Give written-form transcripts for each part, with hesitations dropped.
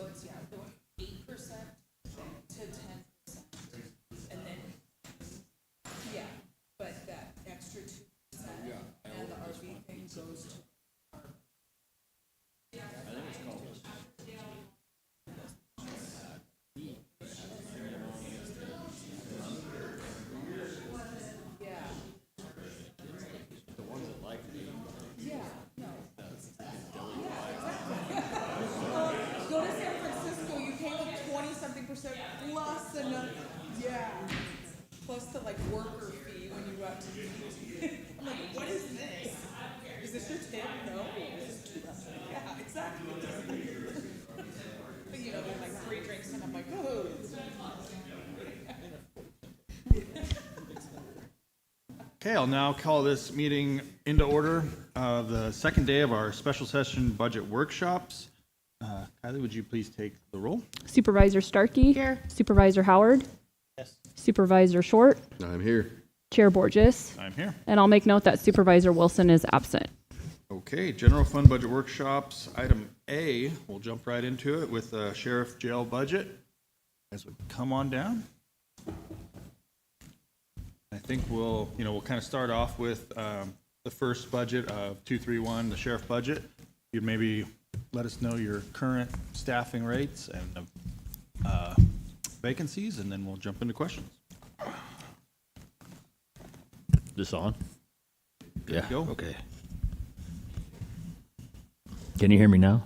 it's, yeah, going 8% to 10%. And then, yeah, but that extra 2% and the RV thing goes to our. Go to San Francisco, you pay like 20-something% plus another, yeah, plus the like worker fee when you go out to eat. I'm like, what is this? Is this your tip? No. Yeah, exactly. But you know, they're like 3 drinks and I'm like, oh. Okay, I'll now call this meeting into order. The second day of our special session budget workshops. Kylie, would you please take the roll? Supervisor Starkey. Here. Supervisor Howard. Yes. Supervisor Short. I'm here. Chair Borges. I'm here. And I'll make note that Supervisor Wilson is absent. Okay, general fund budget workshops. Item A, we'll jump right into it with the sheriff jail budget. As we come on down. I think we'll kind of start off with the first budget of 231, the sheriff budget. You'd maybe let us know your current staffing rates and vacancies, and then we'll jump into questions. This on? Good Yeah, to go. okay. Can you hear me now?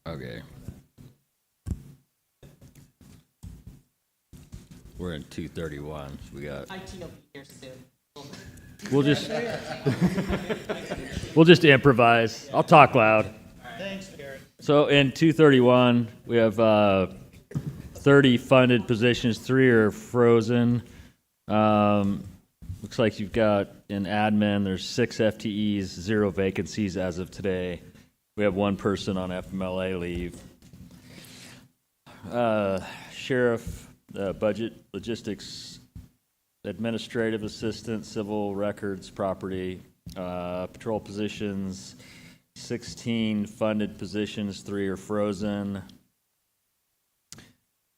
Okay. We're in 231. We got. IT will be here soon. We'll just improvise. I'll talk loud. Thanks, Gary. So in 231, we have 30 funded positions. 3 are frozen. Looks like you've got in admin, there's 6 FTEs, 0 vacancies as of today. We have 1 person on FMLA leave. Sheriff, budget, logistics, administrative assistant, civil records, property, patrol positions, 16 funded positions, 3 are frozen.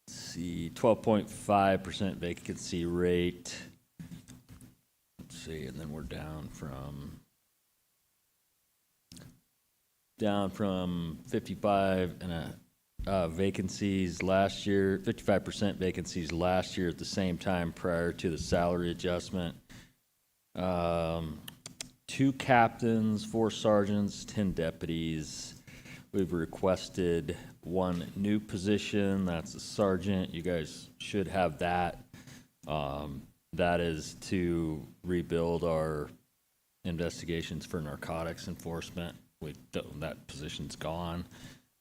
Let's see, 12.5% vacancy rate. Let's see, and then we're down from 55 and vacancies last year, 55% vacancies last year at the same time prior to the salary adjustment. 2 captains, 4 sergeants, 10 deputies. We've requested 1 new position. That's a sergeant. You guys should have that. That is to rebuild our investigations for narcotics enforcement. That position's gone.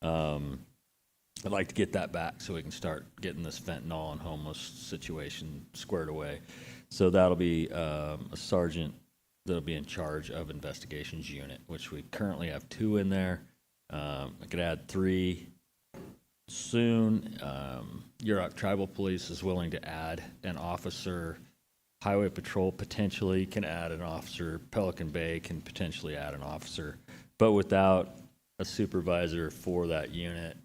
I'd like to get that back so we can start getting this fentanyl and homeless situation squared away. So that'll be a sergeant that'll be in charge of investigations unit, which we currently have 2 in there. I could add 3 soon. Yurok Tribal Police is willing to add an officer. Highway Patrol potentially can add an officer. Pelican Bay can potentially add an officer. But without a supervisor for that unit,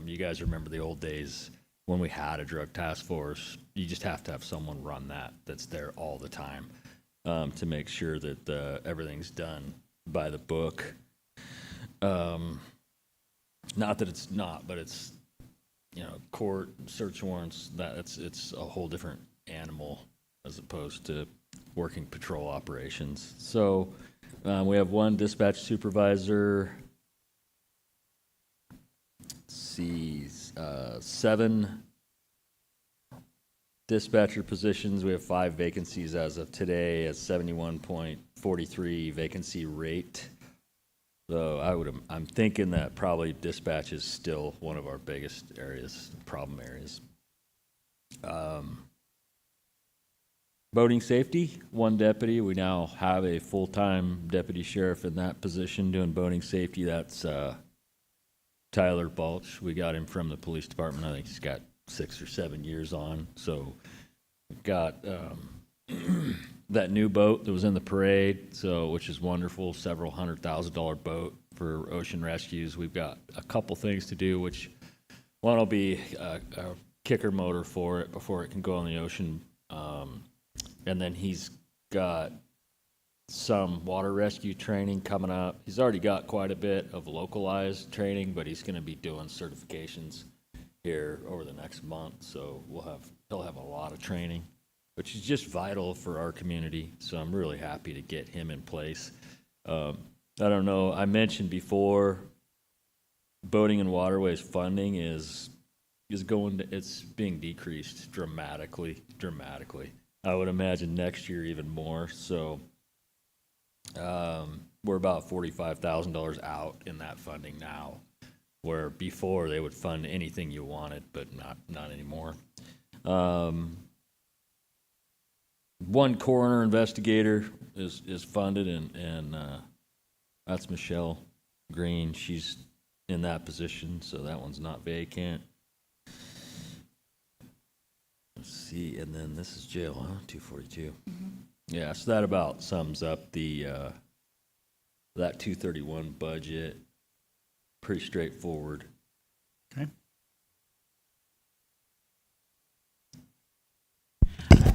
you guys remember the old days when we had a drug task force. You just have to have someone run that's there all the time to make sure that everything's done by the book. Not that it's not, but it's court search warrants. It's a whole different animal as opposed to working patrol operations. So we have 1 dispatch supervisor. Let's see, 7 dispatcher positions. We have 5 vacancies as of today at 71.43 vacancy rate. So I'm thinking that probably dispatch is still one of our biggest areas, problem areas. Boating safety, 1 deputy. We now have a full-time deputy sheriff in that position doing boating safety. That's Tyler Balch. We got him from the police department. I think he's got 6 or 7 years on. So we've got that new boat that was in the parade, so which is wonderful, several $100,000 boat for ocean rescues. We've got a couple things to do, which one will be a kicker motor for it before it can go on the ocean. And then he's got some water rescue training coming up. He's already got quite a bit of localized training, but he's going to be doing certifications here over the next month. So he'll have a lot of training, which is just vital for our community. So I'm really happy to get him in place. I don't know, I mentioned before, boating and waterways funding is it's being decreased dramatically. I would imagine next year even more. So we're about $45,000 out in that funding now, where before they would fund anything you wanted, but not anymore. One coroner investigator is funded, and that's Michelle Green. She's in that position, so that one's not vacant. Let's see, and then this is jail, huh? 242. Mm-hmm. Yeah, so that about sums up the that 231 budget. Pretty straightforward. Okay.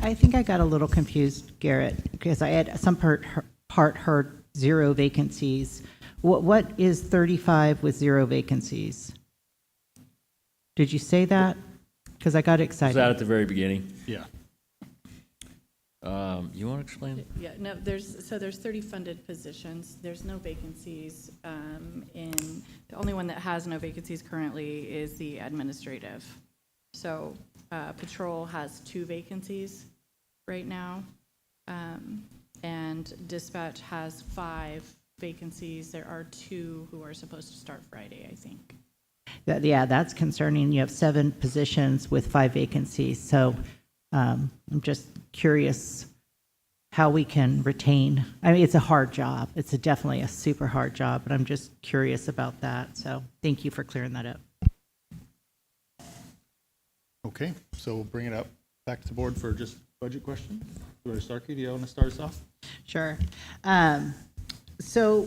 I think I got a little confused, Garrett, because I had some part heard 0 vacancies. What is 35 with 0 vacancies? Did you say that? Because I got excited. Was that at the very beginning? Yeah. You want to explain it? Yeah, no, there's 30 funded positions. There's no vacancies. The only one that has no vacancies currently is the administrative. So patrol has 2 vacancies right now, and dispatch has 5 vacancies. There are 2 who are supposed to start Friday, I think. Yeah, that's concerning. You have 7 positions with 5 vacancies. So I'm just curious how we can retain. I mean, it's a hard job. It's definitely a super hard job, but I'm just curious about that. So thank you for clearing that up. Okay, so we'll bring it up back to the board for just budget question. Supervisor Starkey, do you want to start us off? Sure. So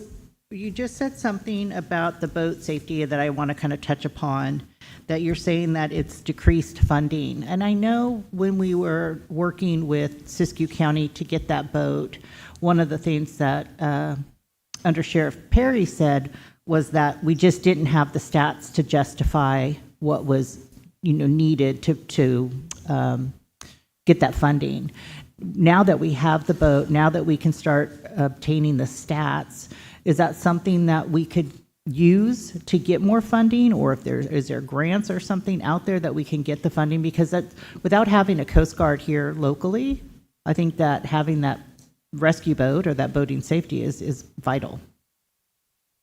you just said something about the boat safety that I want to kind of touch upon, that you're saying that it's decreased funding. And I know when we were working with Siskiyou County to get that boat, one of the things that Under Sheriff Perry said was that we just didn't have the stats to justify what was needed to get that funding. Now that we have the boat, now that we can start obtaining the stats, is that something that we could use to get more funding, or is there grants or something out there that we can get the funding? Because that, without having a Coast Guard here locally, I think that having that rescue boat or that boating safety is vital.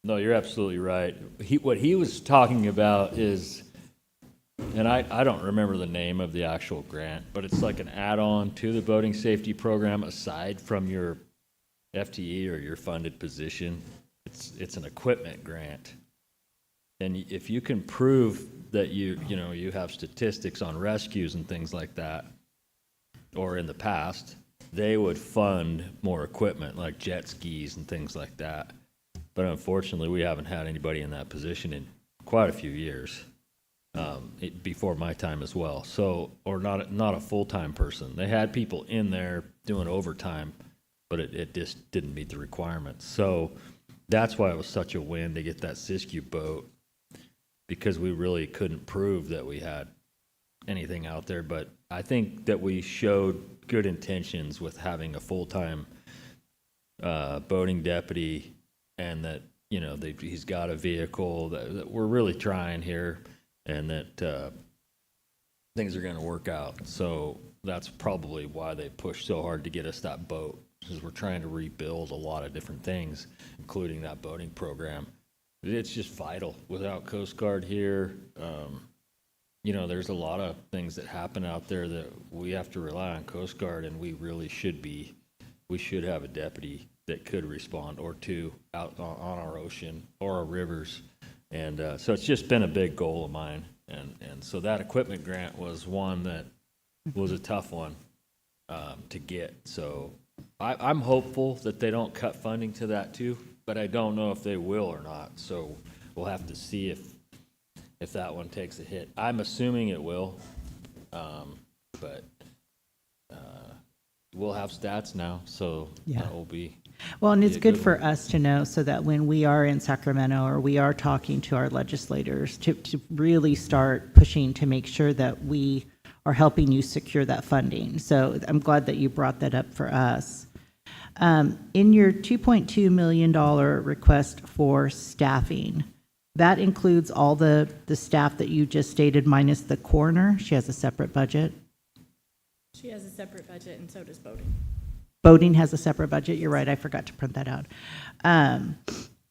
No, you're absolutely right. What he was talking about is, and I don't remember the name of the actual grant, but it's like an add-on to the boating safety program aside from your FTE or your funded position. It's an equipment grant. And if you can prove that you have statistics on rescues and things like that, or in the past, they would fund more equipment like jet skis and things like that. But unfortunately, we haven't had anybody in that position in quite a few years, before my time as well. So, or not a full-time person. They had people in there doing overtime, but it just didn't meet the requirements. So that's why it was such a win to get that Siskiyou boat, because we really couldn't prove that we had anything out there. But I think that we showed good intentions with having a full-time boating deputy, and that he's got a vehicle, that we're really trying here, and that things are going to work out. So that's probably why they pushed so hard to get us that boat, because we're trying to rebuild a lot of different things, including that boating program. It's just vital. Without Coast Guard here, there's a lot of things that happen out there that we have to rely on Coast Guard, and we should have a deputy that could respond, or 2 out on our ocean or our rivers. And so it's just been a big goal of mine And so that equipment grant was one that was a tough one to get. So I'm hopeful that they don't cut funding to that too, but I don't know if they will or not. So we'll have to see if that one takes a hit. I'm assuming it will, but we'll have stats now, so Yeah. that will be. Well, and it's be a good good for one. us to know so that when we are in Sacramento or we are talking to our legislators to really start pushing to make sure that we are helping you secure that funding. So I'm glad that you brought that up for us. In your $2.2 million request for staffing, that includes all the staff that you just stated minus the coroner. She has a separate budget. She has a separate budget, and so does voting. Boating has a separate budget. You're right. I forgot to print that out. And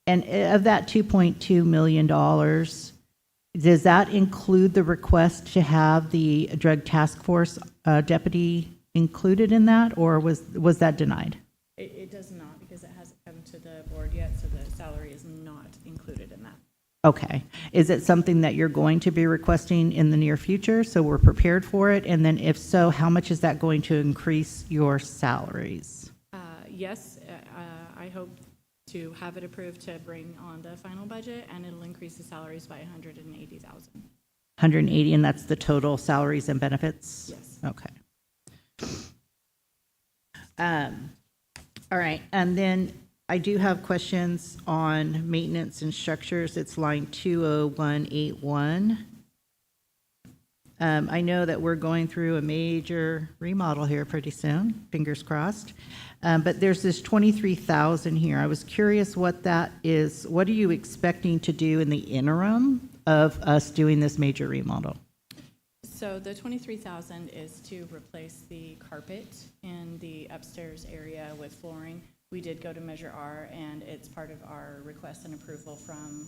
of that $2.2 million, does that include the request to have the drug task force deputy included in that, or was that denied? It does not, because it hasn't come to the board yet, so the salary is not included in that. Okay. Is it something that you're going to be requesting in the near future, so we're prepared for it? And then if so, how much is that going to increase your salaries? Yes, I hope to have it approved to bring on the final budget, and it'll increase the salaries by $180,000. 180, and that's the total salaries and benefits? Yes. Okay. All right, and then I do have questions on maintenance and structures. It's line 20181. I know that we're going through a major remodel here pretty soon, fingers crossed. But there's this 23,000 here. I was curious what that is. What are you expecting to do in the interim of us doing this major remodel? So the 23,000 is to replace the carpet in the upstairs area with flooring. We did go to Measure R, and it's part of our request and approval from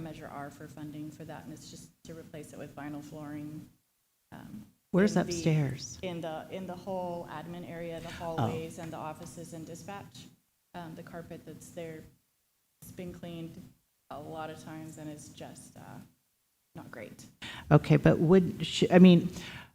Measure R for funding for that, and it's just to replace it with vinyl flooring. Where's in the- upstairs? In the whole admin area, the hallways and the offices and dispatch. The carpet that's there, it's been cleaned a lot of times, and it's just not great. Okay, but I mean,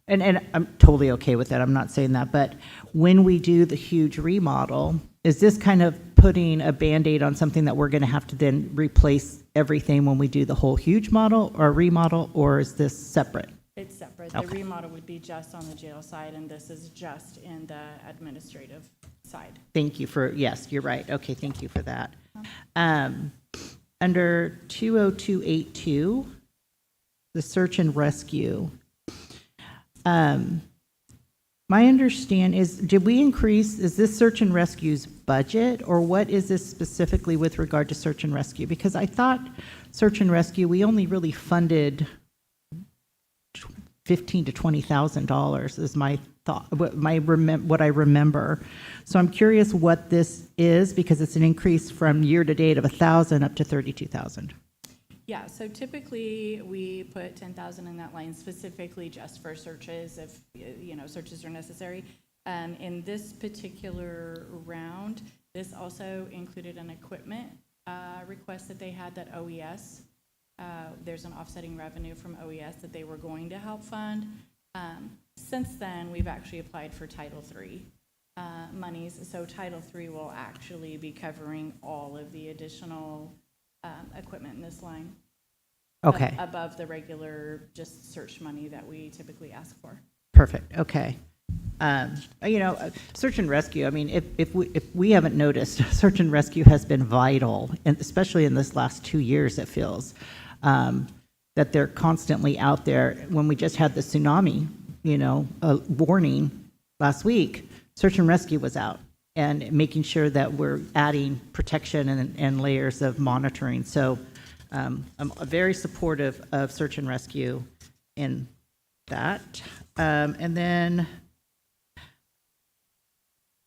and I'm totally okay with that, I'm not saying that, but when we do the huge remodel, is this kind of putting a Band-Aid on something that we're gonna have to then replace everything when we do the whole huge model or remodel, or is this separate? It's separate. The Okay. remodel would be just on the jail side, and this is just in the administrative side. Thank you for, yes, you're right, okay, thank you for that. Under 20282, the search and rescue, my understand is, did we increase, is this search and rescue's budget, or what is this specifically with regard to search and rescue? Because I thought search and rescue, we only really funded $15,000 to $20,000 is my thought, what I remember. So I'm curious what this is, because it's an increase from year to date of 1,000 up to 32,000. Yeah, so typically we put 10,000 in that line specifically just for searches if, searches are necessary. In this particular round, this also included an equipment request that they had that OES. There's an offsetting revenue from OES that they were going to help fund. Since then, we've actually applied for Title III monies. So Title III will actually be covering all of the additional equipment in this line. Okay. Above the regular just search money that we typically ask for. Perfect, okay. Search and rescue, I mean, if we haven't noticed, search and rescue has been vital, and especially in this last 2 years, it feels, that they're constantly out there. When we just had the tsunami, warning last week, search and rescue was out and making sure that we're adding protection and layers of monitoring. So I'm very supportive of search and rescue in that. And then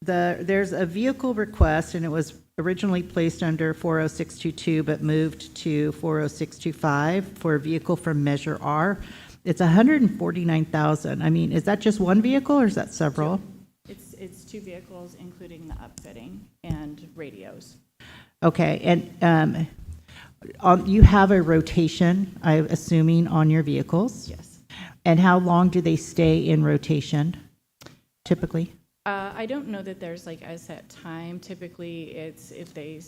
there's a vehicle request, and it was originally placed under 40622, but moved to 40625 for a vehicle from Measure R. It's $149,000. I mean, is that just one vehicle, or is that several? It's two vehicles, including the upfitting and radios. Okay, and You have a rotation, I'm assuming, on your vehicles? Yes. And how long do they stay in rotation typically? I don't know that there's like a set time. Typically, it's if they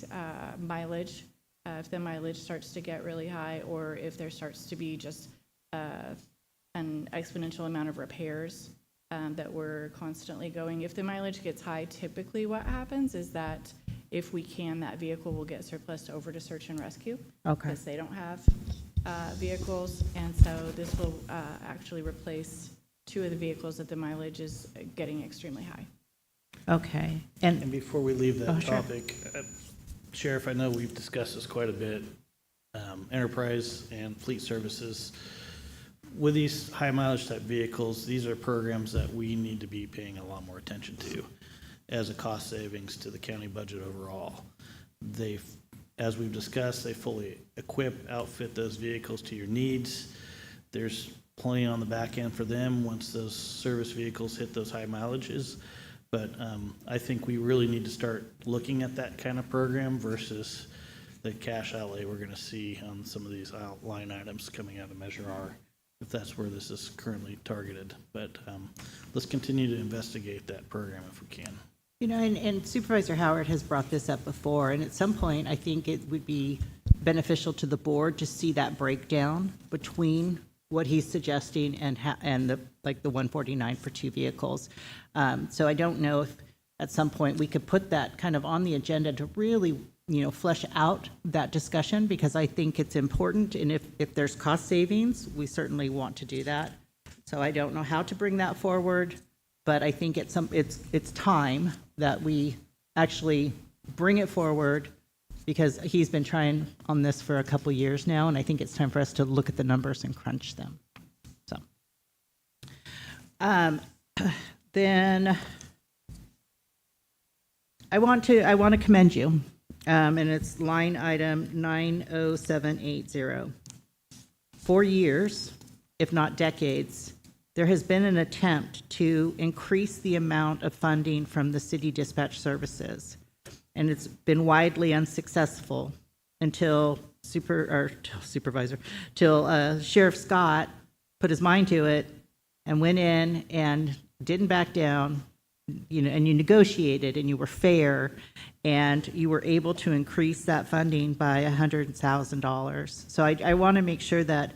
mileage, if the mileage starts to get really high, or if there starts to be just an exponential amount of repairs that we're constantly going. If the mileage gets high, typically what happens is that if we can, that vehicle will get surplus over to search and rescue. Okay. Because they don't have vehicles, and so this will actually replace 2 of the vehicles that the mileage is getting extremely high. Okay. And before we leave that Oh, sure. topic, Sheriff, I know we've discussed this quite a bit, enterprise and fleet services. With these high mileage type vehicles, these are programs that we need to be paying a lot more attention to as a cost savings to the county budget overall. They've, as we've discussed, they fully equip, outfit those vehicles to your needs. There's plenty on the back end for them once those service vehicles hit those high mileages. But I think we really need to start looking at that kind of program versus the cash outlay we're going to see on some of these line items coming out of Measure R, if that's where this is currently targeted. But let's continue to investigate that program if we can. You know, and Supervisor Howard has brought this up before, and at some point, I think it would be beneficial to the board to see that breakdown between what he's suggesting and the 149 for 2 vehicles. So I don't know if at some point we could put that kind of on the agenda to really, flesh out that discussion, because I think it's important, and if there's cost savings, we certainly want to do that. So I don't know how to bring that forward, but I think it's time that we actually bring it forward, because he's been trying on this for a couple years now, and I think it's time for us to look at the numbers and crunch them. So, then I want to commend you, and it's line item 90780. For years, if not decades, there has been an attempt to increase the amount of funding from the city dispatch services, and it's been widely unsuccessful until Sheriff Scott put his mind to it and went in and didn't back down, and you negotiated and you were fair, and you were able to increase that funding by $100,000. So I want to make sure that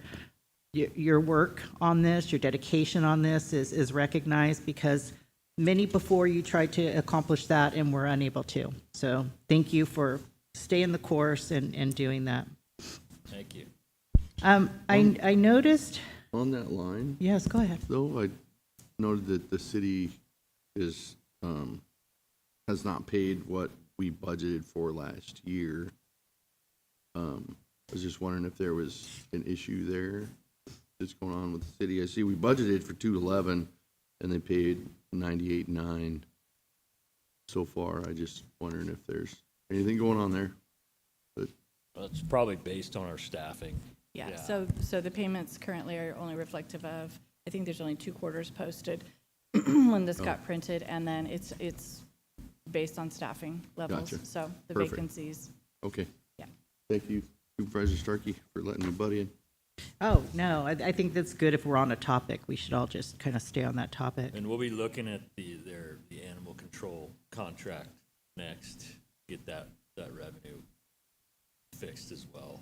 your work on this, your dedication on this is recognized, because many before you tried to accomplish that and were unable to. So thank you for staying the course and doing that. Thank you. I noticed, On that line, yes, go ahead. though, I noted that the city is, has not paid what we budgeted for last year. I was just wondering if there was an issue there that's going on with the city. I see we budgeted for 211 and they paid 98.9 so far. I just wondering if there's anything going on there. But Well, it's probably based on our staffing. Yeah, so the payments currently are only reflective of, I think there's only 2 quarters posted when this got printed, and then it's based on staffing levels. Gotcha. So the Perfect. vacancies. okay. Yeah. Thank you, Supervisor Starkey, for letting me butt in. Oh, no, I think that's good. If we're on a topic, we should all just kind of stay on that topic. And we'll be looking at the animal control contract next, get that revenue fixed as well.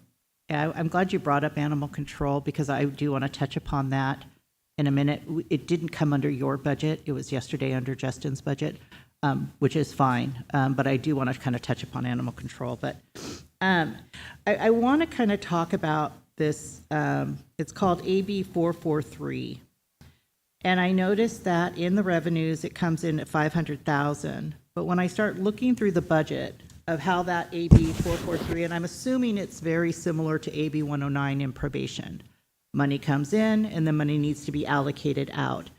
Yeah, I'm glad you brought up animal control, because I do want to touch upon that in a minute. It didn't come under your budget. It was yesterday under Justin's budget, which is fine. But I do want to kind of touch upon animal control. But I want to kind of talk about this. It's called AB 443. And I noticed that in the revenues, it comes in at 500,000. But when I start looking through the budget of how that AB 443, and I'm assuming it's very similar to AB 109 in probation. Money comes in and the money needs to be allocated out.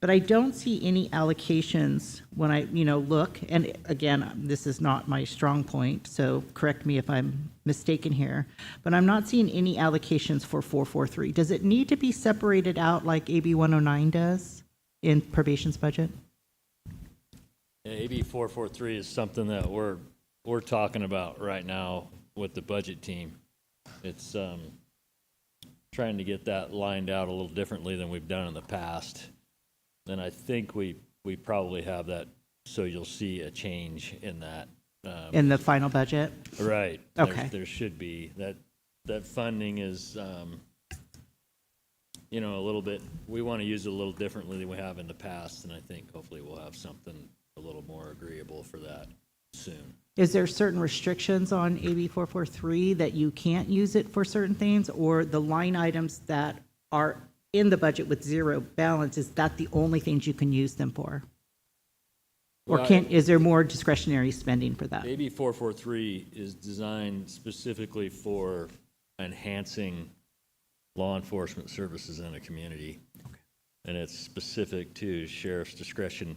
But I don't see any allocations when I, look, and again, this is not my strong point, so correct me if I'm mistaken here, but I'm not seeing any allocations for 443. Does it need to be separated out like AB 109 does in probation's budget? Yeah, AB 443 is something that we're talking about right now with the budget team. It's trying to get that lined out a little differently than we've done in the past. And I think we probably have that, so you'll see a change in that. In the final budget? Right. Okay. There should be. That funding is, you know, a little bit, we want to use it a little differently than we have in the past, and I think hopefully we'll have something a little more agreeable for that soon. Is there certain restrictions on AB 443 that you can't use it for certain things, or the line items that are in the budget with zero balance, is that the only things you can use them for? Or Well, is there more discretionary spending for that? AB 443 is designed specifically for enhancing law enforcement services in a community. And it's specific to sheriff's discretion.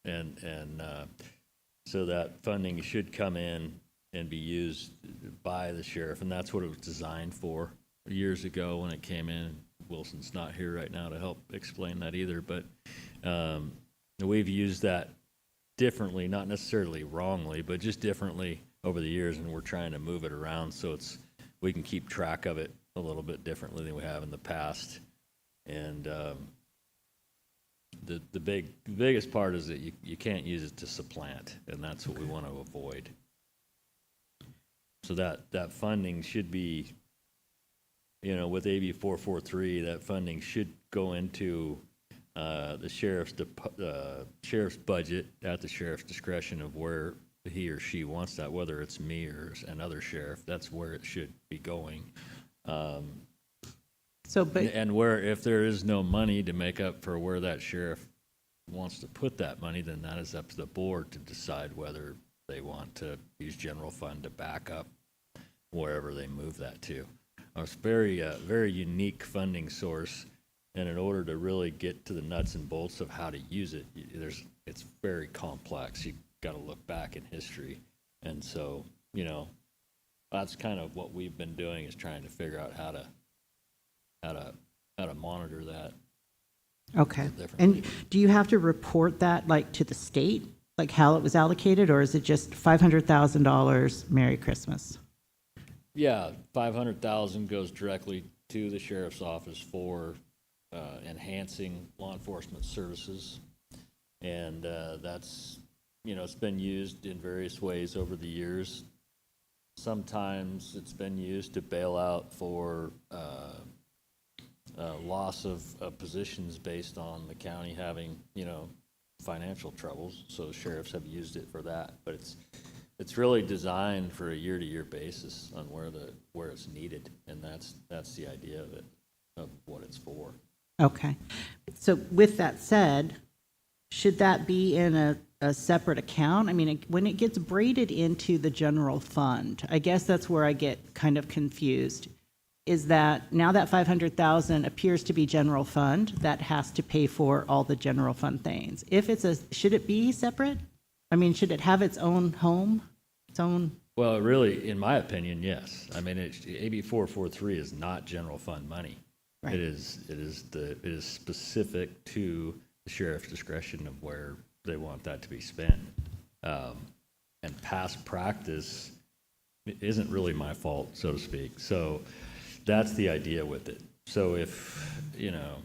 And so that funding should come in and be used by the sheriff. And that's what it was designed for years ago when it came in. Wilson's not here right now to help explain that either. But we've used that differently, not necessarily wrongly, but just differently over the years. And we're trying to move it around so we can keep track of it a little bit differently than we have in the past. And the biggest part is that you can't use it to supplant, and that's what we want to avoid. So that funding should be, you know, with AB 443, that funding should go into the sheriff's budget at the sheriff's discretion of where he or she wants that, whether it's me or another sheriff. That's where it should be going. And where, if there is no money to make up for where that sheriff wants to put that money, then that is up to the board to decide whether they want to use general fund to back up wherever they move that to. It's very unique funding source, and in order to really get to the nuts and bolts of how to use it, it's very complex. You've got to look back in history, and so, you know, that's kind of what we've been doing, is trying to figure out how to monitor that. Okay. And do you have to report that, like, to the state, like how it was allocated, or is it just $500,000, Merry Christmas? Yeah, 500,000 goes directly to the sheriff's office for enhancing law enforcement services, and that's, you know, it's been used in various ways over the years. Sometimes it's been used to bail out for loss of positions based on the county having, you know, financial troubles. So sheriffs have used it for that, but it's really designed for a year-to-year basis on where it's needed, and that's the idea of it, of what it's for. Okay. So with that said, should that be in a separate account? I mean, when it gets braided into the general fund, I guess that's where I get kind of confused, is that now that 500,000 appears to be general fund, that has to pay for all the general fund things. Should it be separate? I mean, should it have its own home, its own? Well, really, in my opinion, yes. I mean, AB 443 is not general fund money. Right. It is specific to the sheriff's discretion of where they want that to be spent. And past practice isn't really my fault, so to speak. So that's the idea with it. So if, you know,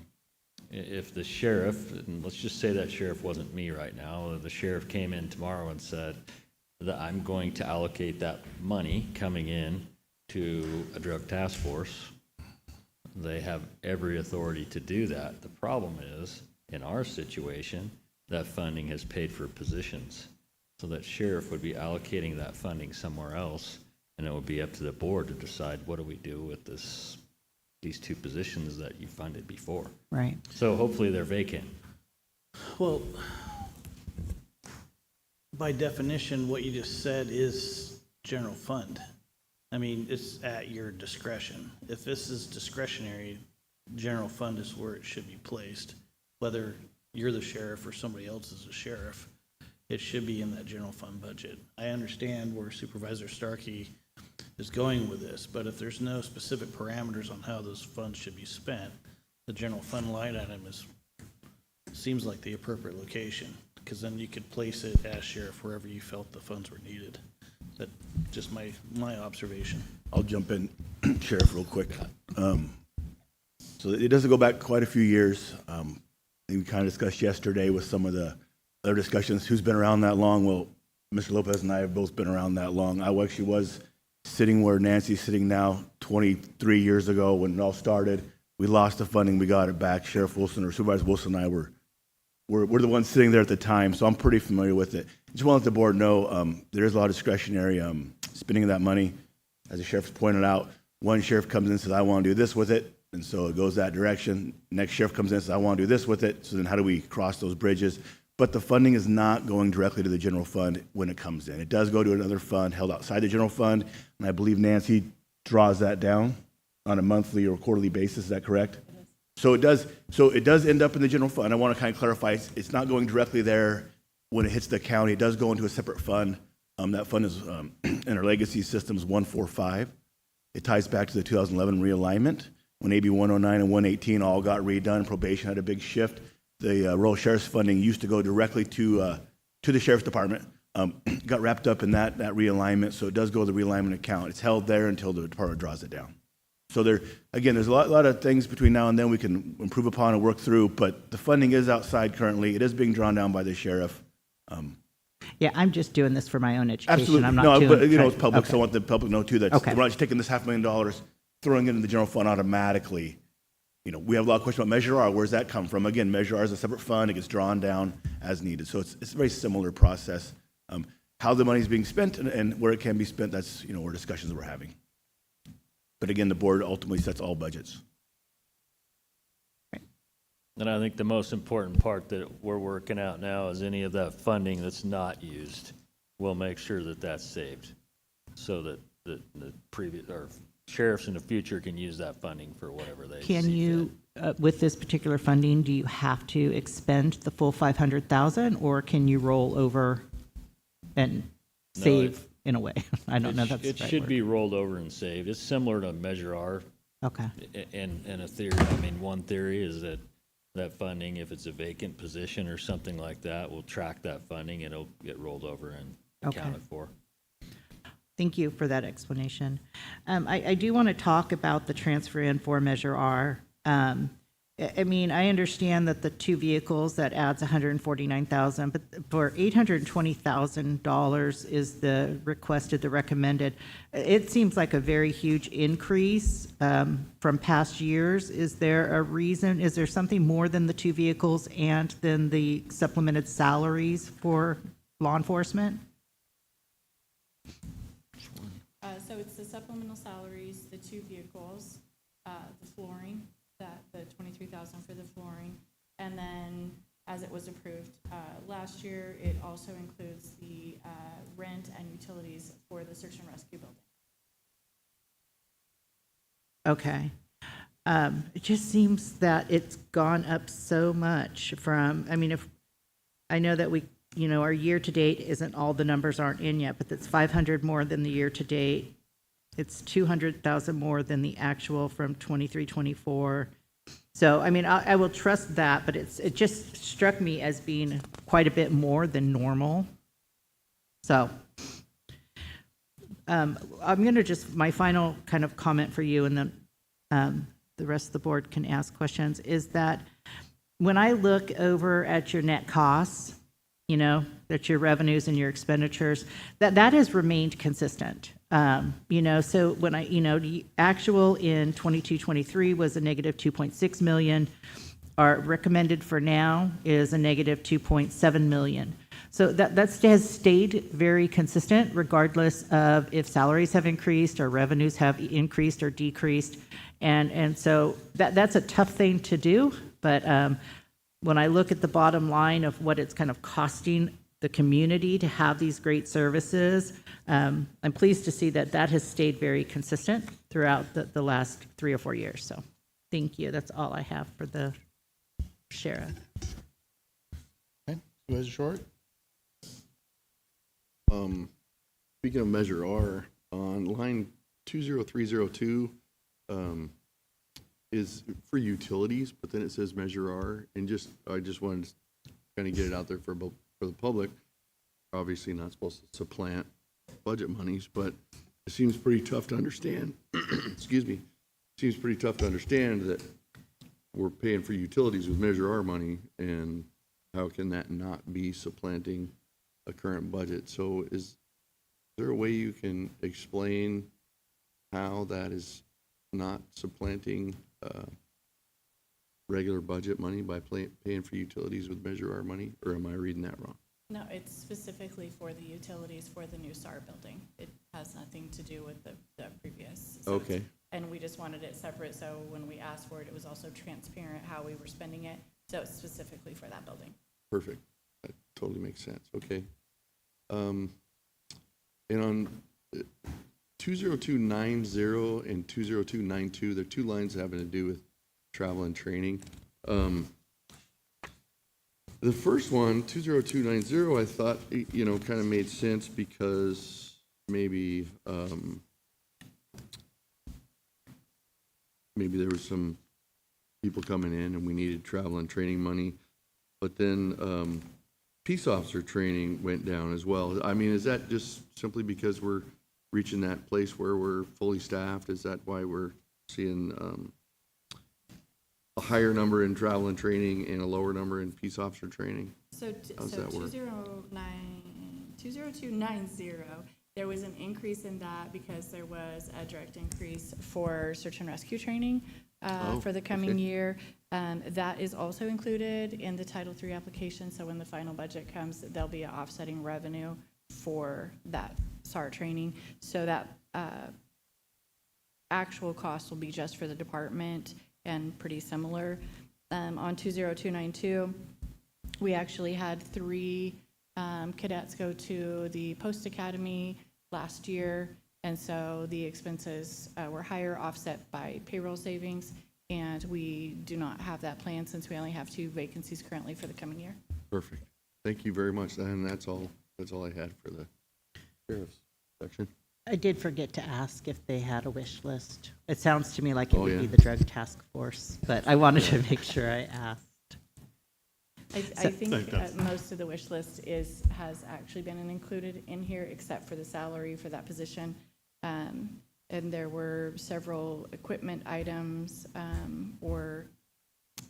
if the sheriff, and let's just say that sheriff wasn't me right now, the sheriff came in tomorrow and said that I'm going to allocate that money coming in to a drug task force, they have every authority to do that. The problem is, in our situation, that funding has paid for positions. So that sheriff would be allocating that funding somewhere else, and it would be up to the board to decide, what do we do with these two positions that you funded before? Right. So hopefully they're vacant. Well, by definition, what you just said is general fund. I mean, it's at your discretion. If this is discretionary, general fund is where it should be placed. Whether you're the sheriff or somebody else is a sheriff, it should be in that general fund budget. I understand where Supervisor Starkey is going with this, but if there's no specific parameters on how those funds should be spent, the general fund line item seems like the appropriate location, because then you could place it as sheriff wherever you felt the funds were needed. That's just my observation. I'll jump in. Sheriff, real quick. So it doesn't go back quite a few years. We kind of discussed yesterday with some of the other discussions, who's been around that long? Well, Mr. Lopez and I have both been around that long. I actually was sitting where Nancy's sitting now 23 years ago when it all started. We lost the funding, we got it back. Sheriff Wilson or Supervisor Wilson and I were the ones sitting there at the time, so I'm pretty familiar with it. Just want to let the board know there is a lot of discretionary spending of that money. As the sheriff pointed out, one sheriff comes in and says, I want to do this with it, and so it goes that direction. Next sheriff comes in and says, I want to do this with it, so then how do we cross those bridges? But the funding is not going directly to the general fund when it comes in. It does go to another fund held outside the general fund, and I believe Nancy draws that down on a monthly or quarterly basis. Is that correct? So it does end up in the general fund. I want to kind of clarify, it's not going directly there when it hits the county. It does go into a separate fund. That fund is in our legacy systems 145. It ties back to the 2011 realignment when AB 109 and 118 all got redone. Probation had a big shift. The rural sheriff's funding used to go directly to the sheriff's department. Got wrapped up in that realignment, so it does go to the realignment account. It's held there until the department draws it down. So there's a lot of things between now and then we can improve upon and work through, but the funding is outside currently. It is being drawn down by the sheriff. Yeah, I'm just doing this for my own education. Absolutely. I'm not No, doing but it's public, okay. so I want the public to know too that Okay. we're not just taking this $500,000, throwing it in the general fund automatically. We have a lot of questions about Measure R. Where's that come from? Again, Measure R is a separate fund. It gets drawn down as needed. So it's a very similar process. How the money is being spent and where it can be spent, that's, where discussions we're having. But again, the board ultimately sets all budgets. And I think the most important part that we're working out now is any of that funding that's not used, we'll make sure that that's saved so that the previous, or sheriffs in the future can use that funding for whatever they see Can you, with this particular funding, do you have to expend the full 500,000 or can you roll over and No, save in a way? I don't know if that's the It right should word. be rolled over and saved. It's similar to Measure R Okay, in a theory. One theory is that funding, if it's a vacant position or something like that, will track that funding and it'll get rolled over and Okay. accounted for. thank you for that explanation. I do want to talk about the transfer in for Measure R. I understand that the two vehicles, that adds $149,000, but for $820,000 is the requested, the recommended. It seems like a very huge increase from past years. Is there a reason? Is there something more than the two vehicles and then the supplemented salaries for law enforcement? So it's the supplemental salaries, the two vehicles, the flooring, the 23,000 for the flooring, and then as it was approved last year, it also includes the rent and utilities for the search and rescue building. Okay. It just seems that it's gone up so much from, if, I know that our year-to-date isn't, all the numbers aren't in yet, but that's 500 more than the year-to-date. It's 200,000 more than the actual from 23-24. So, I will trust that, but it just struck me as being quite a bit more than normal. So, I'm going to my final kind of comment for you, and then the rest of the board can ask questions, is that when I look over at your net costs, that your revenues and your expenditures, that has remained consistent. So when the actual in 22-23 was a negative 2.6 million. Our recommended for now is a negative 2.7 million. So that has stayed very consistent regardless of if salaries have increased or revenues have increased or decreased. And so that's a tough thing to do. But when I look at the bottom line of what it's kind of costing the community to have these great services, I'm pleased to see that has stayed very consistent throughout the last 3 or 4 years. So thank you. That's all I have for the sheriff. Okay, Supervisor Short? Speaking of Measure R, on line 20302, is for utilities, but then it says Measure R, and I just wanted to kind of get it out there for the public. Obviously not supposed to supplant budget monies, but it seems pretty tough to understand, excuse me, seems pretty tough to understand that we're paying for utilities with Measure R money, and how can that not be supplanting a current budget? So is there a way you can explain how that is not supplanting regular budget money by paying for utilities with Measure R money, or am I reading that wrong? No, it's specifically for the utilities for the new SAR building. It has nothing to do with the previous. So Okay. and we just wanted it separate, so when we asked for it, it was also transparent how we were spending it. So it's specifically for that building. Perfect. That totally makes sense. Okay. And on 20290 and 20292, they're two lines having to do with travel and training. The first one, 20290, I thought, kind of made sense because maybe there was some people coming in and we needed travel and training money. But then peace officer training went down as well. I mean, is that just simply because we're reaching that place where we're fully staffed? Is that why we're seeing a higher number in travel and training and a lower number in peace officer training? So, How's so that work? 20290, there was an increase in that because there was a direct increase for search and rescue training for the coming okay. year. That is also included in the Title III application, so when the final budget comes, there'll be an offsetting revenue for that SAR training. So that actual cost will be just for the department and pretty similar. On 20292, we actually had 3 cadets go to the Post Academy last year, and so the expenses were higher, offset by payroll savings, and we do not have that plan since we only have 2 vacancies currently for the coming year. Perfect. Thank you very much. And that's all I had for the sheriff's section. I did forget to ask if they had a wish list. It sounds to me like it Oh, would yeah. be the drug task force, but I wanted to make sure I asked. I think most of the wish list has actually been included in here, except for the salary for that position. And there were several equipment items or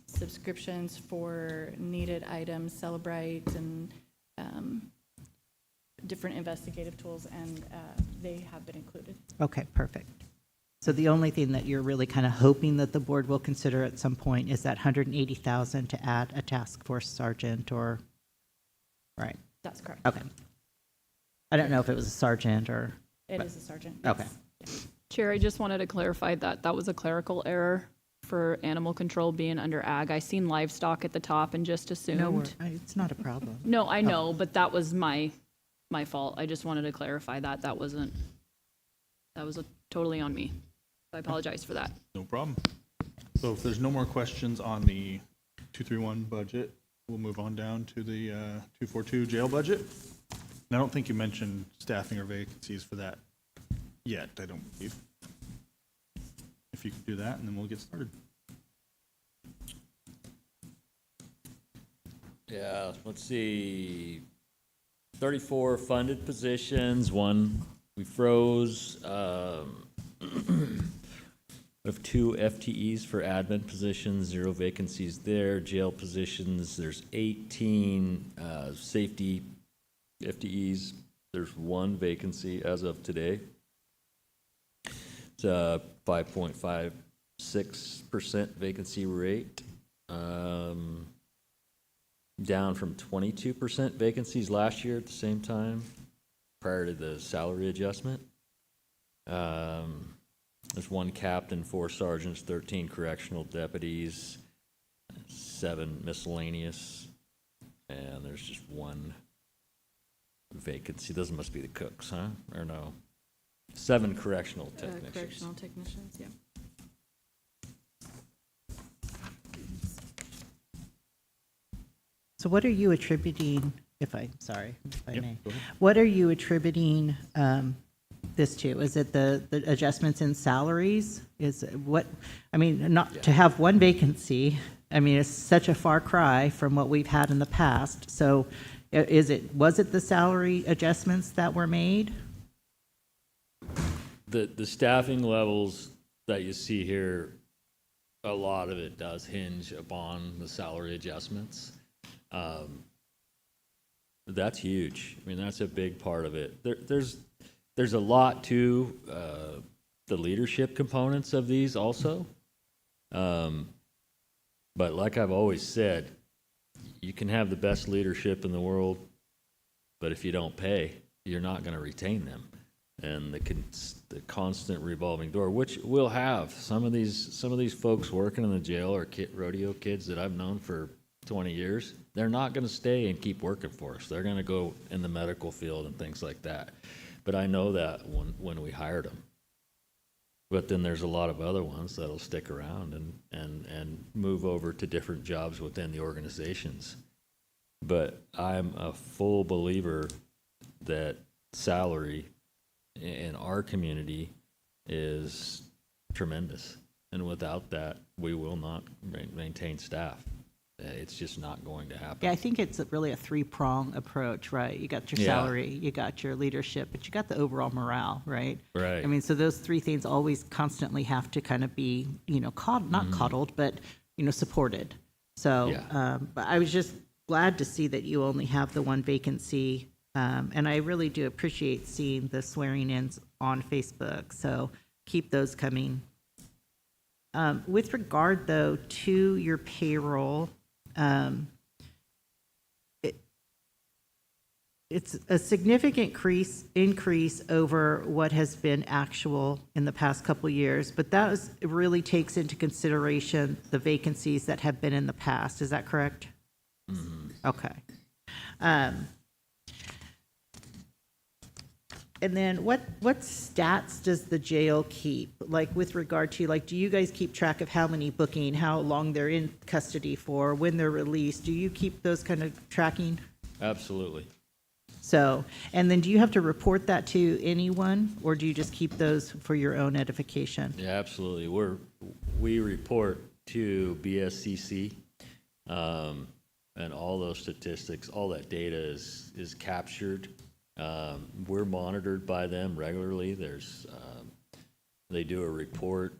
subscriptions for needed items, Celebrite, and different investigative tools, and they have been included. Okay, perfect. So the only thing that you're really kind of hoping that the board will consider at some point is that 180,000 to add a task force sergeant or, right? That's correct. Okay. I don't know if it was a sergeant or. It is a sergeant. Okay. Yes. Chair, I just wanted to clarify that that was a clerical error for animal control being under ag. I seen livestock at the top and just assumed. It's not a problem. No, I know, but that was my fault. I just wanted to clarify that. That was totally on me. I apologize for that. No problem. So if there's no more questions on the 231 budget, we'll move on down to the 242 jail budget. And I don't think you mentioned staffing or vacancies for that yet, I don't believe. If you could do that, and then we'll get started. Yeah, let's see. 34 funded positions, 1 we froze. We have 2 FTEs for admin positions, 0 vacancies there. Jail positions, there's 18. Safety FTEs, there's 1 vacancy as of today. It's a 5.56% vacancy rate. Down from 22% vacancies last year at the same time, prior to the salary adjustment. There's 1 captain, 4 sergeants, 13 correctional deputies, 7 miscellaneous, and there's just 1 vacancy. Those must be the cooks, huh? Or no? 7 correctional technicians. Correctional technicians, yeah. So what are you attributing, if I Yep, may, go ahead. what are you attributing this to? Is it the adjustments in salaries? Is it what, I mean, not to have 1 vacancy, I mean, it's such a far cry from what we've had in the past. So was it the salary adjustments that were made? the staffing levels that you see here, a lot of it does hinge upon the salary adjustments. That's huge. I mean, that's a big part of it. There's a lot to the leadership components of these also. But like I've always said, you can have the best leadership in the world, but if you don't pay, you're not going to retain them. And the constant revolving door, which we'll have. Some of these folks working in the jail are rodeo kids that I've known for 20 years. They're not going to stay and keep working for us. They're going to go in the medical field and things like that. But I know that when we hired them. But then there's a lot of other ones that'll stick around and move over to different jobs within the organizations. But I'm a full believer that salary in our community is tremendous. And without that, we will not maintain staff. It's just not going to happen. Yeah, I think it's really a three-prong approach, right? You got your Yeah. salary, you got your leadership, but you got the overall morale, right? Right. I mean, so those three things always constantly have to kind of be, not coddled, but, supported. So, Yeah. but I was just glad to see that you only have the one vacancy. And I really do appreciate seeing the swearing-ins on Facebook. So keep those coming. With regard, though, to your payroll, it's a significant increase over what has been actual in the past couple of years, but it really takes into consideration the vacancies that have been in the past. Is that correct? Mm-hmm. Okay. And then what stats does the jail keep? Like with regard to, do you guys keep track of how many booking, how long they're in custody for, when they're released? Do you keep those kind of tracking? Absolutely. So, and then do you have to report that to anyone, or do you just keep those for your own edification? Yeah, absolutely. We report to BSCC, and all those statistics, all that data is captured. We're monitored by them regularly. They do a report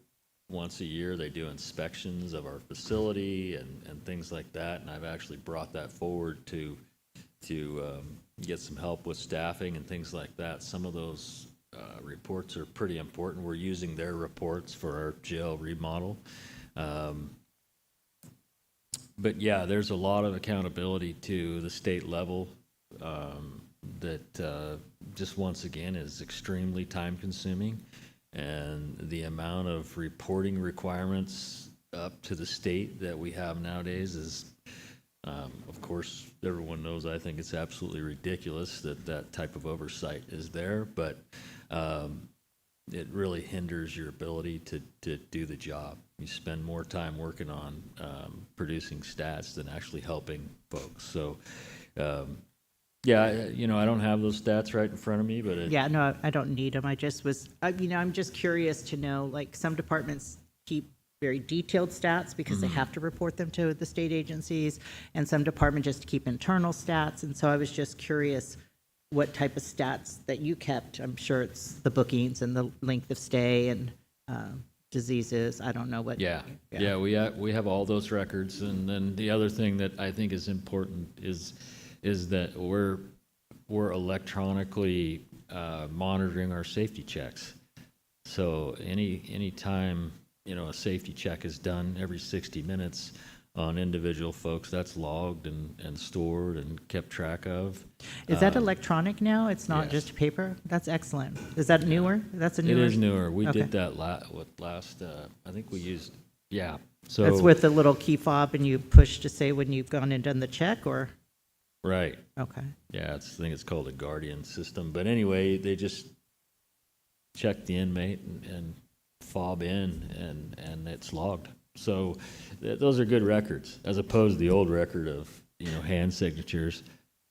once a year. They do inspections of our facility and things like that. And I've actually brought that forward to get some help with staffing and things like that. Some of those reports are pretty important. We're using their reports for our jail remodel. But yeah, there's a lot of accountability to the state level that just once again is extremely time consuming, and the amount of reporting requirements up to the state that we have nowadays is, of course, everyone knows I think it's absolutely ridiculous that type of oversight is there, but it really hinders your ability to do the job. You spend more time working on producing stats than actually helping folks. So, yeah, I don't have those stats right in front of me, but Yeah, no, I don't need them. I just was, I'm just curious to know, some departments keep very detailed stats because they have to report them to the state agencies, and some departments just keep internal stats. And so I was just curious what type of stats that you kept. I'm sure it's the bookings and the length of stay and diseases. I don't know what. Yeah, we have all those records. And then the other thing that I think is important is that we're electronically monitoring our safety checks. So any time a safety check is done every 60 minutes on individual folks, that's logged and stored and kept track of. Is that electronic now? It's not yes. just paper? That's excellent. Is that newer? That's a newer? It is newer. We Okay. did that last. I think we used. Yeah. So That's with the little key fob and you push to say when you've gone and done the check, or? right. Okay. Yeah, I think it's called a Guardian system. But anyway, they just check the inmate and fob in, and it's logged. So those are good records, as opposed to the old record of hand signatures.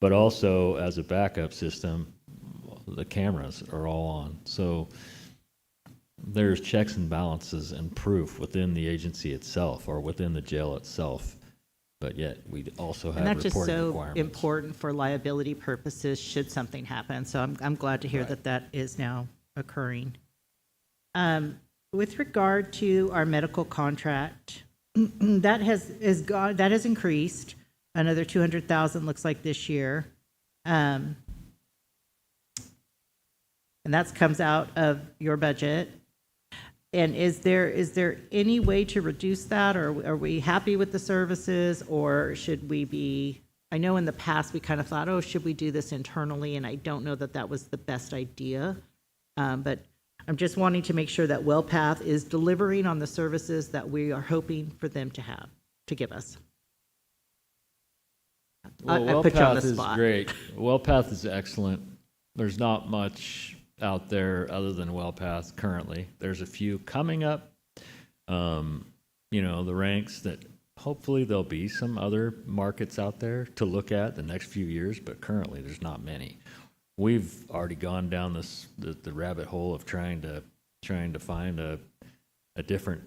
But also, as a backup system, the cameras are all on. So there's checks and balances and proof within the agency itself or within the jail itself. But yet, we also have And that's just reporting so requirements. important for liability purposes should something happen. So I'm glad to hear Right. that is now occurring. With regard to our medical contract, that has increased another 200,000, looks like this year. And that comes out of your budget. And is there any way to reduce that, or are we happy with the services, or should we be, I know in the past we kind of thought, oh, should we do this internally? And I don't know that that was the best idea. But I'm just wanting to make sure that WellPath is delivering on the services that we are hoping for them to give us. Well, I put you on WellPath the is spot. great. WellPath is excellent. There's not much out there other than WellPath currently. There's a few coming up, the ranks that hopefully there'll be some other markets out there to look at the next few years, but currently there's not many. We've already gone down the rabbit hole of trying to find a different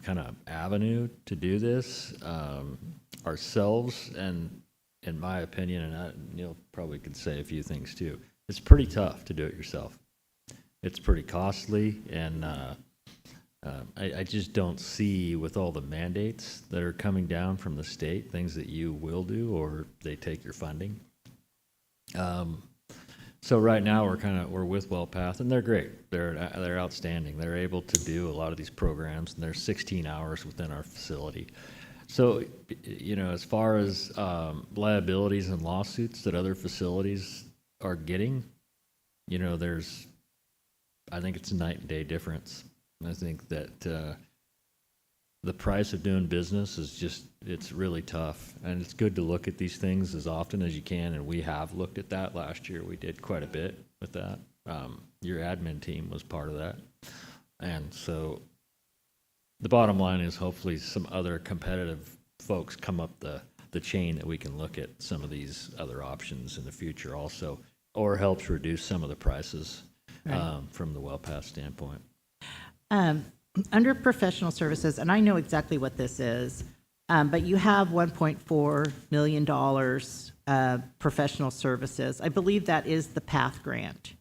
kind of avenue to do this ourselves, and in my opinion, and Neil probably could say a few things too, it's pretty tough to do it yourself. It's pretty costly, and I just don't see, with all the mandates that are coming down from the state, things that you will do or they take your funding. So right now we're with WellPath, and they're great. They're outstanding. They're able to do a lot of these programs, and they're 16 hours within our facility. So, as far as liabilities and lawsuits that other facilities are getting, I think it's a night and day difference. And I think that the price of doing business is it's really tough. And it's good to look at these things as often as you can, and we have looked at that last year. We did quite a bit with that. Your admin team was part of that. And so the bottom line is hopefully some other competitive folks come up the chain that we can look at some of these other options in the future also, or helps reduce some of the prices from the WellPath standpoint. Under professional services, and I know exactly what this is, but you have $1.4 million professional services. I believe that is the PATH grant.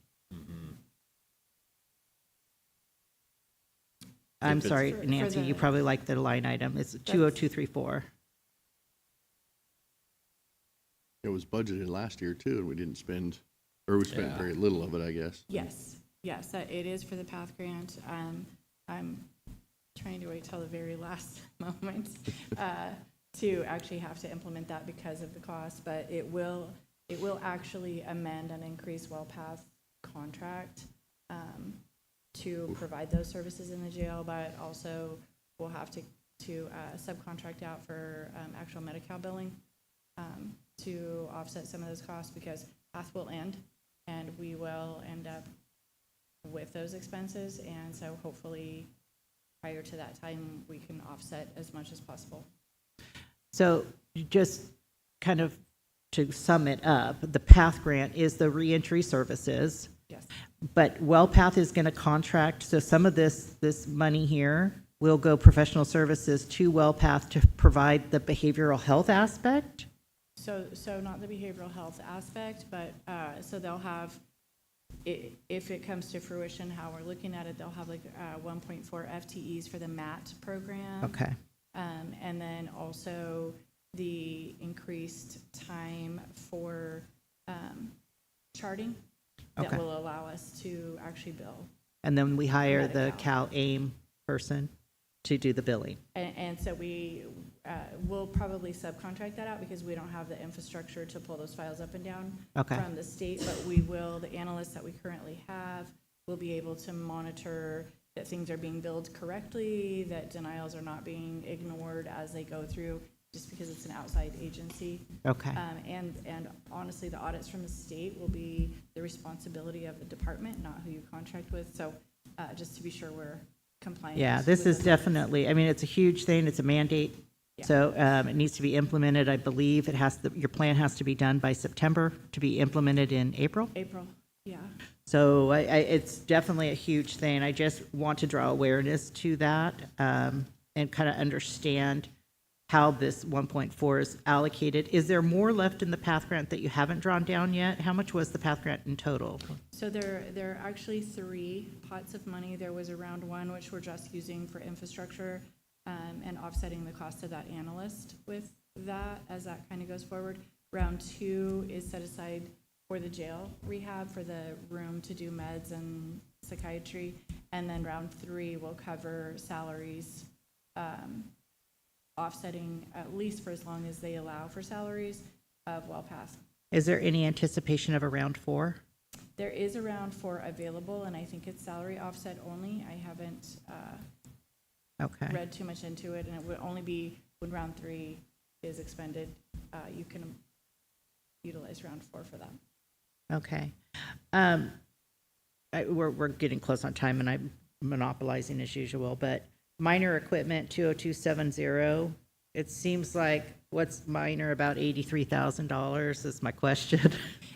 I'm sorry, Nancy, you probably like the line item. It's 20234. It was budgeted last year too, and we didn't spend, or we spent very little of it, I guess. Yes, it is for the PATH grant. I'm trying to wait till the very last moment to actually have to implement that because of the cost, but it will actually amend and increase WellPath contract to provide those services in the jail, but also we'll have to subcontract out for actual Medi-Cal billing to offset some of those costs, because PATH will end and we will end up with those expenses, and so hopefully prior to that time we can offset as much as possible. So just kind of to sum it up, the PATH grant is the reentry services. Yes. But WellPath is going to contract, so some of this money here will go professional services to WellPath to provide the behavioral health aspect? So not the behavioral health aspect, but so they'll have, if it comes to fruition, how we're looking at it, they'll have like 1.4 FTEs for the MAT program. Okay. And then also the increased time for charting that Okay. will allow us to actually bill. And then we hire the Medi-Cal. CalAIM person to do the billing. And so we will probably subcontract that out because we don't have the infrastructure to pull those files up and down Okay. from the state, but we will, the analysts that we currently have will be able to monitor that things are being billed correctly, that denials are not being ignored as they go through, just because it's an outside agency. Okay. And honestly, the audits from the state will be the responsibility of the department, not who you contract with. So just to be sure we're compliant. Yeah, this is with definitely, I mean, it's a huge thing, it's a mandate. Yeah. So it needs to be implemented, I believe it has, your plan has to be done by September to be implemented in April. April, yeah. So it's definitely a huge thing. I just want to draw awareness to that and kind of understand how this 1.4 is allocated. Is there more left in the PATH grant that you haven't drawn down yet? How much was the PATH grant in total? So there are actually 3 pots of money. There was a round 1, which we're just using for infrastructure and offsetting the cost of that analyst with that as that kind of goes forward. Round 2 is set aside for the jail rehab, for the room to do meds and psychiatry. And then round 3 will cover salaries, offsetting at least for as long as they allow for salaries of WellPath. Is there any anticipation of a round 4? There is a round 4 available, and I think it's salary offset only. I haven't Okay. read too much into it, and it would only be when round 3 is expended. You can utilize round 4 for that. Okay. We're getting close on time, and I'm monopolizing as usual, but minor equipment, 20270, it seems like, what's minor about $83,000 is my question.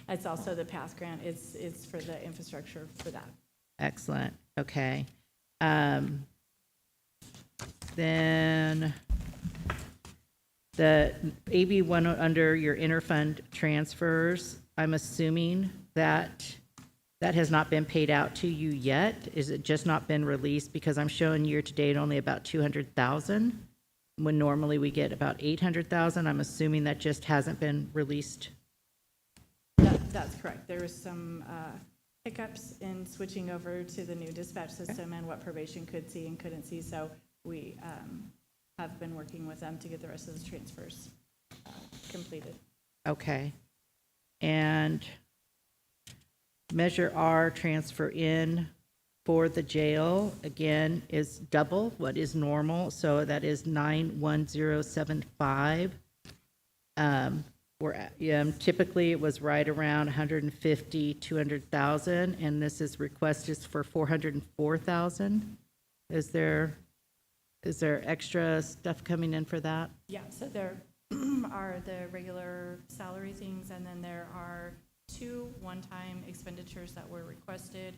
It's also the PATH grant. It's for the infrastructure for that. Excellent, okay. Then the AB one under your interfund transfers, I'm assuming that has not been paid out to you yet? Is it just not been released? Because I'm showing year-to-date only about 200,000, when normally we get about 800,000. I'm assuming that just hasn't been released. That's correct. There was some hiccups in switching over to the new dispatch system and what probation could see and couldn't see. So we have been working with them to get the rest of the transfers completed. Okay. And Measure R transfer in for the jail, again, is double what is normal, so that is 91075. Typically, it was right around 150, 200,000, and this is requested for 404,000. Is there extra stuff coming in for that? Yeah, so there are the regular salary things, and then there are 2 one-time expenditures that were requested.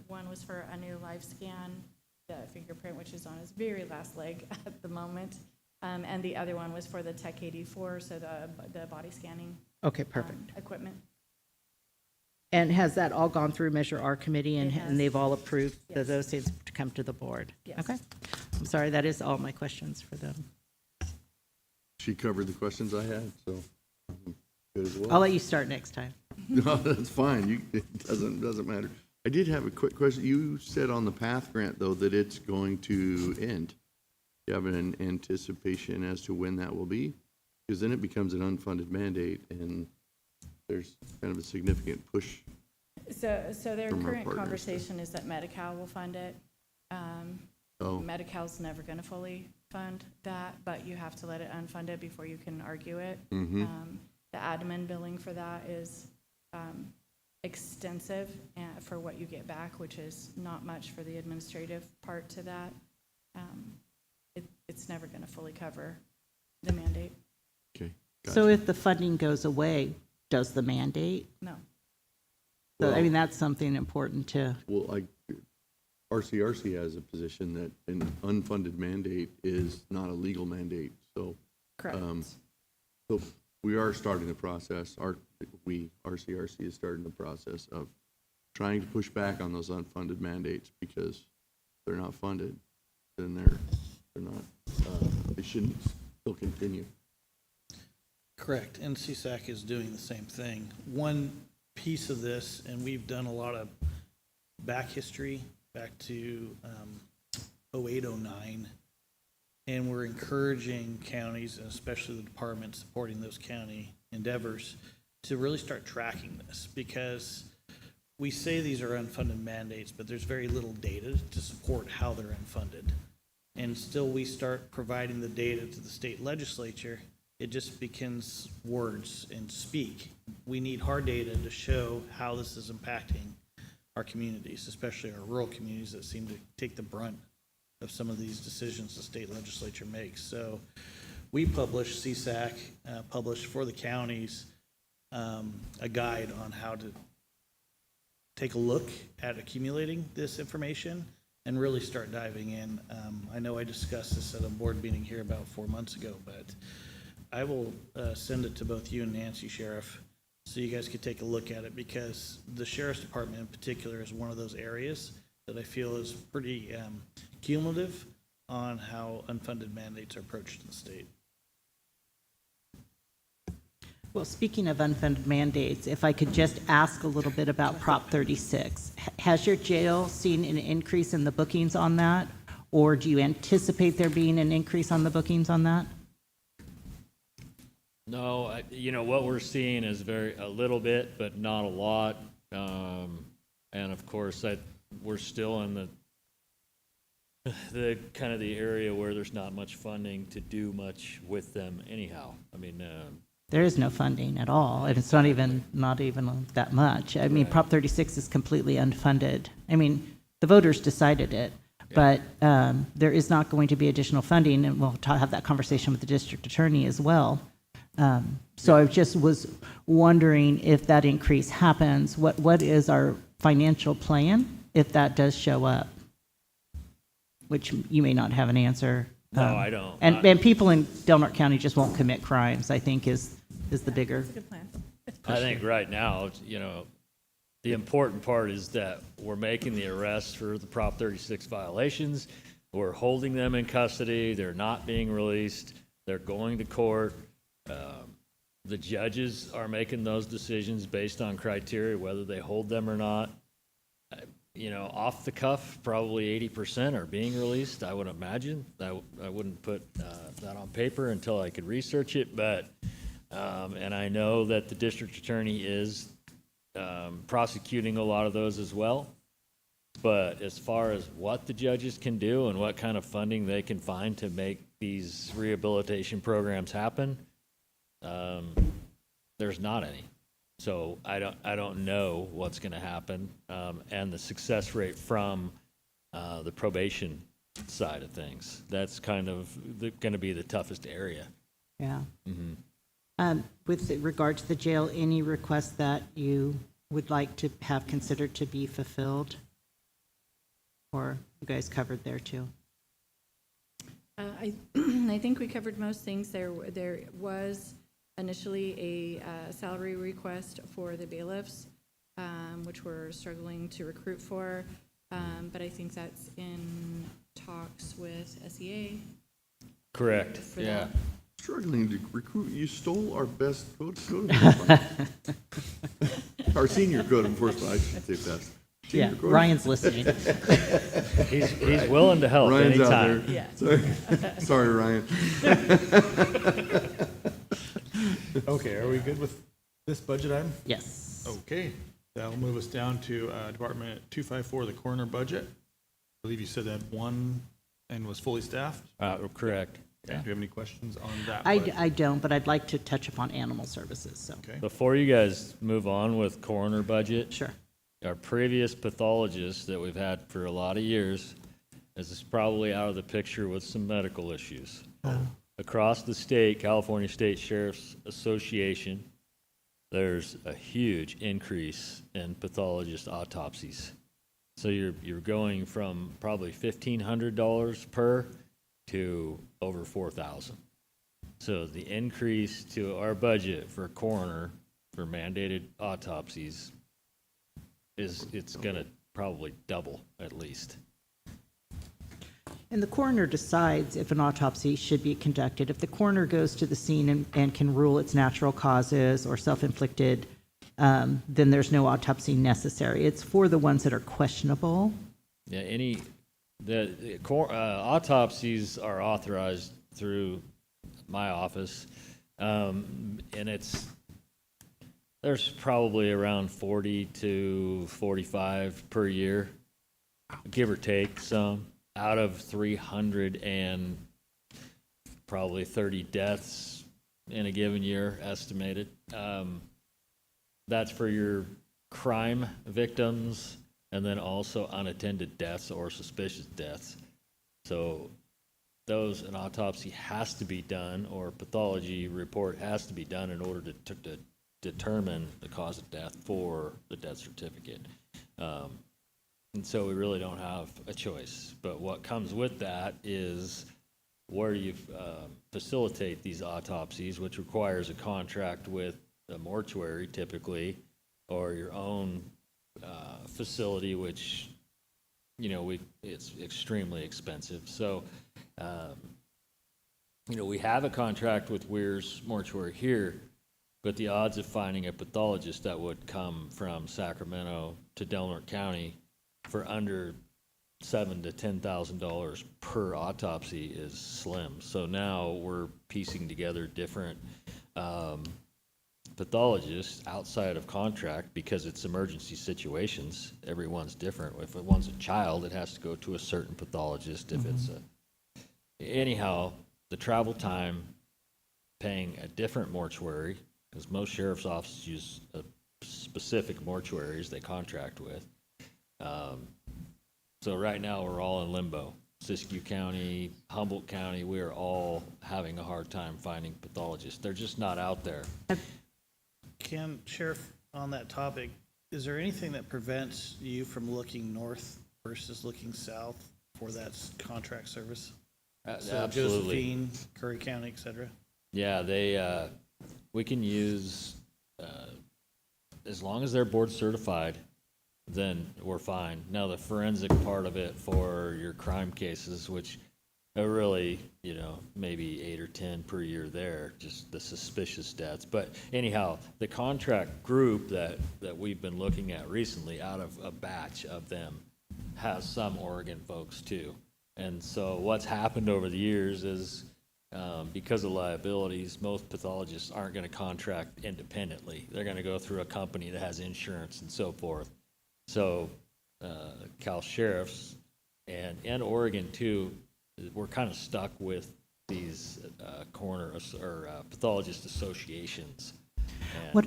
One was for a new live scan, the fingerprint, which is on its very last leg at the moment. And the other one was for the Tech 84, so the body scanning Okay, perfect. equipment. And has that all gone through Measure R committee, It has. and they've all approved Yes. those things to come to the board? Yes. Okay. I'm sorry, that is all my questions for them. She covered the questions I had, so I'm good as well. I'll let you start next time. No, that's fine. It doesn't matter. I did have a quick question. You said on the PATH grant, though, that it's going to end. Do you have an anticipation as to when that will be? Because then it becomes an unfunded mandate, and there's kind of a significant push. So their From our current partners, conversation is that Medi-Cal will fund it. Oh, Medi-Cal's never going to fully fund that, but you have to let it unfunded before you can argue it. mm-hmm. The admin billing for that is extensive for what you get back, which is not much for the administrative part to that. It's never going to fully cover the mandate. Okay. So gotcha. if the funding goes away, does the mandate? No. So, I Well- mean, that's something important to, Well, RCRC has a position that an unfunded mandate is not a legal mandate, so. Correct. So we are starting the process, RCRC is starting the process of trying to push back on those unfunded mandates, because if they're not funded, then they're not, they shouldn't still continue. Correct, and CSAC is doing the same thing. One piece of this, and we've done a lot of back history, back to 08, 09, and we're encouraging counties, and especially the department supporting those county endeavors, to really start tracking this, because we say these are unfunded mandates, but there's very little data to support how they're unfunded. And still we start providing the data to the state legislature, it just becomes words and speak. We need hard data to show how this is impacting our communities, especially our rural communities that seem to take the brunt of some of these decisions the state legislature makes. So we publish, CSAC published for the counties a guide on how to take a look at accumulating this information and really start diving in. I know I discussed this at a board meeting here about 4 months ago, but I will send it to both you and Nancy, Sheriff, so you guys could take a look at it, because the Sheriff's Department in particular is one of those areas that I feel is pretty cumulative on how unfunded mandates are approached in the state. Well, speaking of unfunded mandates, if I could just ask a little bit about Prop 36. Has your jail seen an increase in the bookings on that? Or do you anticipate there being an increase on the bookings on that? No, what we're seeing is a little bit, but not a lot. And of course, we're still in the kind of the area where there's not much funding to do much with them anyhow. I mean, There is no funding at all, and it's not even that much. I mean, Prop 36 is completely unfunded. I mean, the voters decided it, but there is not going to be additional funding, and we'll have that conversation with the district attorney as well. So I just was wondering if that increase happens, what is our financial plan if that does show up? Which you may not have an answer. No, I don't. And people in Del Norte County just won't commit crimes, I think is the bigger. That's a good plan. I think right now, the important part is that we're making the arrests for the Prop 36 violations. We're holding them in custody. They're not being released. They're going to court. The judges are making those decisions based on criteria, whether they hold them or not. Off the cuff, probably 80% are being released, I would imagine. I wouldn't put that on paper until I could research it, but, and I know that the district attorney is prosecuting a lot of those as well. But as far as what the judges can do and what kind of funding they can find to make these rehabilitation programs happen, there's not any. So I don't know what's going to happen, and the success rate from the probation side of things. That's kind of going to be the toughest area. Yeah. With regard to the jail, any requests that you would like to have considered to be fulfilled? Or you guys covered there too? I think we covered most things. There was initially a salary request for the bailiffs, which we're struggling to recruit for, but I think that's in talks with SEA. Correct. For Yeah. that. Struggling to recruit. You stole our best code enforcement. Our senior code enforcement, I should say best. Yeah, Senior code- Ryan's listening. He's willing to help Ryan's out anytime. there. Yeah. Sorry, Ryan. Okay, are we good with this budget item? Yes. Okay, that'll move us down to Department 254, the coroner budget. I believe you said that one and was fully staffed. Correct. Do you have any questions on that? I budget? don't, but I'd like to touch upon animal services, so. Okay, Before you guys move on with coroner budget, Sure. our previous pathologist that we've had for a lot of years is probably out of the picture with some medical issues. Across the state, California State Sheriff's Association, there's a huge increase in pathologist autopsies. So you're going from probably $1,500 per to over $4,000. So the increase to our budget for coroner for mandated autopsies it's going to probably double at least. And the coroner decides if an autopsy should be conducted. If the coroner goes to the scene and can rule it's natural causes or self-inflicted, then there's no autopsy necessary. It's for the ones that are questionable. Yeah, autopsies are authorized through my office, and there's probably around 40 to 45 per year, give or take some, out of 300 and probably 30 deaths in a given year estimated. That's for your crime victims and then also unattended deaths or suspicious deaths. So an autopsy has to be done, or a pathology report has to be done in order to determine the cause of death for the death certificate. And so we really don't have a choice. But what comes with that is where you facilitate these autopsies, which requires a contract with a mortuary typically, or your own facility, which, you know, it's extremely expensive. So, you know, we have a contract with Weir's Mortuary here, but the odds of finding a pathologist that would come from Sacramento to Del Norte County for under $7,000 to $10,000 per autopsy is slim. So now we're piecing together different pathologists outside of contract because it's emergency situations. Everyone's different. If one's a child, it has to go to a certain pathologist. If it's anyhow, the travel time, paying a different mortuary, because most sheriff's offices use specific mortuaries they contract with. So right now, we're all in limbo. Siskiyou County, Humboldt County, we are all having a hard time finding pathologists. They're just not out there. Sheriff, on that topic, is there anything that prevents you from looking north versus looking south for that contract service? So Absolutely. Josephine, Curry County, et cetera? Yeah, we can use, as long as they're board certified, then we're fine. Now, the forensic part of it for your crime cases, which are really, you know, maybe 8 or 10 per year there, just the suspicious deaths. But anyhow, the contract group that we've been looking at recently, out of a batch of them, has some Oregon folks too. And so what's happened over the years is, because of liabilities, most pathologists aren't going to contract independently. They're going to go through a company that has insurance and so forth. So Cal Sheriffs and Oregon too, we're kind of stuck with these pathologist associations. And,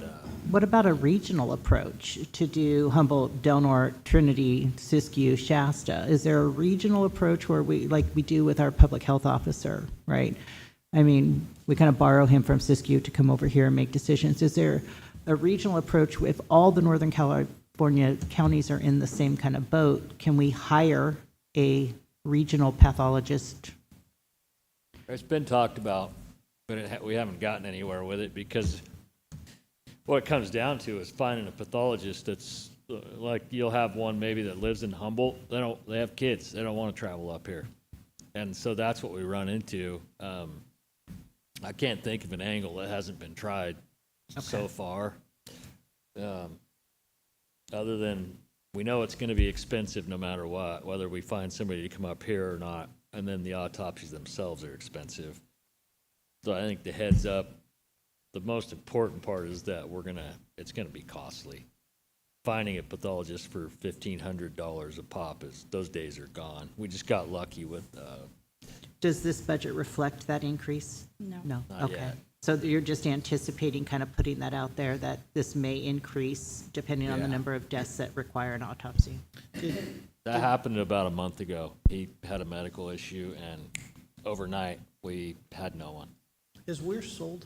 What about a regional approach to do Humboldt, Del Norte, Trinity, Siskiyou, Shasta? Is there a regional approach where we, like we do with our public health officer, right? I mean, we kind of borrow him from Siskiyou to come over here and make decisions. Is there a regional approach if all the Northern California counties are in the same kind of boat? Can we hire a regional pathologist? It's been talked about, but we haven't gotten anywhere with it because what it comes down to is finding a pathologist that's like, you'll have one maybe that lives in Humboldt. They have kids. They don't want to travel up here. And so that's what we run into. I can't think of an angle that hasn't been tried so far. Other than we know it's going to be expensive no matter what, whether we find somebody to come up here or not. And then the autopsies themselves are expensive. So I think the heads up, the most important part is that it's going to be costly. Finding a pathologist for $1,500 a pop those days are gone. We just got lucky with. Does this budget reflect that increase? No. No, Not okay. yet. So you're just anticipating, kind of putting that out there, that this may increase depending on the Yeah. number of deaths that require an autopsy? That happened about a month ago. He had a medical issue, and overnight we had no one. Is Weir sold?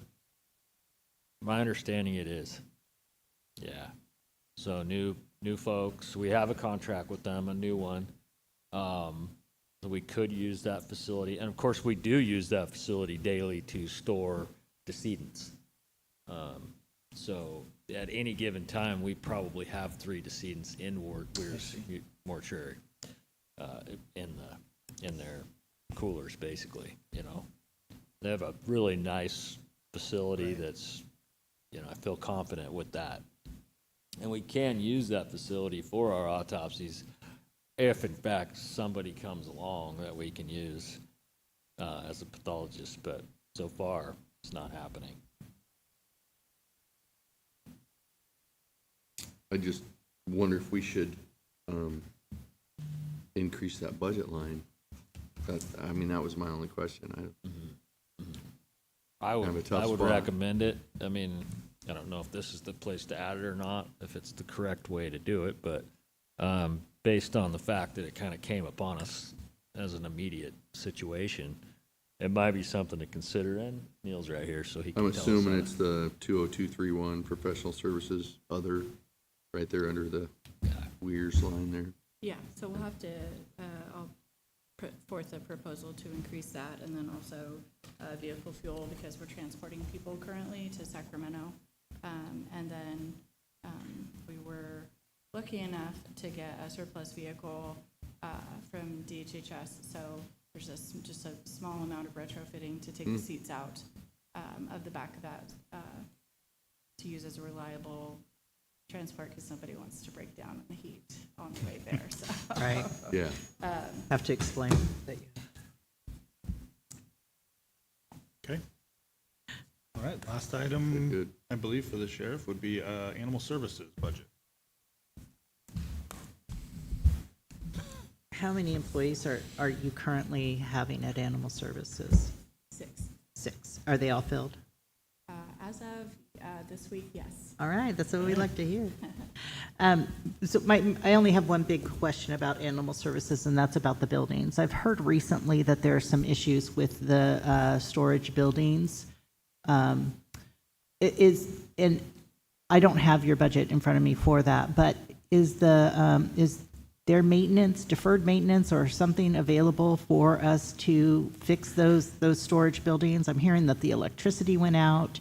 My understanding it is. Yeah. So new folks. We have a contract with them, a new one. So we could use that facility, and of course we do use that facility daily to store decedents. So at any given time, we probably have 3 decedents in Weir's mortuary, in their coolers, basically. You know, they have a really nice facility that's, you know, I feel confident with that. And we can use that facility for our autopsies if, in fact, somebody comes along that we can use as a pathologist. But so far, it's not happening. I just wonder if we should increase that budget line. That was my only question. I Kind of a would tough spot. recommend it. I mean, I don't know if this is the place to add it or not, if it's the correct way to do it, but based on the fact that it kind of came upon us as an immediate situation, it might be something to consider. And Neil's right here, so he can I'm tell us assuming on it's the 20231 professional services other, right there under the Weir's line there. Yeah, so we'll have to, I'll put forth a proposal to increase that, and then also vehicle fuel, because we're transporting people currently to Sacramento. And then we were lucky enough to get a surplus vehicle from DHHS, so there's just a small amount of retrofitting to take the seats out of the back of that to use as a reliable transport, because somebody wants to break down in the heat on the way there, so. Right. Yeah. Have to explain that you. Okay. All right, last item, Good. I believe, for the sheriff would be animal services budget. How many employees are you currently having at Animal Services? 6. 6. Are they all filled? As of this week, yes. All right, that's what we like to hear. So I only have one big question about Animal Services, and that's about the buildings. I've heard recently that there are some issues with the storage buildings. And I don't have your budget in front of me for that, but is there maintenance, deferred maintenance, or something available for us to fix those storage buildings? I'm hearing that the electricity went out,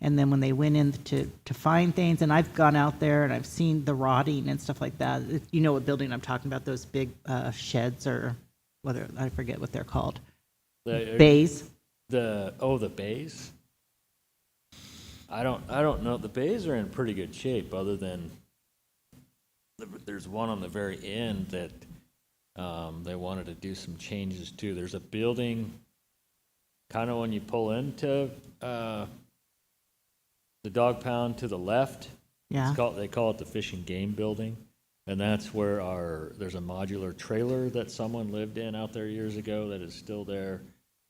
and then when they went in to find things, and I've gone out there and I've seen the rotting and stuff like that. You know what building I'm talking about, those big sheds, or whether, I forget what they're called. Bays? The bays? I don't know. The bays are in pretty good shape, other than there's one on the very end that they wanted to do some changes to. There's a building kind of when you pull into the dog pound to the left. Yeah. They call it the Fish and Game Building, and that's where there's a modular trailer that someone lived in out there years ago that is still there,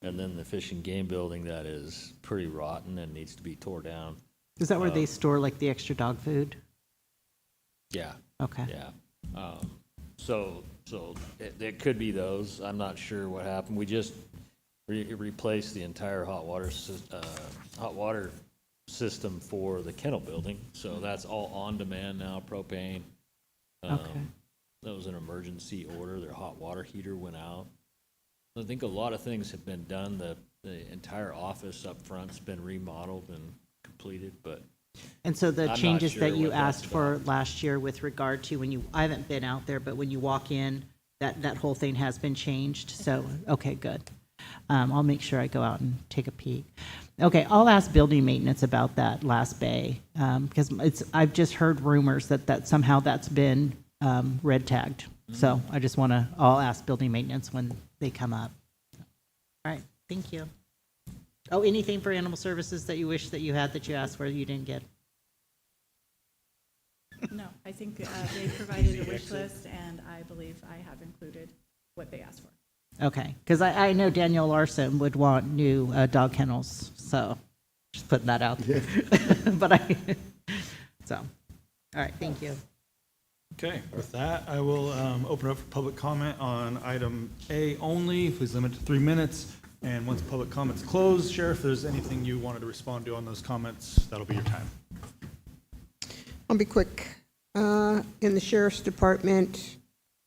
and then the Fish and Game Building that is pretty rotten and needs to be tore down. Is that where they store like the extra dog food? Yeah. Okay. Yeah. So it could be those. I'm not sure what happened. We just replaced the entire hot water system for the kennel building. So that's all on demand now, propane. Okay. That was an emergency order. Their hot water heater went out. I think a lot of things have been done. The entire office up front's been remodeled and completed, but And so the I'm not changes sure that you what that's asked for about. last year with regard to I haven't been out there, but when you walk in, that whole thing has been changed. So, okay, good. I'll make sure I go out and take a peek. Okay, I'll ask building maintenance about that last bay, because I've just heard rumors that somehow that's been red tagged. So I'll ask building maintenance when they come up. All right, thank you. Oh, anything for animal services that you wish that you had that you asked for you didn't get? No, I think they provided a wish list, and I believe I have included what they asked for. Okay, because I know Daniel Larson would want new dog kennels, so just putting that out there. All right, thank you. Okay, with that, I will open up for public comment on item A only. Please limit to 3 minutes. And once public comment's closed, Sheriff, if there's anything you wanted to respond to on those comments, that'll be your time. I'll be quick. In the Sheriff's Department,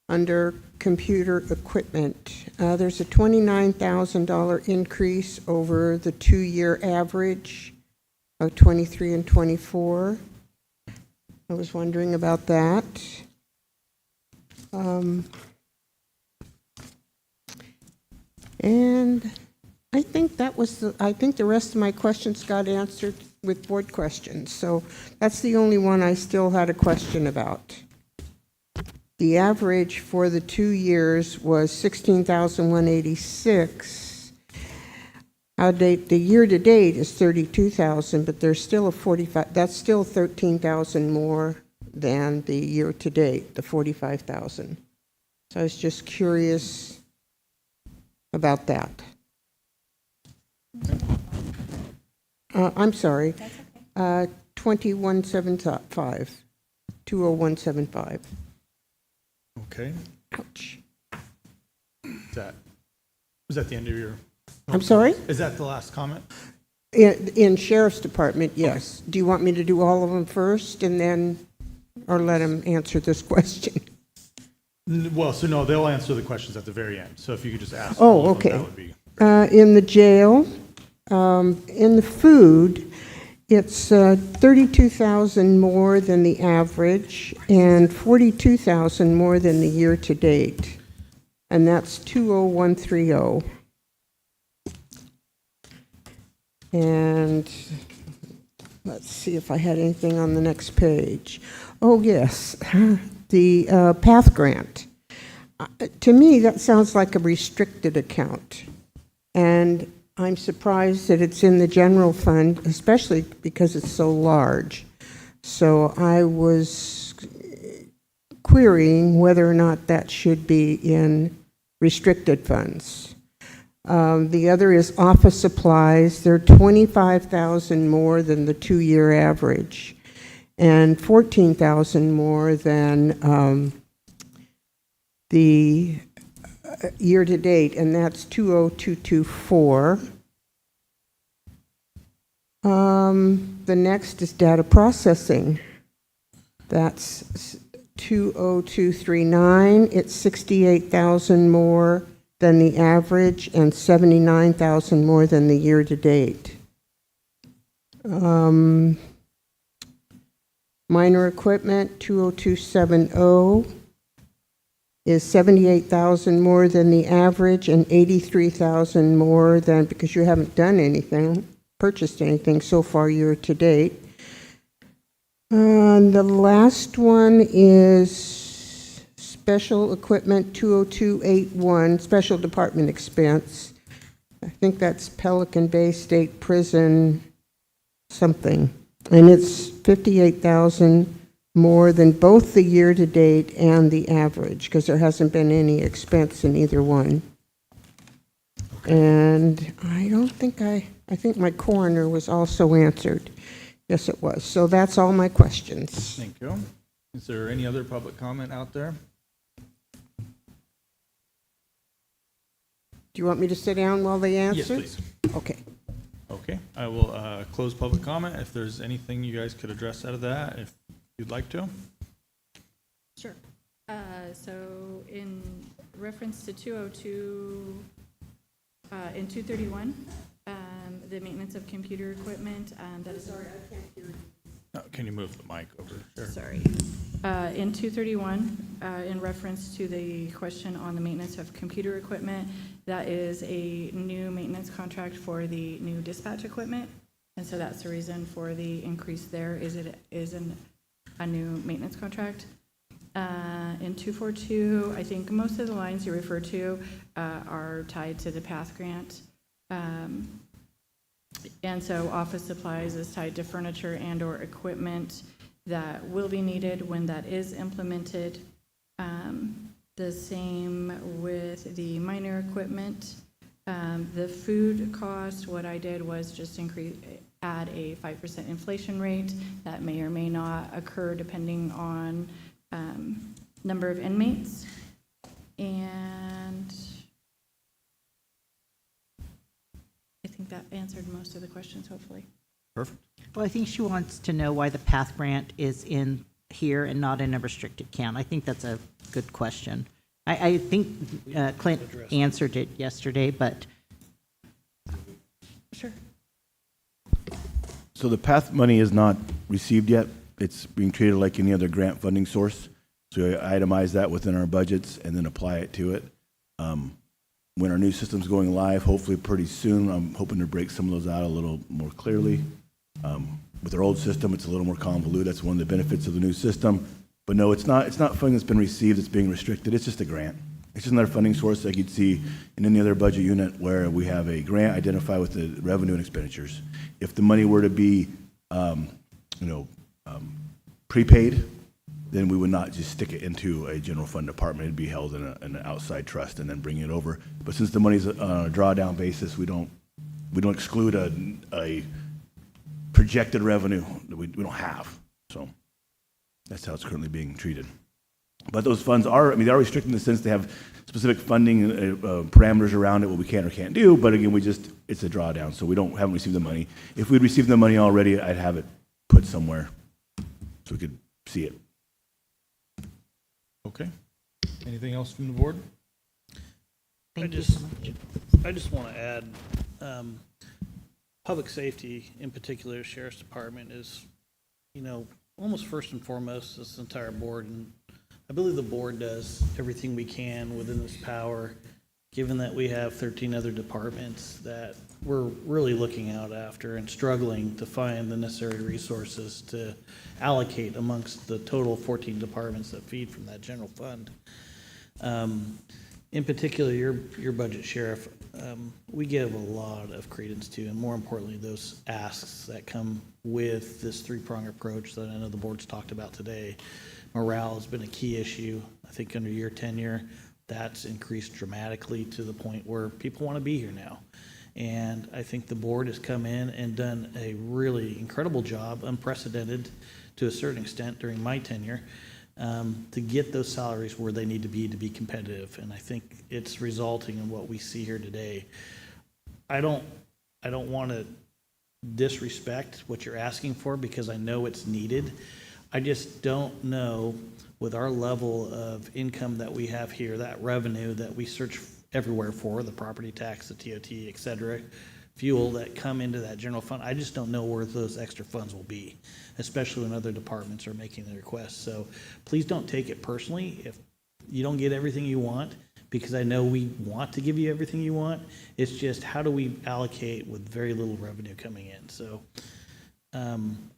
under computer equipment, there's a $29,000 increase over the 2-year average of 23 and 24. I was wondering about that. And I think the rest of my questions got answered with board questions. So that's the only one I still had a question about. The average for the 2 years was 16,186. The year to date is 32,000, but there's still that's still 13,000 more than the year to date, the 45,000. So I was just curious about that. I'm sorry. 2175, 20175. Okay, Ouch. was that the end of your? I'm sorry? Is that the last comment? In Sheriff's Department, yes. Do you want me to do all of them first and then, or let him answer this question? Well, so no, they'll answer the questions at the very end. So if you could just ask. Oh, all of them, okay. That would be. In the jail, in the food, it's 32,000 more than the average and 42,000 more than the year-to-date. And that's 20130. And let's see if I had anything on the next page. Oh, yes, the PATH grant. To me, that sounds like a restricted account. And I'm surprised that it's in the general fund, especially because it's so large. So I was querying whether or not that should be in restricted funds. The other is office supplies. They're 25,000 more than the 2-year average and 14,000 more than the year-to-date, and that's 20224. The next is data processing. That's 20239. It's 68,000 more than the average and 79,000 more than the year-to-date. Minor equipment, 20270. Is 78,000 more than the average and 83,000 more than, because you haven't done anything, purchased anything so far year to date. The last one is special equipment 20281, special department expense. I think that's Pelican Bay State Prison something. And it's 58,000 more than both the year-to-date and the average, because there hasn't been any expense in either one. And I don't think I think my coroner was also answered. Yes, it was. So that's all my questions. Thank you. Is there any other public comment out there? Do you want me to sit down while they answer? Yes, please. Okay. Okay, I will close public comment. If there's anything you guys could address out of that, if you'd like to. Sure. So in reference to 202, in 231, the maintenance of computer equipment, that is. Sorry, I can't hear you. Can you move the mic over? Sure. Sorry. In 231, in reference to the question on the maintenance of computer equipment, that is a new maintenance contract for the new dispatch equipment. And so that's the reason for the increase there, is it is a new maintenance contract. In 242, I think most of the lines you refer to are tied to the PATH grant. And so office supplies is tied to furniture and or equipment that will be needed when that is implemented. The same with the minor equipment. The food cost, what I did was just add a 5% inflation rate that may or may not occur depending on number of inmates. And I think that answered most of the questions, hopefully. Perfect. Well, I think she wants to know why the PATH grant is in here and not in a restricted count. I think that's a good question. I think Clint answered it yesterday, but. Sure. So the PATH money is not received yet. It's being treated like any other grant funding source. So I itemize that within our budgets and then apply it to it. When our new system's going live, hopefully pretty soon, I'm hoping to break some of those out a little more clearly. With our old system, it's a little more convoluted. That's one of the benefits of the new system. But no, it's not funding that's been received that's being restricted. It's just a grant. It's just another funding source like you'd see in any other budget unit where we have a grant identified with the revenue and expenditures. If the money were to be, prepaid, then we would not just stick it into a general fund department. It'd be held in an outside trust and then bring it over. But since the money's on a drawdown basis, we don't exclude a projected revenue that we don't have. So that's how it's currently being treated. But those funds are, they are restricted in the sense they have specific funding parameters around it, what we can or can't do. But again, it's a drawdown, so we haven't received the money. If we'd received the money already, I'd have it put somewhere so we could see it. Okay. Anything else from the board? Thank you so much. I just want to add, public safety, in particular, Sheriff's Department is, almost first and foremost, this entire board. And I believe the board does everything we can within its power, given that we have 13 other departments that we're really looking out after and struggling to find the necessary resources to allocate amongst the total 14 departments that feed from that general fund. In particular, your budget, Sheriff, we give a lot of credence to, and more importantly, those asks that come with this three-prong approach that I know the board's talked about today. Morale has been a key issue. I think under your tenure, that's increased dramatically to the point where people want to be here now. And I think the board has come in and done a really incredible job, unprecedented to a certain extent during my tenure, to get those salaries where they need to be competitive. And I think it's resulting in what we see here today. I don't want to disrespect what you're asking for because I know it's needed. I just don't know with our level of income that we have here, that revenue that we search everywhere for, the property tax, the TOT, et cetera, fuel that come into that general fund. I just don't know where those extra funds will be, especially when other departments are making the requests. So please don't take it personally if you don't get everything you want, because I know we want to give you everything you want. It's just how do we allocate with very little revenue coming in? So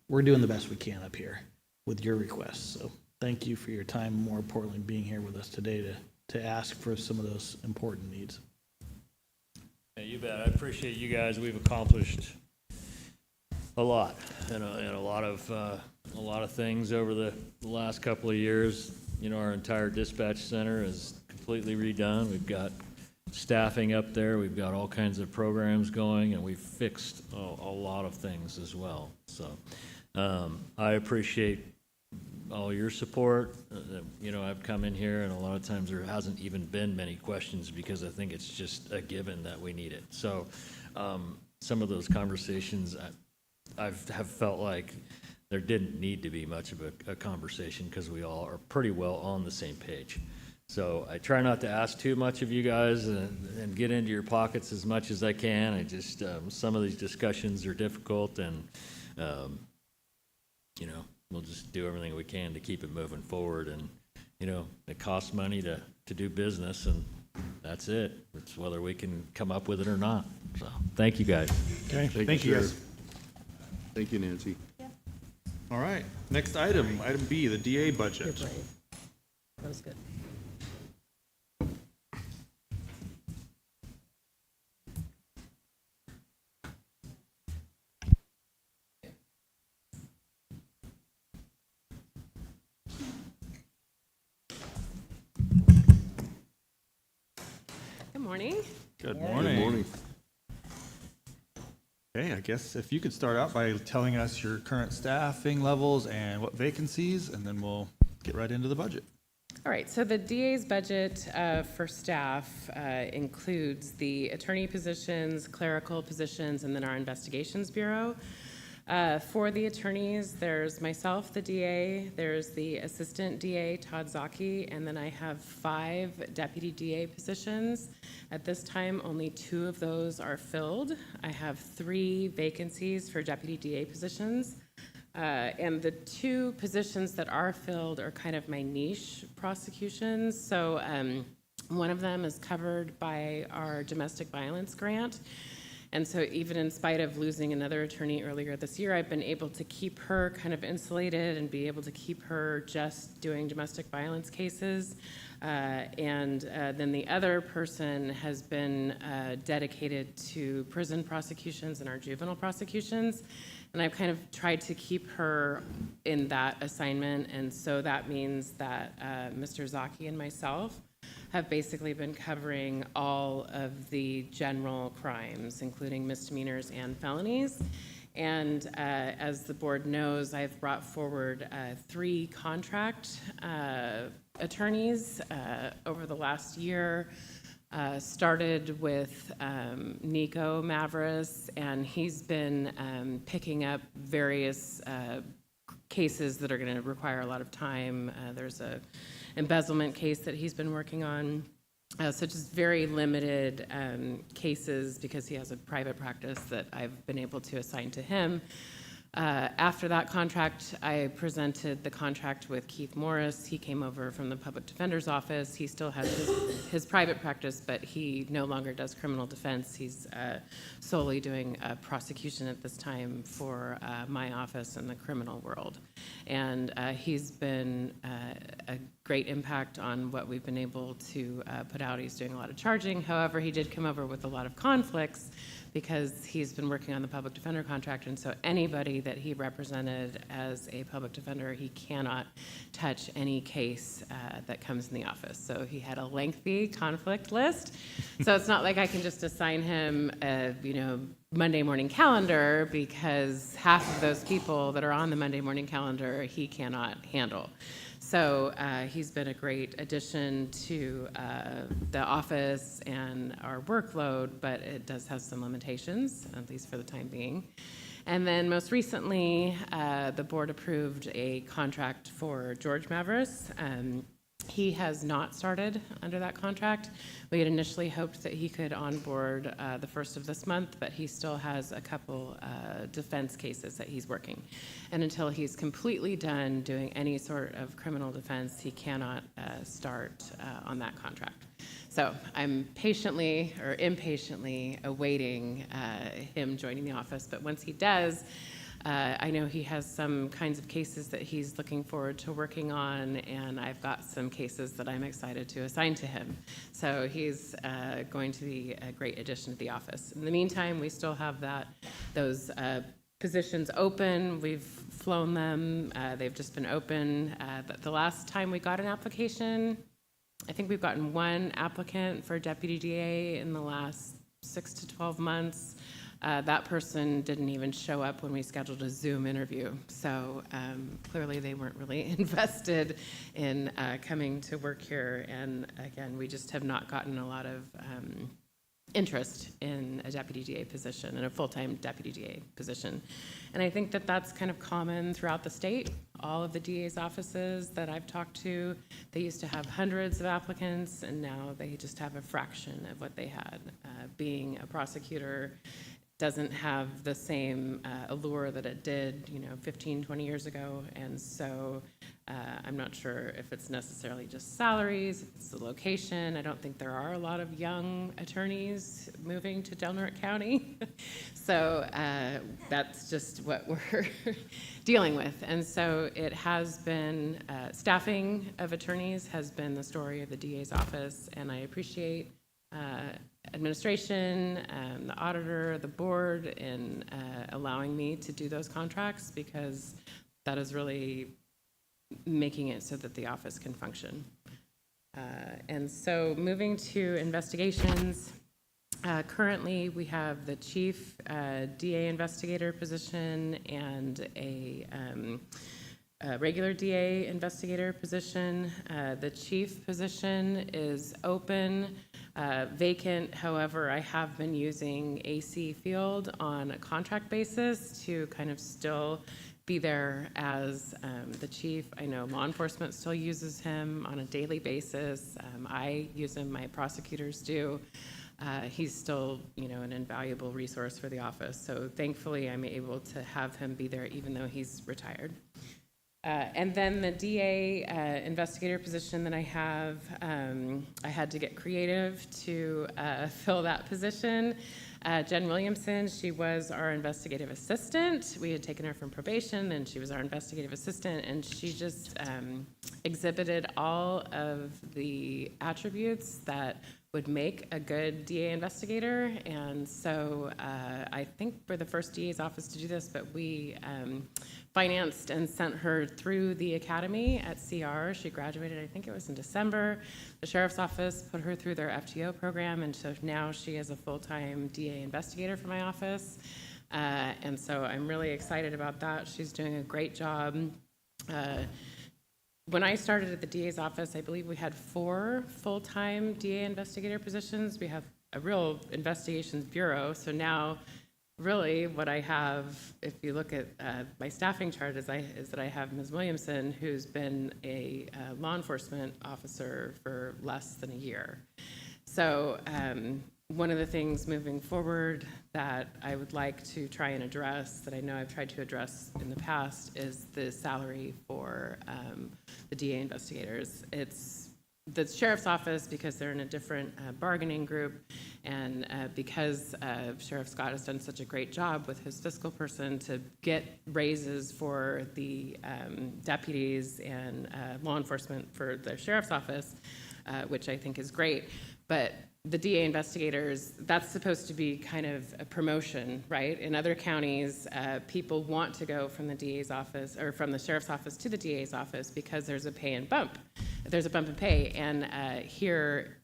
we're doing the best we can up here with your requests. So thank you for your time, more importantly, being here with us today to ask for some of those important needs. Yeah, you bet. I appreciate you guys. We've accomplished a lot and a lot of things over the last couple of years. Our entire dispatch center is completely redone. We've got staffing up there. We've got all kinds of programs going, and we've fixed a lot of things as well. So I appreciate all your support. I've come in here, and a lot of times there hasn't even been many questions because I think it's just a given that we need it. So some of those conversations, have felt like there didn't need to be much of a conversation because we all are pretty well on the same page. So I try not to ask too much of you guys and get into your pockets as much as I can. I just, some of these discussions are difficult, and we'll just do everything we can to keep it moving forward. And, it costs money to do business, and that's it. It's whether we can come up with it or not. So thank you, guys. Okay, thank you, guys. Sheriff. Thank you, Nancy. All right, next item B, the DA budget. That was good. Good morning. Good Good morning. morning. Okay, I guess if you could start out by telling us your current staffing levels and what vacancies, and then we'll get right into the budget. All right, so the DA's budget for staff includes the attorney positions, clerical positions, and then our investigations bureau. For the attorneys, there's myself, the DA, there's the assistant DA, Todd Zaki, and then I have 5 deputy DA positions. At this time, only 2 of those are filled. I have 3 vacancies for deputy DA positions. And the 2 positions that are filled are kind of my niche prosecutions. So one of them is covered by our domestic violence grant. And so even in spite of losing another attorney earlier this year, I've been able to keep her kind of insulated and be able to keep her just doing domestic violence cases. And then the other person has been dedicated to prison prosecutions and our juvenile prosecutions. And I've kind of tried to keep her in that assignment. And so that means that Mr. Zaki and myself have basically been covering all of the general crimes, including misdemeanors and felonies. And as the board knows, I've brought forward 3 contract attorneys over the last year. Started with Nico Mavris, and he's been picking up various cases that are going to require a lot of time. There's a embezzlement case that he's been working on. So just very limited cases because he has a private practice that I've been able to assign to him. After that contract, I presented the contract with Keith Morris. He came over from the public defender's office. He still has his private practice, but he no longer does criminal defense. He's solely doing prosecution at this time for my office in the criminal world. And he's been a great impact on what we've been able to put out. He's doing a lot of charging. However, he did come over with a lot of conflicts because he's been working on the public defender contract, and so anybody that he represented as a public defender, he cannot touch any case that comes in the office. So he had a lengthy conflict list. So it's not like I can just assign him a, Monday morning calendar, because half of those people that are on the Monday morning calendar, he cannot handle. So he's been a great addition to the office and our workload, but it does have some limitations, at least for the time being. And then most recently, the board approved a contract for George Maveris. He has not started under that contract. We had initially hoped that he could onboard the first of this month, but he still has a couple defense cases that he's working. And until he's completely done doing any sort of criminal defense, he cannot start on that contract. So I'm patiently or impatiently awaiting him joining the office, but once he does, I know he has some kinds of cases that he's looking forward to working on, and I've got some cases that I'm excited to assign to him. So he's going to be a great addition to the office. In the meantime, we still have those positions open. We've flown them. They've just been open. The last time we got an application, I think we've gotten one applicant for deputy DA in the last 6 to 12 months. That person didn't even show up when we scheduled a Zoom interview. So clearly they weren't really invested in coming to work here. And again, we just have not gotten a lot of interest in a deputy DA position, and a full-time deputy DA position. And I think that that's kind of common throughout the state. All of the DA's offices that I've talked to, they used to have hundreds of applicants, and now they just have a fraction of what they had. Being a prosecutor doesn't have the same allure that it did, 15, 20 years ago. And so I'm not sure if it's necessarily just salaries, if it's the location. I don't think there are a lot of young attorneys moving to Delaware County. So that's just what we're dealing with. And so it has been, staffing of attorneys has been the story of the DA's office, and I appreciate administration, the auditor, the board, in allowing me to do those contracts, because that is really making it so that the office can function. And so moving to investigations, currently we have the chief DA investigator position and a regular DA investigator position. The chief position is open. Vacant. However, I have been using AC Field on a contract basis to kind of still be there as the chief. I know law enforcement still uses him on a daily basis. I use him, my prosecutors do. He's still, an invaluable resource for the office. So thankfully, I'm able to have him be there even though he's retired. And then the DA investigator position that I have, I had to get creative to fill that position. Jen Williamson, she was our investigative assistant. We had taken her from probation, and she was our investigative assistant, and she just exhibited all of the attributes that would make a good DA investigator. And so I think we're the first DA's office to do this, but we financed and sent her through the academy at CR. She graduated, I think it was in December. The sheriff's office put her through their FTO program, and so now she is a full-time DA investigator for my office. And so I'm really excited about that. She's doing a great job. When I started at the DA's office, I believe we had 4 full-time DA investigator positions. We have a real investigations bureau, so now really what I have, if you look at my staffing chart, is that I have Ms. Williamson, who's been a law enforcement officer for less than a year. So one of the things moving forward that I would like to try and address, that I know I've tried to address in the past, is the salary for the DA investigators. It's the sheriff's office, because they're in a different bargaining group, and because Sheriff Scott has done such a great job with his fiscal person to get raises for the deputies and law enforcement for the sheriff's office, which I think is great. But the DA investigators, that's supposed to be kind of a promotion, right? In other counties, people want to go from the DA's office or from the sheriff's office to the DA's office because there's a pay and bump. There's a bump in pay, and here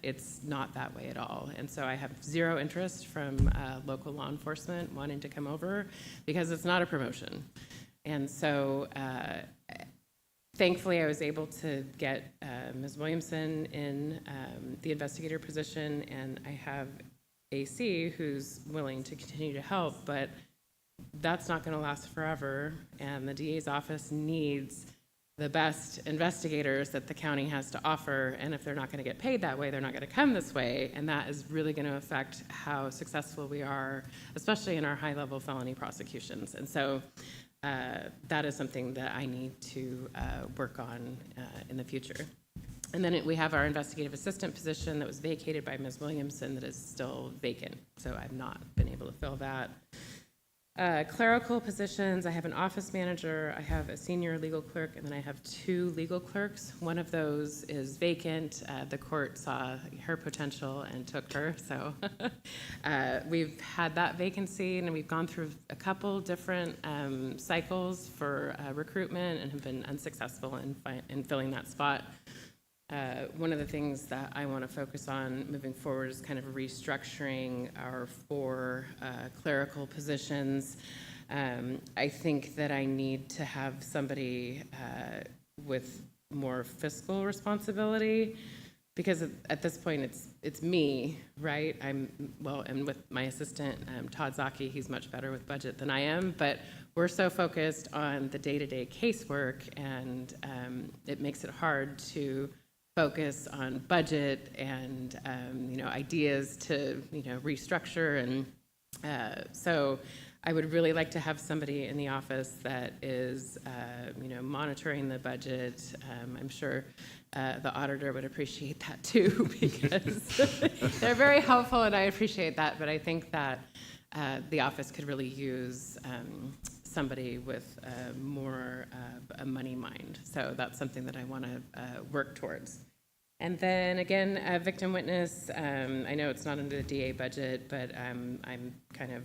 it's not that way at all. And so I have zero interest from local law enforcement wanting to come over because it's not a promotion. And so thankfully, I was able to get Ms. Williamson in the investigator position, and I have AC who's willing to continue to help, but that's not going to last forever, and the DA's office needs the best investigators that the county has to offer, and if they're not going to get paid that way, they're not going to come this way, and that is really going to affect how successful we are, especially in our high-level felony prosecutions. And so that is something that I need to work on in the future. And then we have our investigative assistant position that was vacated by Ms. Williamson that is still vacant, so I've not been able to fill that. Clerical positions, I have an office manager, I have a senior legal clerk, and then I have 2 legal clerks. One of those is vacant. The court saw her potential and took her, so we've had that vacancy, and we've gone through a couple different cycles for recruitment and have been unsuccessful in filling that spot. One of the things that I want to focus on moving forward is kind of restructuring our 4 clerical positions. I think that I need to have somebody with more fiscal responsibility, because at this point it's me, right? And with my assistant, Todd Zaki, he's much better with budget than I am, but we're so focused on the day-to-day casework, and it makes it hard to focus on budget and ideas to restructure, and so I would really like to have somebody in the office that is monitoring the budget. I'm sure the auditor would appreciate that too, because they're very helpful, and I appreciate that, but I think that the office could really use somebody with more a money mind. So that's something that I want to work towards. And then again, victim witness, I know it's not under the DA budget, but I'm kind of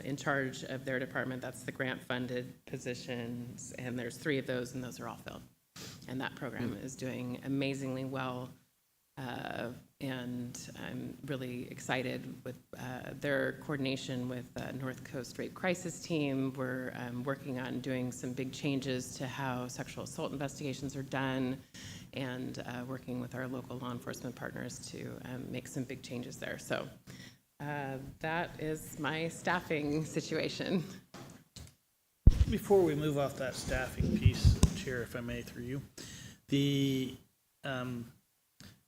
in charge of their department. That's the grant-funded positions, and there's 3 of those, and those are all filled. And that program is doing amazingly well, and I'm really excited with their coordination with North Coast Rape Crisis Team. We're working on doing some big changes to how sexual assault investigations are done, and working with our local law enforcement partners to make some big changes there. So that is my staffing situation. Before we move off that staffing piece, Chair, if I may, through you,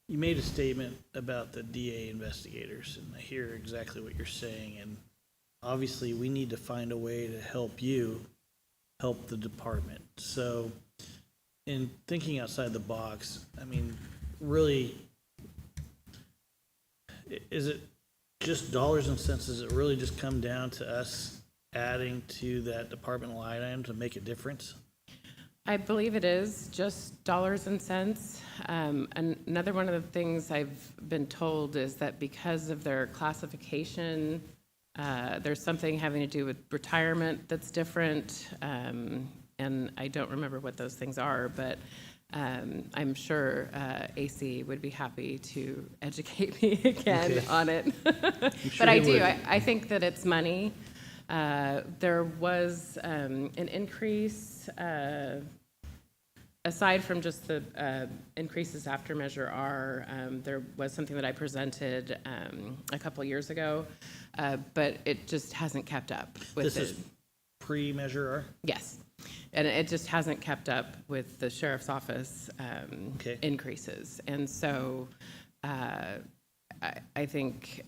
you made a statement about the DA investigators, and I hear exactly what you're saying, and obviously we need to find a way to help you help the department. So in thinking outside the box, I mean, really, is it just dollars and cents? Does it really just come down to us adding to that department line item to make a difference? I believe it is just dollars and cents. And another one of the things I've been told is that because of their classification, there's something having to do with retirement that's different. And I don't remember what those things are, but I'm sure AC would be happy to educate me again on it. But I do. I think that it's money. There was an increase aside from just the increases after Measure R, there was something that I presented a couple years ago, but it just hasn't kept up with This it. is pre-Measure R? Yes, and it just hasn't kept up with the sheriff's office Okay. increases. And so I think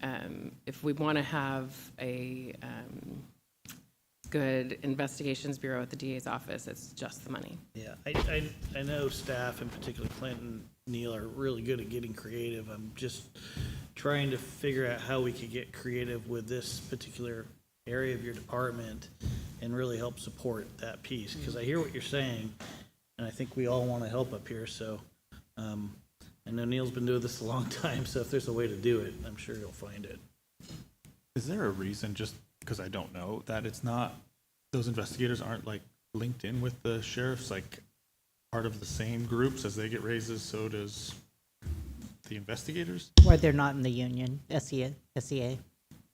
if we want to have a good investigations bureau at the DA's office, it's just the money. Yeah, I know staff, in particular Clinton, Neil, are really good at getting creative. I'm just trying to figure out how we could get creative with this particular area of your department and really help support that piece, because I hear what you're saying, and I think we all want to help up here, so I know Neil's been doing this a long time, so if there's a way to do it, I'm sure he'll find it. Is there a reason, just because I don't know, that it's not, those investigators aren't like linked in with the sheriffs, like part of the same groups? As they get raises, so does the investigators? Or they're not in the union, SEA?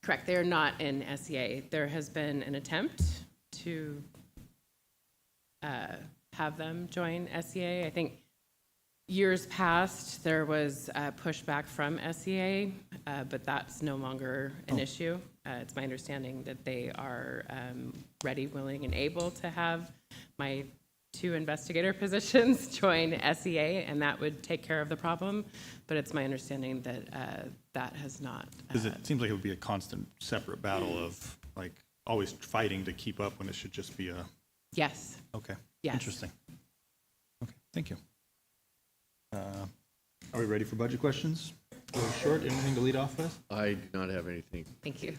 Correct, they are not in SEA. There has been an attempt to have them join SEA. I think years past, there was pushback from SEA, but that's no longer an issue. It's my understanding that they are ready, willing, and able to have my 2 investigator positions join SEA, and that would take care of the problem. But it's my understanding that that has not. Because it seems like it would be a constant separate battle of like always fighting to keep up when it should just be a, Yes. okay. Yes. Interesting. Okay, thank you. Are we ready for budget questions? A little short, anything to lead off with? I do not have anything. Thank you.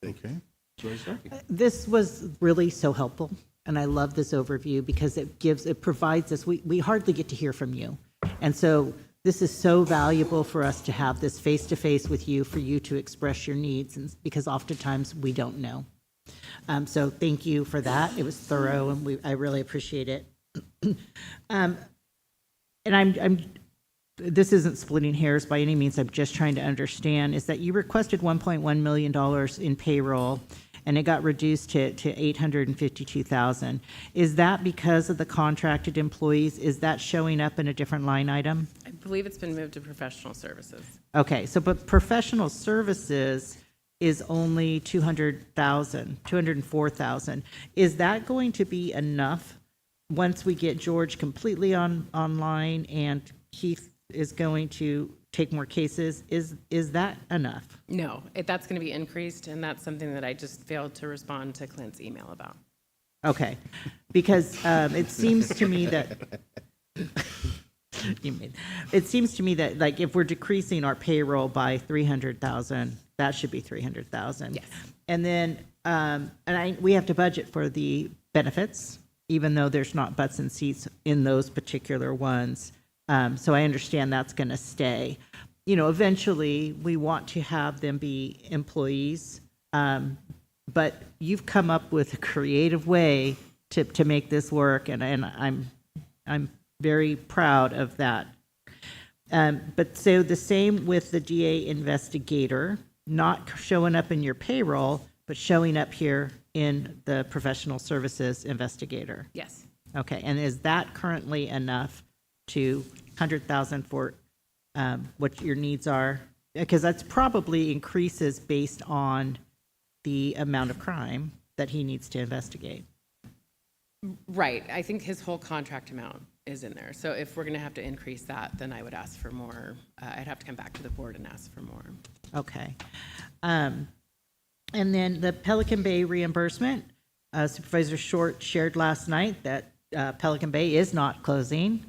Okay. Joy Starkey. This was really so helpful, and I love this overview because it provides us, we hardly get to hear from you. And so this is so valuable for us to have this face-to-face with you, for you to express your needs, and because oftentimes we don't know. So thank you for that. It was thorough, and I really appreciate it. And this isn't splitting hairs by any means, I'm just trying to understand, is that you requested $1.1 million in payroll, and it got reduced to $852,000. Is that because of the contracted employees? Is that showing up in a different line item? I believe it's been moved to professional services. Okay, so but professional services is only $204,000. Is that going to be enough once we get George completely online and Keith is going to take more cases? Is that enough? No, that's going to be increased, and that's something that I just failed to respond to Clint's email about. Okay, because it seems to me that it seems to me that like if we're decreasing our payroll by 300,000, that should be 300,000. Yes. And then we have to budget for the benefits, even though there's not butts and seats in those particular ones. So I understand that's going to stay. You know, eventually we want to have them be employees, but you've come up with a creative way to make this work, and I'm very proud of that. But so the same with the DA investigator, not showing up in your payroll, but showing up here in the professional services investigator. Yes. Okay, and is that currently enough to 100,000 for what your needs are? Because that's probably increases based on the amount of crime that he needs to investigate. Right. I think his whole contract amount is in there. So if we're going to have to increase that, then I would ask for more. I'd have to come back to the board and ask for more. Okay. And then the Pelican Bay reimbursement, Supervisor Short shared last night that Pelican Bay is not closing.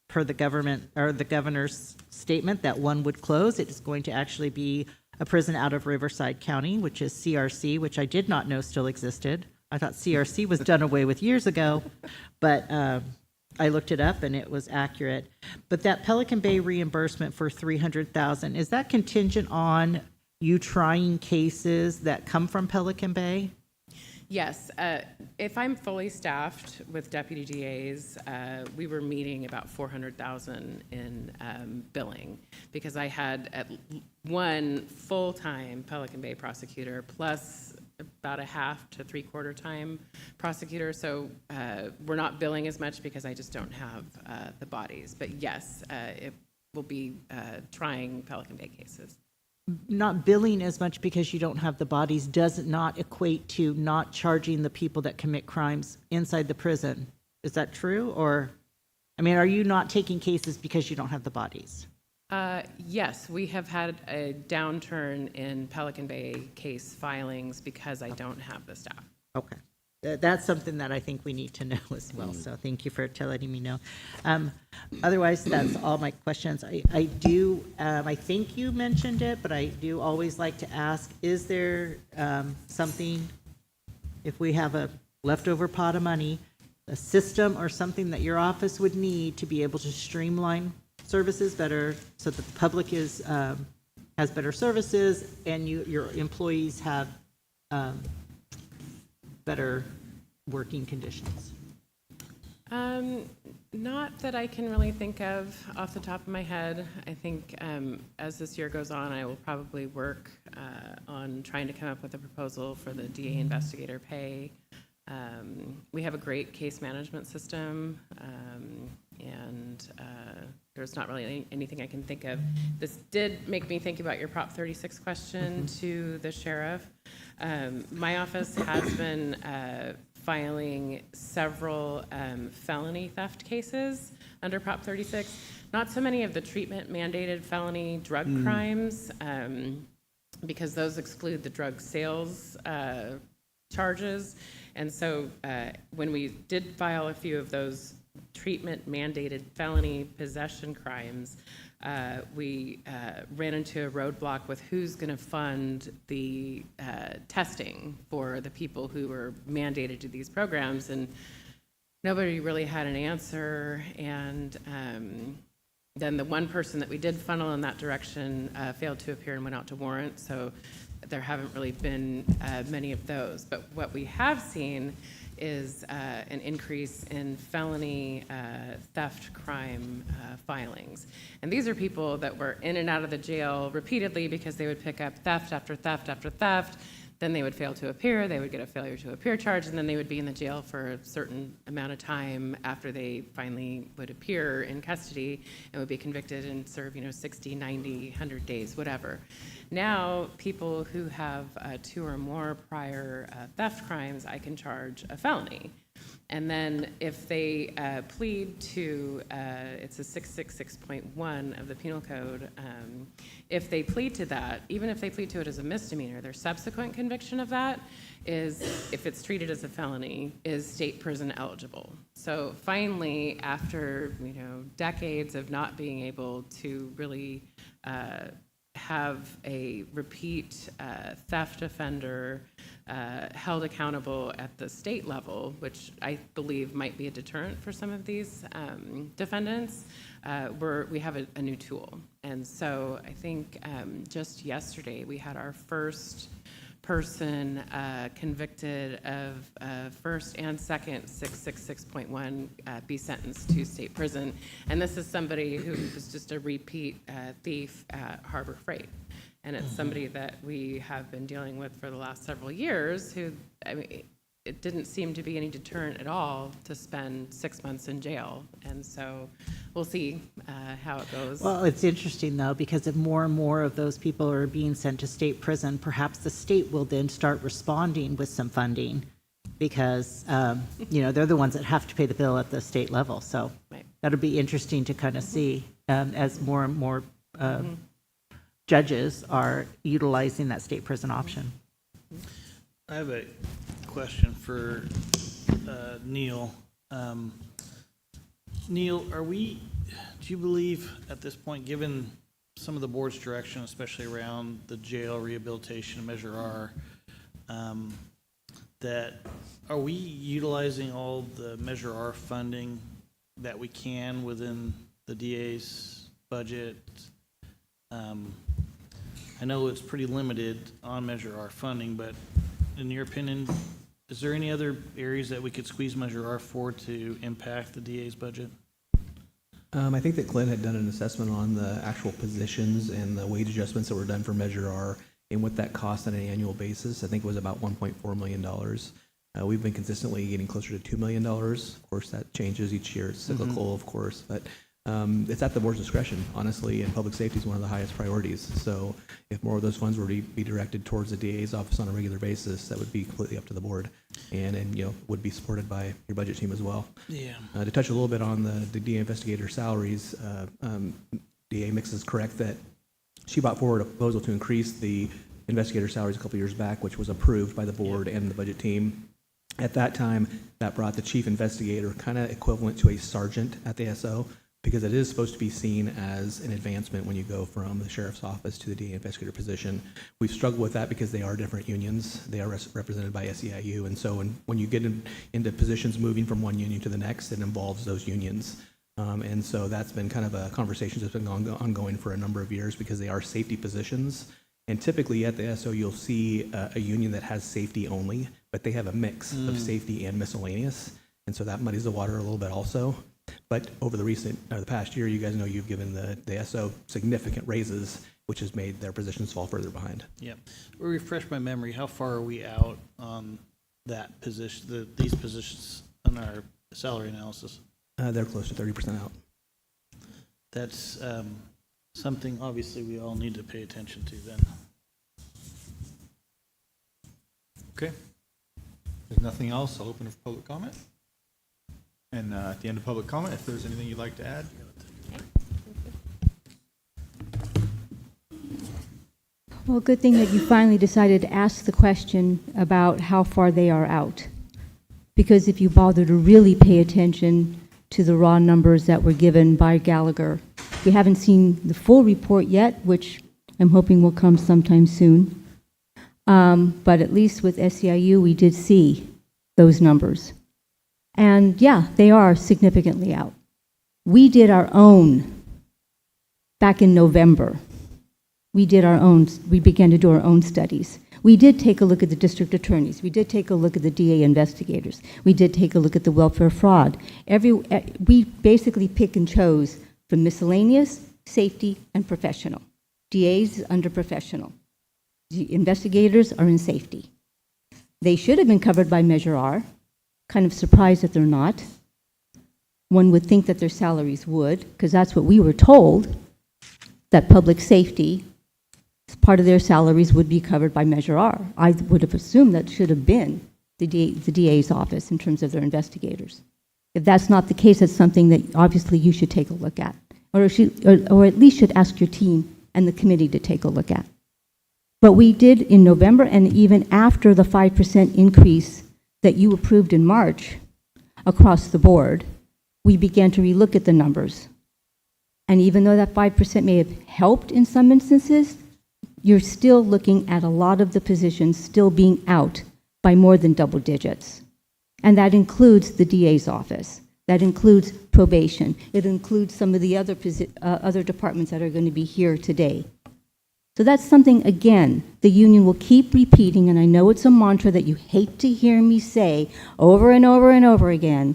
Per the government or the governor's statement that one would close. It is going to actually be a prison out of Riverside County, which is CRC, which I did not know still existed. I thought CRC was done away with years ago, but I looked it up and it was accurate. But that Pelican Bay reimbursement for $300,000, is that contingent on you trying cases that come from Pelican Bay? Yes. If I'm fully staffed with deputy DAs, we were meeting about $400,000 in billing because I had one full-time Pelican Bay prosecutor plus about a half to three-quarter time prosecutor, so we're not billing as much because I just don't have the bodies. But yes, it will be trying Pelican Bay cases. Not billing as much because you don't have the bodies does not equate to not charging the people that commit crimes inside the prison. Is that true? Or, I mean, are you not taking cases because you don't have the bodies? Yes, we have had a downturn in Pelican Bay case filings because I don't have the staff. Okay. That's something that I think we need to know as well. So thank you for letting me know. Otherwise, that's all my questions. I think you mentioned it, but I do always like to ask, is there something, if we have a leftover pot of money, a system or something that your office would need to be able to streamline services better so that the public is has better services and your employees have better working conditions? Not that I can really think of off the top of my head. I think as this year goes on, I will probably work on trying to come up with a proposal for the DA investigator pay. We have a great case management system, and there's not really anything I can think of. This did make me think about your Prop 36 question to the sheriff. My office has been filing several felony theft cases under Prop 36. Not so many of the treatment mandated felony drug crimes, because those exclude the drug sales charges. And so when we did file a few of those treatment mandated felony possession crimes, we ran into a roadblock with who's going to fund the testing for the people who were mandated to these programs, and nobody really had an answer. And then the one person that we did funnel in that direction failed to appear and went out to warrant, so there haven't really been many of those. But what we have seen is an increase in felony theft crime filings. And these are people that were in and out of the jail repeatedly because they would pick up theft after theft after theft. Then they would fail to appear, they would get a failure to appear charge, and then they would be in the jail for a certain amount of time after they finally would appear in custody and would be convicted and serve, 60, 90, 100 days, whatever. Now, people who have 2 or more prior theft crimes, I can charge a felony. And then if they plead to, it's a 666.1 of the penal code, if they plead to that, even if they plead to it as a misdemeanor, their subsequent conviction of that is, if it's treated as a felony, is state prison eligible. So finally, after decades of not being able to really have a repeat theft offender held accountable at the state level, which I believe might be a deterrent for some of these defendants, we have a new tool. And so I think just yesterday we had our first person convicted of first and second 666.1 be sentenced to state prison. And this is somebody who was just a repeat thief at Harbor Freight. And it's somebody that we have been dealing with for the last several years who, it didn't seem to be any deterrent at all to spend 6 months in jail. And so we'll see how it goes. Well, it's interesting, though, because if more and more of those people are being sent to state prison, perhaps the state will then start responding with some funding because, they're the ones that have to pay the bill at the state level. So that'll be interesting to kind of see as more and more judges are utilizing that state prison option. I have a question for Neil. Neil, do you believe at this point, given some of the board's direction, especially around the jail rehabilitation Measure R, that are we utilizing all the Measure R funding that we can within the DA's budget? I know it's pretty limited on Measure R funding, but in your opinion, is there any other areas that we could squeeze Measure R for to impact the DA's budget? I think that Glenn had done an assessment on the actual positions and the wage adjustments that were done for Measure R and what that costs on an annual basis. I think it was about $1.4 million. We've been consistently getting closer to $2 million. Of course, that changes each year. It's cyclical, of course, but it's at the board's discretion, honestly, and public safety is one of the highest priorities. So if more of those funds were to be directed towards the DA's office on a regular basis, that would be completely up to the board, and would be supported by your budget team as well. Yeah. To touch a little bit on the DA investigator salaries, DA Mix is correct that she brought forward a proposal to increase the investigator salaries a couple years back, which was approved by the board and the budget team. At that time, that brought the chief investigator kind of equivalent to a sergeant at the SO, because it is supposed to be seen as an advancement when you go from the sheriff's office to the DA investigator position. We've struggled with that because they are different unions. They are represented by SEIU, and so when you get into positions moving from one union to the next, it involves those unions. And so that's been kind of a conversation that's been ongoing for a number of years because they are safety positions. And typically at the SO, you'll see a union that has safety only, but they have a mix of safety and miscellaneous. And so that muddies the water a little bit also. But over the past year, you guys know you've given the SO significant raises, which has made their positions fall further behind. Yep. Refresh my memory, how far are we out on that position, these positions on our salary analysis? They're close to 30% out. That's something obviously we all need to pay attention to then. Okay. If there's nothing else, I'll open it for public comment. And at the end of public comment, if there's anything you'd like to add. Well, good thing that you finally decided to ask the question about how far they are out. Because if you bother to really pay attention to the raw numbers that were given by Gallagher, we haven't seen the full report yet, which I'm hoping will come sometime soon. But at least with SEIU, we did see those numbers. And yeah, they are significantly out. We did our own back in November. We began to do our own studies. We did take a look at the district attorneys. We did take a look at the DA investigators. We did take a look at the welfare fraud. We basically pick and chose from miscellaneous, safety, and professional. DAs is under professional. The investigators are in safety. They should have been covered by Measure R. Kind of surprised that they're not. One would think that their salaries would, because that's what we were told, that public safety, part of their salaries would be covered by Measure R. I would have assumed that should have been the DA's office in terms of their investigators. If that's not the case, it's something that obviously you should take a look at, or at least should ask your team and the committee to take a look at. But we did in November, and even after the 5% increase that you approved in March across the board, we began to relook at the numbers. And even though that 5% may have helped in some instances, you're still looking at a lot of the positions still being out by more than double digits. And that includes the DA's office. That includes probation. It includes some of the other departments that are going to be here today. So that's something, again, the union will keep repeating, and I know it's a mantra that you hate to hear me say over and over and over again,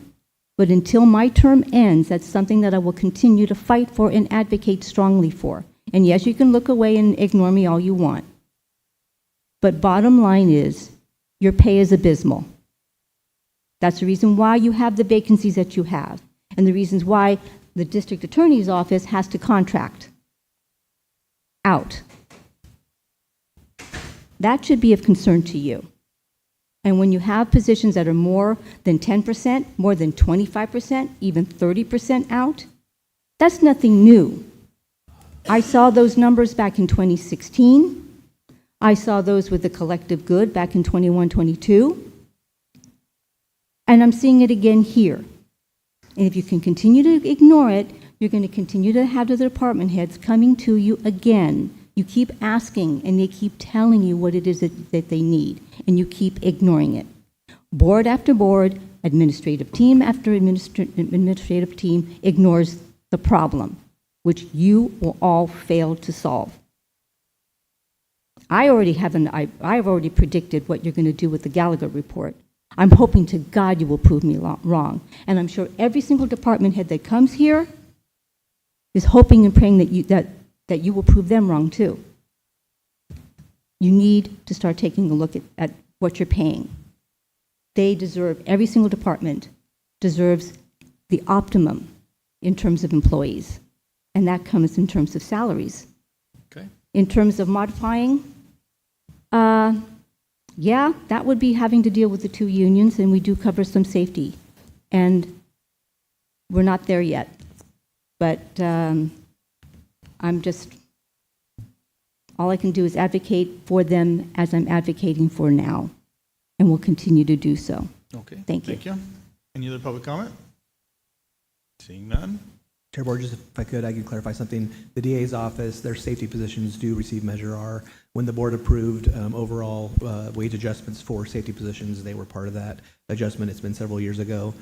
but until my term ends, that's something that I will continue to fight for and advocate strongly for. And yes, you can look away and ignore me all you want. But bottom line is, your pay is abysmal. That's the reason why you have the vacancies that you have, and the reasons why the district attorney's office has to contract out. That should be of concern to you. And when you have positions that are more than 10%, more than 25%, even 30% out, that's nothing new. I saw those numbers back in 2016. I saw those with the collective good back in 21-22. And I'm seeing it again here. And if you can continue to ignore it, you're going to continue to have the department heads coming to you again. You keep asking, and they keep telling you what it is that they need, and you keep ignoring it. Board after board, administrative team after administrative team ignores the problem, which you will all fail to solve. I've already predicted what you're going to do with the Gallagher report. I'm hoping to God you will prove me wrong. And I'm sure every single department head that comes here is hoping and praying that you will prove them wrong too. You need to start taking a look at what you're paying. They deserve, every single department deserves the optimum in terms of employees, and that comes in terms of salaries. Okay. In terms of modifying, yeah, that would be having to deal with the two unions, and we do cover some safety. And we're not there yet. But I'm just, all I can do is advocate for them as I'm advocating for now, and will continue to do so. Okay. Thank you. Thank you. Any other public comment? Seeing none? Chair Borges, if I could, I could clarify something. The DA's office, their safety positions do receive Measure R. When the board approved overall wage adjustments for safety positions, they were part of that adjustment. It's been several years ago.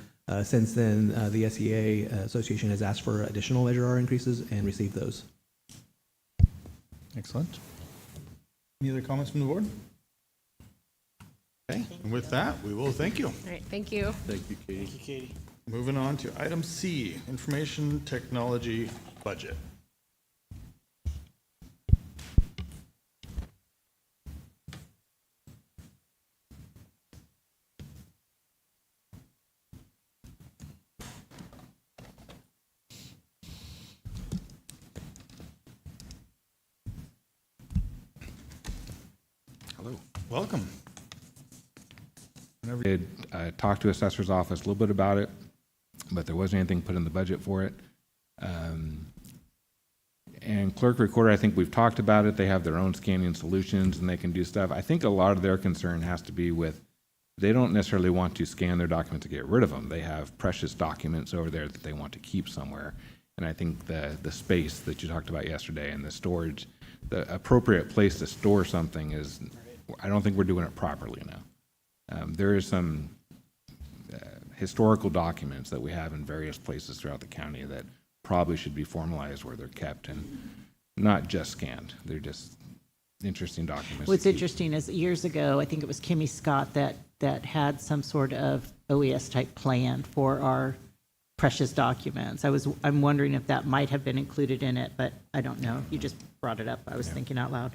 Since then, the SEA Association has asked for additional Measure R increases and received those. Excellent. Any other comments from the board? Okay, and with that, we will thank you. All right, thank you. Thank you, Katie. Thank you, Katie. Moving on to item C, information technology budget. Hello. Welcome. Whenever Did talk to assessor's office a little bit about it, but there wasn't anything put in the budget for it. And clerk recorder, I think we've talked about it. They have their own scanning solutions and they can do stuff. I think a lot of their concern has to be with, they don't necessarily want to scan their documents to get rid of them. They have precious documents over there that they want to keep somewhere. And I think the space that you talked about yesterday and the storage, the appropriate place to store something is, I don't think we're doing it properly now. There is some historical documents that we have in various places throughout the county that probably should be formalized where they're kept and not just scanned. They're just interesting documents. What's interesting is years ago, I think it was Kimmy Scott that had some sort of OES type plan for our precious documents. I'm wondering if that might have been included in it, but I don't know. You just brought it up. I was thinking out loud.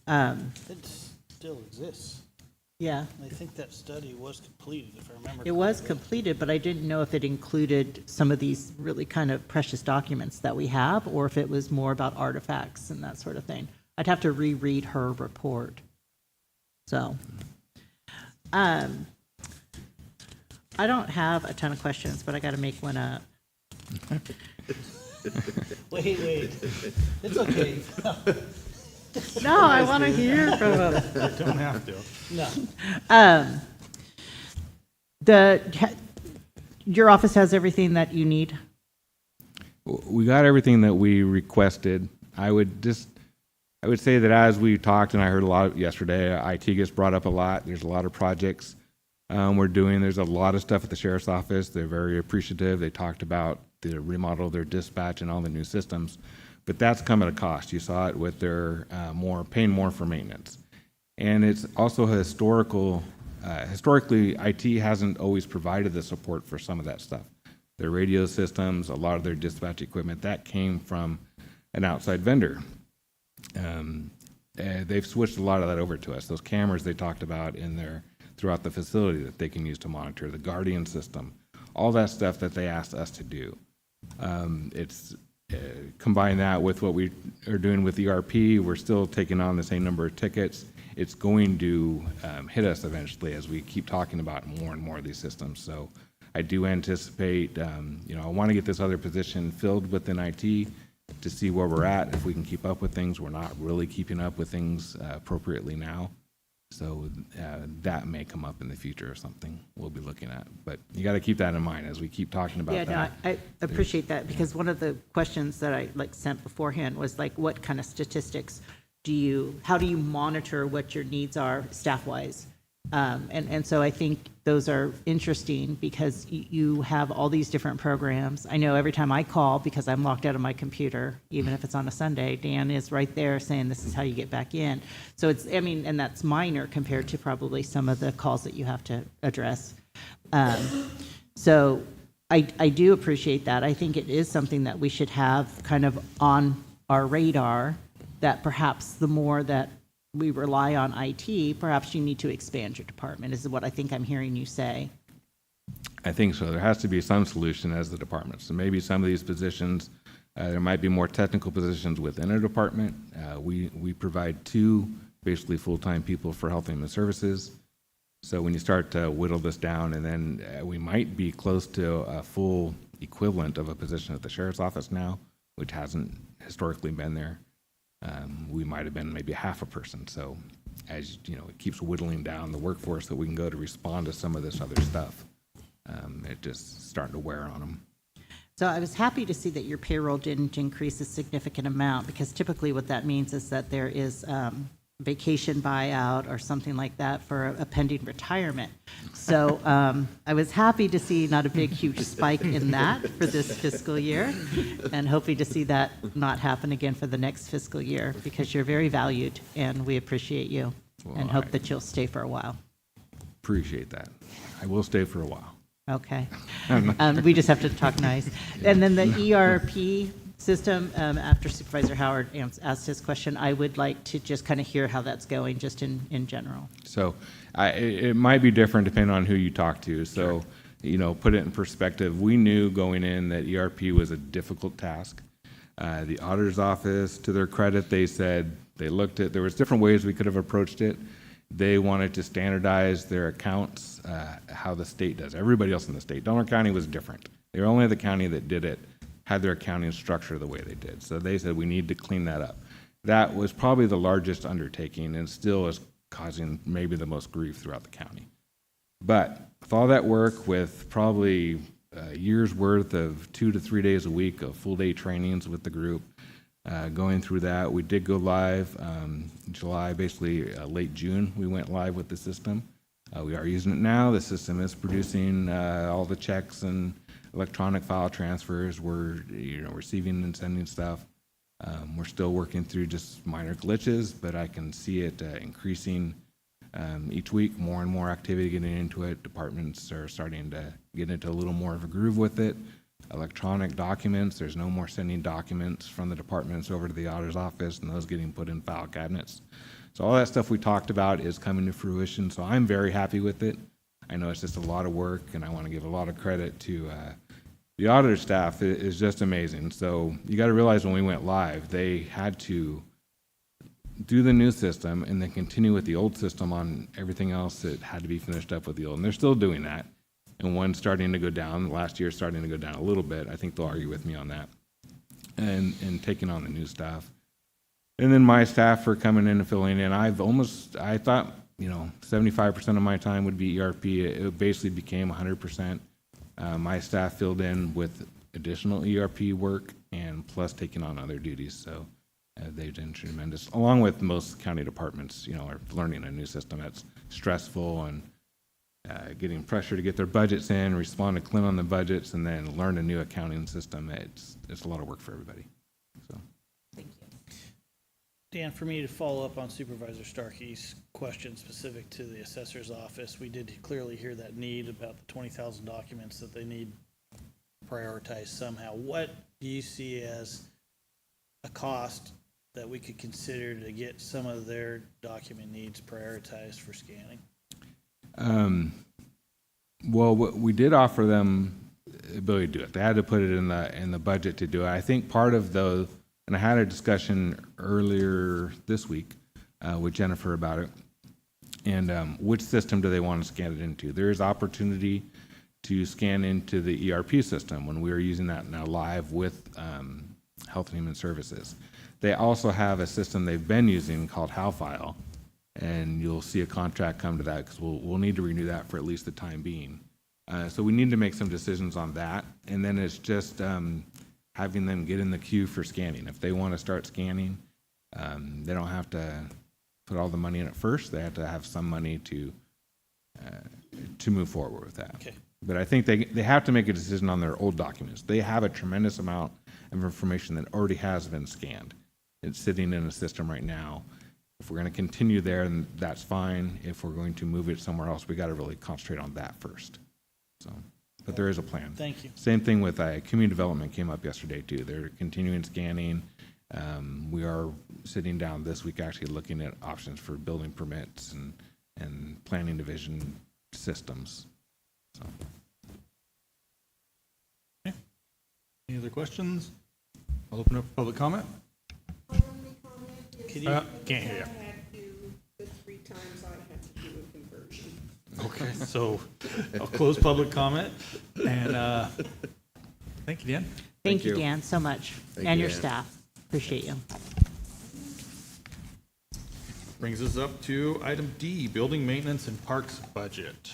It still exists. Yeah. I think that study was completed, if I remember. It was completed, but I didn't know if it included some of these really kind of precious documents that we have, or if it was more about artifacts and that sort of thing. I'd have to reread her report. So, I don't have a ton of questions, but I got to make one up. Wait. It's okay. No, I want to hear from them. You don't have to. No. Your office has everything that you need? We got everything that we requested. I would say that as we talked, and I heard a lot yesterday, IT gets brought up a lot. There's a lot of projects we're doing. There's a lot of stuff at the sheriff's office. They're very appreciative. They talked about the remodel of their dispatch and all the new systems, but that's come at a cost. You saw it with their paying more for maintenance. And it's also historically, IT hasn't always provided the support for some of that stuff. Their radio systems, a lot of their dispatch equipment, that came from an outside vendor. They've switched a lot of that over to us. Those cameras they talked about throughout the facility that they can use to monitor, the Guardian system, all that stuff that they asked us to do. Combine that with what we are doing with ERP, we're still taking on the same number of tickets. It's going to hit us eventually as we keep talking about more and more of these systems. So I do anticipate, I want to get this other position filled within IT to see where we're at, if we can keep up with things. We're not really keeping up with things appropriately now. So that may come up in the future or something we'll be looking at. But you got to keep that in mind as we keep talking about that. Yeah, no, I appreciate that, because one of the questions that I sent beforehand was what kind of statistics how do you monitor what your needs are staff-wise? And so I think those are interesting because you have all these different programs. I know every time I call, because I'm locked out of my computer, even if it's on a Sunday, Dan is right there saying this is how you get back in. So and that's minor compared to probably some of the calls that you have to address. So I do appreciate that. I think it is something that we should have kind of on our radar, that perhaps the more that we rely on IT, perhaps you need to expand your department, is what I think I'm hearing you say. I think so. There has to be some solution as the department. So maybe some of these positions, there might be more technical positions within a department. We provide 2 basically full-time people for Health and Human Services. So when you start to whittle this down, and then we might be close to a full equivalent of a position at the sheriff's office now, which hasn't historically been there. We might have been maybe half a person. So as you know, it keeps whittling down the workforce that we can go to respond to some of this other stuff. It just starting to wear on them. So I was happy to see that your payroll didn't increase a significant amount, because typically what that means is that there is vacation buyout or something like that for a pending retirement. So I was happy to see not a big, huge spike in that for this fiscal year, and hoping to see that not happen again for the next fiscal year, because you're very valued and we appreciate you, and hope that you'll stay for a while. Appreciate that. I will stay for a while. Okay. We just have to talk nice. And then the ERP system, after Supervisor Howard asked his question, I would like to just kind of hear how that's going, just in general. So it might be different depending on who you talk to. So, you know, put it in perspective. We knew going in that ERP was a difficult task. The auditor's office, to their credit, they said they looked at, there was different ways we could have approached it. They wanted to standardize their accounts, how the state does. Everybody else in the state, Delaware County was different. They were only the county that did it, had their accounting structure the way they did. So they said we need to clean that up. That was probably the largest undertaking, and still is causing maybe the most grief throughout the county. But with all that work, with probably a year's worth of 2 to 3 days a week of full day trainings with the group, going through that, we did go live July, basically late June, we went live with the system. We are using it now. The system is producing all the checks and electronic file transfers. We're receiving and sending stuff. We're still working through just minor glitches, but I can see it increasing each week. More and more activity getting into it. Departments are starting to get into a little more of a groove with it. Electronic documents, there's no more sending documents from the departments over to the auditor's office and those getting put in file cabinets. So all that stuff we talked about is coming to fruition, so I'm very happy with it. I know it's just a lot of work, and I want to give a lot of credit to the auditor staff. It is just amazing. So you got to realize when we went live, they had to do the new system and then continue with the old system on everything else that had to be finished up with the old, and they're still doing that. And one's starting to go down. Last year starting to go down a little bit. I think they'll argue with me on that. And taking on the new staff. And then my staff are coming in and filling in. I thought, 75% of my time would be ERP. It basically became 100%. My staff filled in with additional ERP work and plus taking on other duties. So they've done tremendous, along with most county departments, are learning a new system that's stressful and getting pressure to get their budgets in, respond to Clint on the budgets, and then learn a new accounting system. It's a lot of work for everybody. So. Thank you. Dan, for me to follow up on Supervisor Starkey's question specific to the assessor's office, we did clearly hear that need about the 20,000 documents that they need prioritized somehow. What do you see as a cost that we could consider to get some of their document needs prioritized for scanning? Well, we did offer them the ability to do it. They had to put it in the budget to do it. I think part of those, and I had a discussion earlier this week with Jennifer about it, and which system do they want to scan it into? There is opportunity to scan into the ERP system when we are using that now live with Health and Human Services. They also have a system they've been using called HalFile, and you'll see a contract come to that because we'll need to renew that for at least the time being. So we need to make some decisions on that, and then it's just having them get in the queue for scanning. If they want to start scanning, they don't have to put all the money in at first. They have to have some money to move forward with that. Okay. But I think they have to make a decision on their old documents. They have a tremendous amount of information that already has been scanned. It's sitting in a system right now. If we're going to continue there, then that's fine. If we're going to move it somewhere else, we got to really concentrate on that first. So, but there is a plan. Thank you. Same thing with community development came up yesterday too. They're continuing scanning. We are sitting down this week actually looking at options for building permits and planning division systems. So. Any other questions? I'll open up public comment. Can't hear you. The 3 times I had to do a conversion. Okay, so I'll close public comment, and thank you, Dan. Thank you, Dan, so much, Thank and you, your Dan. staff. Appreciate you. Brings us up to item D, building maintenance and parks budget.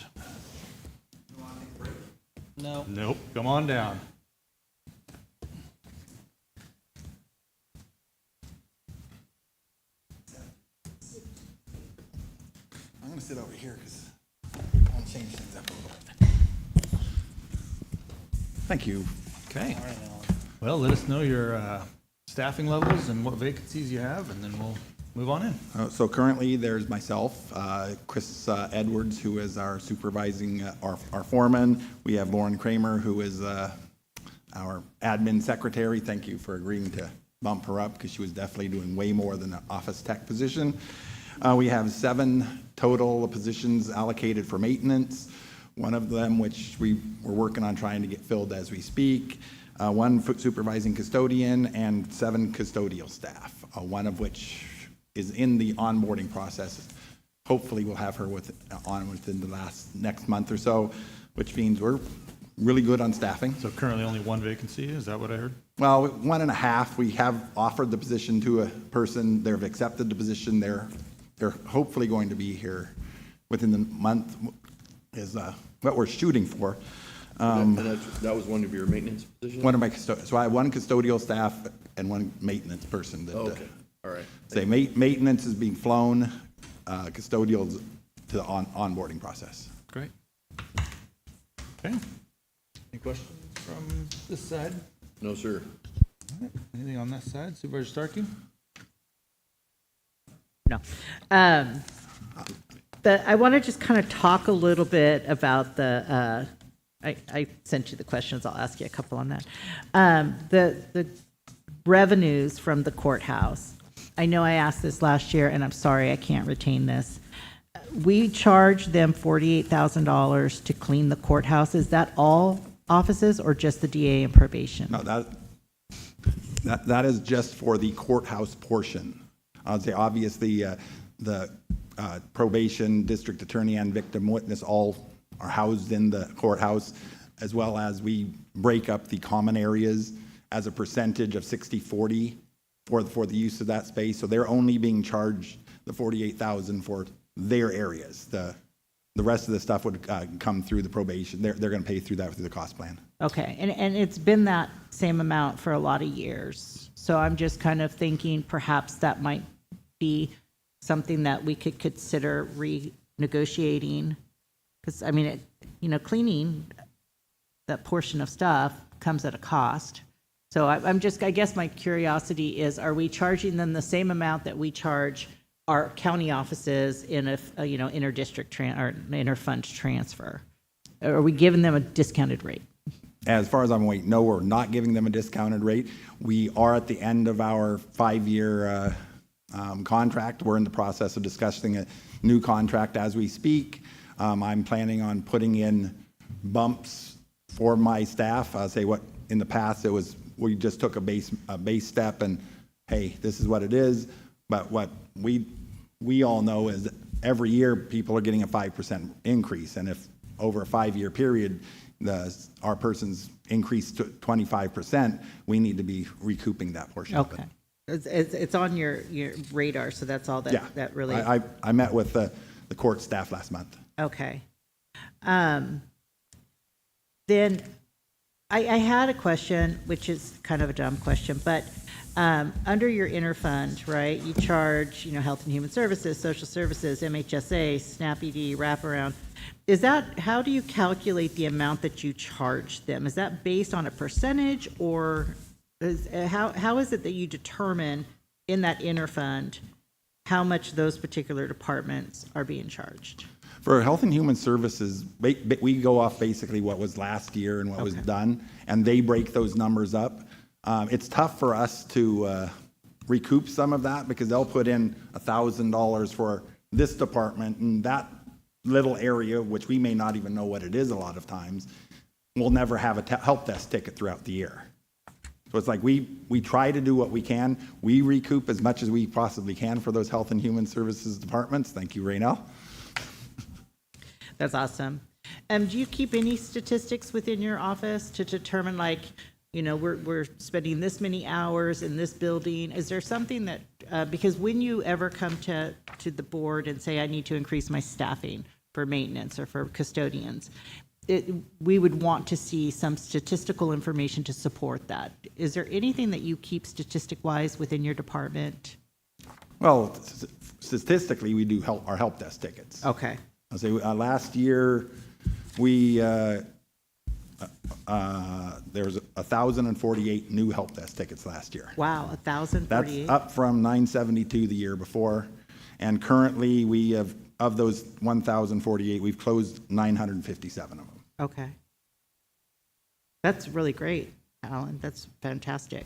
No. Nope, come on down. I'm going to sit over here because I'll change things up a little. Thank you. Okay. Well, let us know your staffing levels and what vacancies you have, and then we'll move on in. So currently, there's myself, Chris Edwards, who is our supervising, our foreman. We have Lauren Kramer, who is our admin secretary. Thank you for agreeing to bump her up because she was definitely doing way more than an office tech position. We have 7 total positions allocated for maintenance. One of them, which we're working on trying to get filled as we speak. 1 supervising custodian and 7 custodial staff, one of which is in the onboarding process. Hopefully we'll have her within the next month or so, which means we're really good on staffing. So currently only 1 vacancy, is that what I heard? Well, 1.5. We have offered the position to a person. They've accepted the position. They're hopefully going to be here within the month is what we're shooting for. And that was one of your maintenance positions? One of my so I have 1 custodial staff and 1 maintenance person. That, Okay, all right. say maintenance is being flown, custodial to the onboarding process. Great. Okay. Any questions from this side? No, sir. All right. Anything on that side? Supervisor Starkey? No. I want to just kind of talk a little bit about the, I sent you the questions, I'll ask you a couple on that. The revenues from the courthouse. I know I asked this last year, and I'm sorry I can't retain this. We charge them $48,000 to clean the courthouse. Is that all offices or just the DA and probation? No, that is just for the courthouse portion. I'd say obviously the probation, district attorney, and victim witness all are housed in the courthouse, as well as we break up the common areas as a percentage of 60-40 for the use of that space. So they're only being charged the $48,000 for their areas. The rest of the stuff would come through the probation. They're going to pay through that through the cost plan. Okay, and it's been that same amount for a lot of years. So I'm just kind of thinking perhaps that might be something that we could consider renegotiating. Because, I mean, cleaning that portion of stuff comes at a cost. So I guess my curiosity is, are we charging them the same amount that we charge our county offices in a inter-district or inter-fund transfer? Or are we giving them a discounted rate? As far as I'm aware, no, we're not giving them a discounted rate. We are at the end of our 5-year contract. We're in the process of discussing a new contract as we speak. I'm planning on putting in bumps for my staff. I'll say what in the past we just took a base step and hey, this is what it is. But what we all know is that every year people are getting a 5% increase, and if over a 5-year period our person's increased to 25%, we need to be recouping that portion of it. It's on your radar, so that's all that really. I met with the court staff last month. Okay. Then I had a question, which is kind of a dumb question, but under your interfund, right, you charge, Health and Human Services, Social Services, MHSA, SNAP-ED, wraparound. How do you calculate the amount that you charge them? Is that based on a percentage, or how is it that you determine in that interfund how much those particular departments are being charged? For Health and Human Services, we go off basically what was last year and what was done, and they break those numbers up. It's tough for us to recoup some of that because they'll put in $1,000 for this department, and that little area, which we may not even know what it is a lot of times, will never have a help desk ticket throughout the year. So it's like we try to do what we can. We recoup as much as we possibly can for those health and human services departments. Thank you, Raynell. That's awesome. Do you keep any statistics within your office to determine, like, you know, we're spending this many hours in this building? Is there something that, because when you ever come to the board and say, I need to increase my staffing for maintenance or for custodians, we would want to see some statistical information to support that. Is there anything that you keep statistic-wise within your department? Well, statistically, we do our help desk tickets. Okay. I'll say last year, we there was 1,048 new help desk tickets last year. Wow, 1,048? That's up from 972 the year before. And currently, we have, of those 1,048, we've closed 957 of them. Okay. That's really great, Alan. That's fantastic.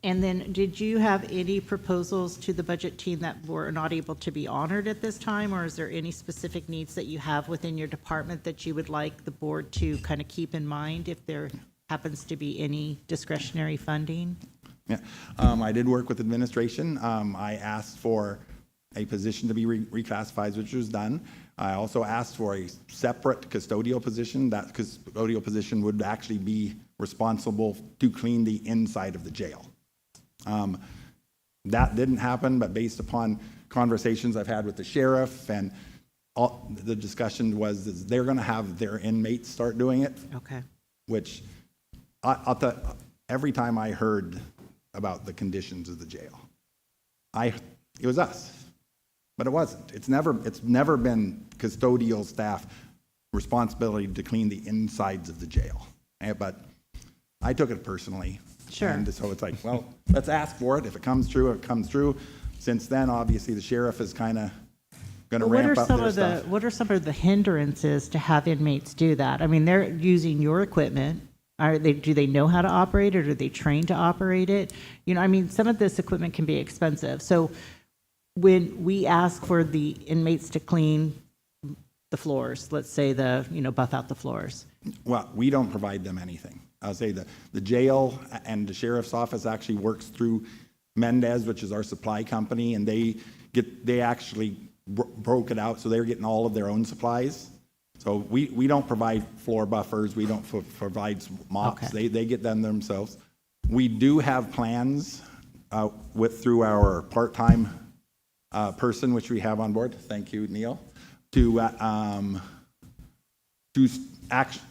And then did you have any proposals to the budget team that were not able to be honored at this time? Or is there any specific needs that you have within your department that you would like the board to kind of keep in mind if there happens to be any discretionary funding? Yeah, I did work with administration. I asked for a position to be reclassified, which was done. I also asked for a separate custodial position. That custodial position would actually be responsible to clean the inside of the jail. That didn't happen, but based upon conversations I've had with the sheriff and all, the discussion was that they're going to have their inmates start doing it. Okay. Which I'll tell, every time I heard about the conditions of the jail, it was us. But it wasn't. It's never been custodial staff responsibility to clean the insides of the jail. But I took it personally. Sure. And so it's like, well, let's ask for it. If it comes true, it comes true. Since then, obviously, the sheriff is kind of going to ramp up their stuff. What are some of the hindrances to have inmates do that? I mean, they're using your equipment. Do they know how to operate it, or are they trained to operate it? You know, I mean, some of this equipment can be expensive. So when we ask for the inmates to clean the floors, let's say buff out the floors. Well, we don't provide them anything. I'll say the jail and the sheriff's office actually works through Mendez, which is our supply company, and they actually broke it out, so they're getting all of their own supplies. So we don't provide floor buffers, we don't provide mops, Okay. they get them themselves. We do have plans through our part-time person, which we have on board, thank you, Neil,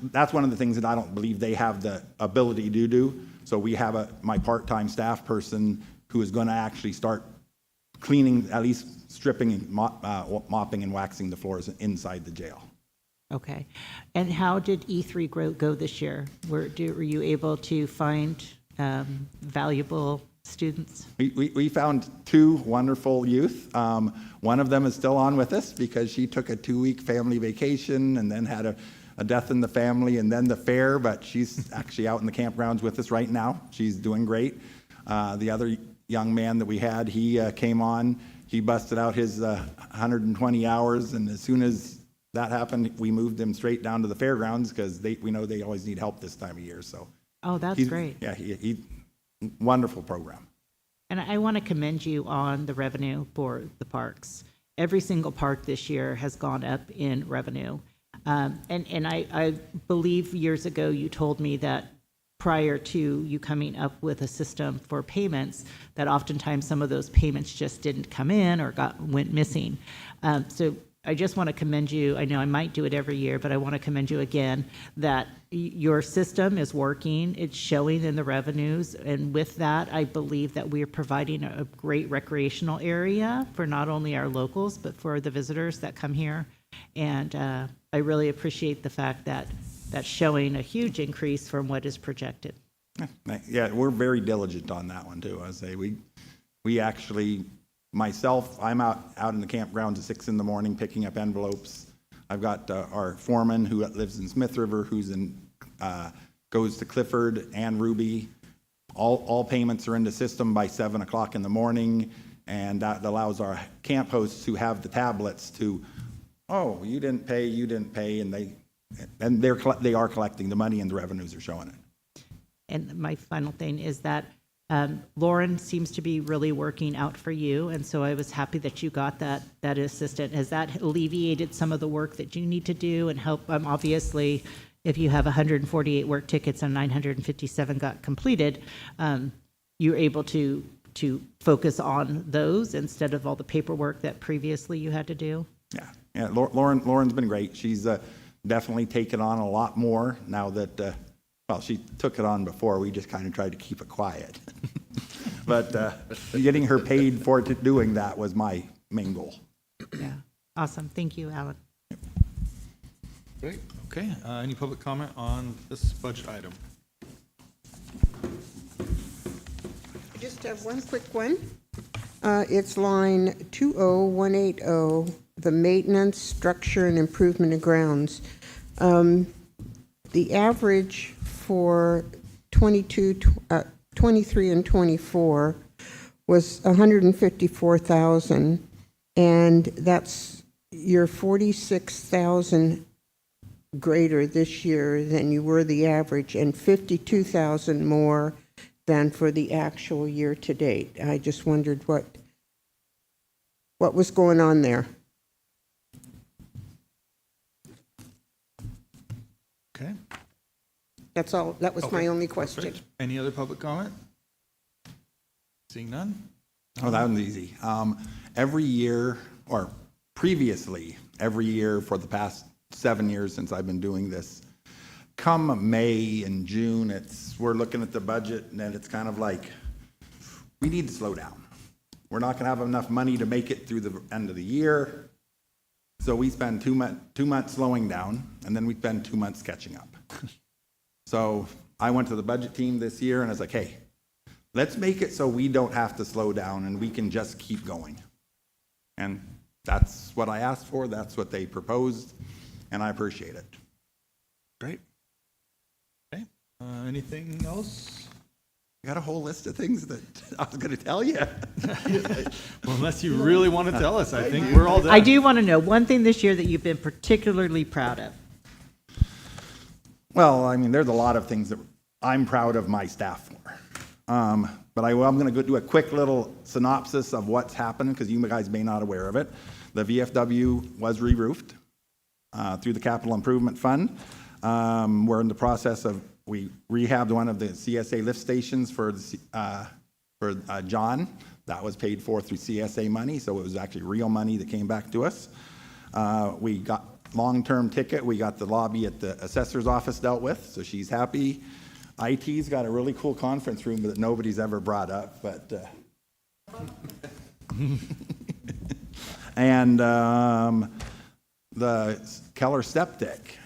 that's one of the things that I don't believe they have the ability to do. So we have my part-time staff person who is going to actually start cleaning, at least stripping and mopping and waxing the floors inside the jail. Okay. And how did E3 go this year? Were you able to find valuable students? We found two wonderful youth. One of them is still on with us because she took a 2-week family vacation and then had a death in the family and then the fair, but she's actually out in the campgrounds with us right now. She's doing great. The other young man that we had, he came on, he busted out his 120 hours, and as soon as that happened, we moved him straight down to the fairgrounds because we know they always need help this time of year. So, oh, that's great. Yeah, he wonderful program. And I want to commend you on the revenue for the parks. Every single park this year has gone up in revenue. And I believe years ago you told me that prior to you coming up with a system for payments, that oftentimes some of those payments just didn't come in or went missing. So I just want to commend you. I know I might do it every year, but I want to commend you again that your system is working. It's showing in the revenues. And with that, I believe that we are providing a great recreational area for not only our locals, but for the visitors that come here. And I really appreciate the fact that that's showing a huge increase from what is projected. Yeah, we're very diligent on that one too. I say we actually, myself, I'm out in the campgrounds at 6 a.m. picking up envelopes. I've got our foreman who lives in Smith River, who's goes to Clifford and Ruby all payments are in the system by 7 o'clock in the morning, and that allows our camp hosts who have the tablets to, oh, you didn't pay, and they are collecting the money and the revenues are showing it. And my final thing is that Lauren seems to be really working out for you, and so I was happy that you got that assistant. Has that alleviated some of the work that you need to do and help? Obviously, if you have 148 work tickets and 957 got completed, you're able to focus on those instead of all the paperwork that previously you had to do? Yeah. Lauren's been great. She's definitely taken on a lot more now that, she took it on before. We just kind of tried to keep it quiet. But getting her paid for doing that was my main goal. Yeah. Awesome. Thank you, Alan. Great. Okay. Any public comment on this budget item? I just have one quick one. It's line 20180, the maintenance, structure, and improvement of grounds. The average for 23 and 24 was 154,000, and that's your 46,000 greater this year than you were the average, and 52,000 more than for the actual year to date. I just wondered what was going on there. Okay. That's all. That was my only question. Perfect. Any other public comment? Seeing none? Oh, that one's easy. Every year, or previously, every year for the past 7 years since I've been doing this, come May and June, we're looking at the budget, and then it's kind of like, we need to slow down. We're not going to have enough money to make it through the end of the year. So we spend 2 months slowing down, and then we spend 2 months catching up. So I went to the budget team this year, and I was like, hey, let's make it so we don't have to slow down, and we can just keep going. And that's what I asked for. That's what they proposed, and I appreciate it. Great. Okay. Anything else? I got a whole list of things that I was going to tell you. Well, unless you really want to tell us, I think we're all done. I do want to know one thing this year that you've been particularly proud of. Well, I mean, there's a lot of things that I'm proud of my staff for. But I'm going to go do a quick little synopsis of what's happening because you guys may not be aware of it. The VFW was re-roofed through the Capital Improvement Fund. We're in the process of, we rehabbed one of the CSA lift stations for John. That was paid for through CSA money, so it was actually real money that came back to us. We got long-term ticket. We got the lobby at the assessor's office dealt with, so she's happy. IT's got a really cool conference room that nobody's ever brought up, but and the Keller septic.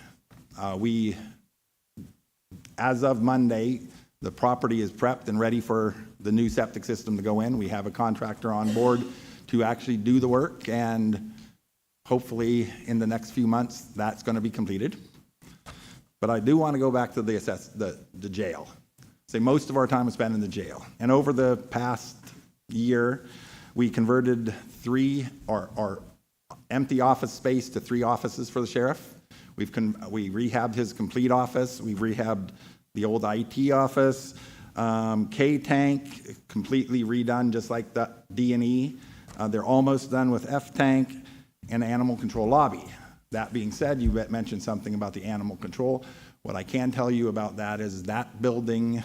As of Monday, the property is prepped and ready for the new septic system to go in. We have a contractor on board to actually do the work, and hopefully in the next few months, that's going to be completed. But I do want to go back to the jail. Say most of our time is spent in the jail. And over the past year, we converted our empty office space to 3 offices for the sheriff. We rehabbed his complete office. We've rehabbed the old IT office. K-Tank, completely redone, just like the D&E. They're almost done with F-Tank and animal control lobby. That being said, you mentioned something about the animal control. What I can tell you about that is that building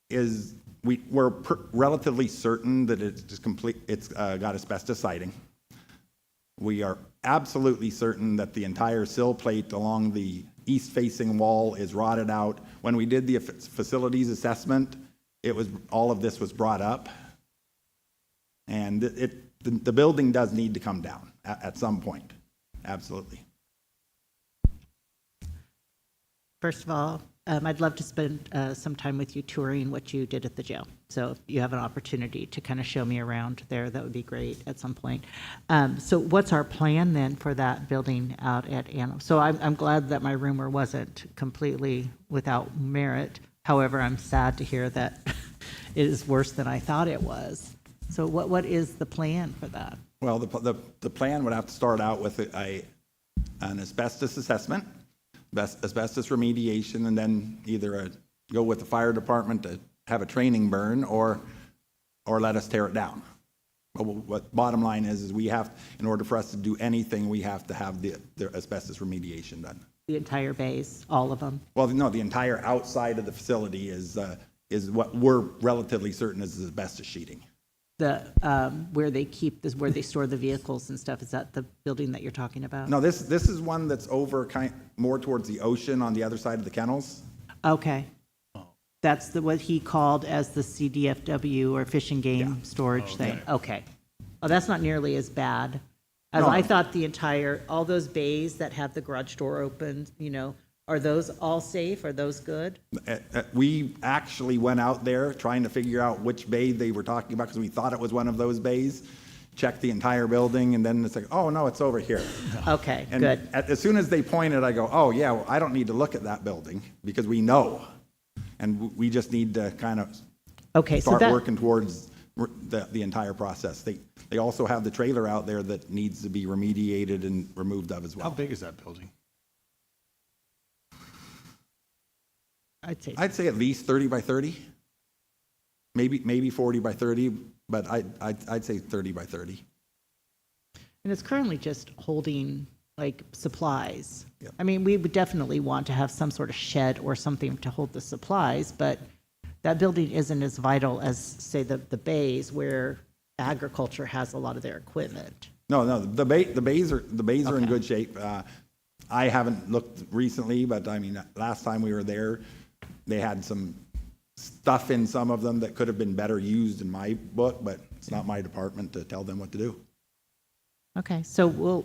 is, we're relatively certain that it's complete. It's got asbestos siding. We are absolutely certain that the entire sill plate along the east-facing wall is rotted out. When we did the facilities assessment, all of this was brought up, and the building does need to come down at some point. Absolutely. First of all, I'd love to spend some time with you touring what you did at the jail. So if you have an opportunity to kind of show me around there, that would be great at some point. So what's our plan then for that building out at Anna? So I'm glad that my rumor wasn't completely without merit. However, I'm sad to hear that it is worse than I thought it was. So what is the plan for that? Well, the plan would have to start out with an asbestos assessment, asbestos remediation, and then either go with the fire department to have a training burn or let us tear it down. But what bottom line is we have, in order for us to do anything, we have to have the asbestos remediation done. The entire base, all of them? Well, no, the entire outside of the facility is what we're relatively certain is asbestos sheeting. The, where they keep this, where they store the vehicles and stuff, is that the building that you're talking about? No, this is one that's over more towards the ocean on the other side of the kennels. Okay. That's what he called as the CDFW or fish and game storage thing? Okay. Oh, that's not nearly as bad. As No. I thought all those bays that have the garage door open, are those all safe? Are those good? We actually went out there trying to figure out which bay they were talking about because we thought it was one of those bays. Checked the entire building, and then it's like, oh, no, it's over here. Okay, And good. as soon as they pointed, I go, oh, yeah, well, I don't need to look at that building because we know. And we just need to kind of start working towards the entire process. They also have the trailer out there that needs to be remediated and removed of as well. How big is that building? I'd say at least 30 by 30, maybe 40 by 30, but I'd say 30 by 30. And it's currently just holding like supplies. Yep. I mean, we would definitely want to have some sort of shed or something to hold the supplies, but that building isn't as vital as, say, the bays where agriculture has a lot of their equipment. No, the bays are in good shape. I haven't looked recently, but I mean, last time we were there, they had some stuff in some of them that could have been better used in my book, but it's not my department to tell them what to do. Okay, so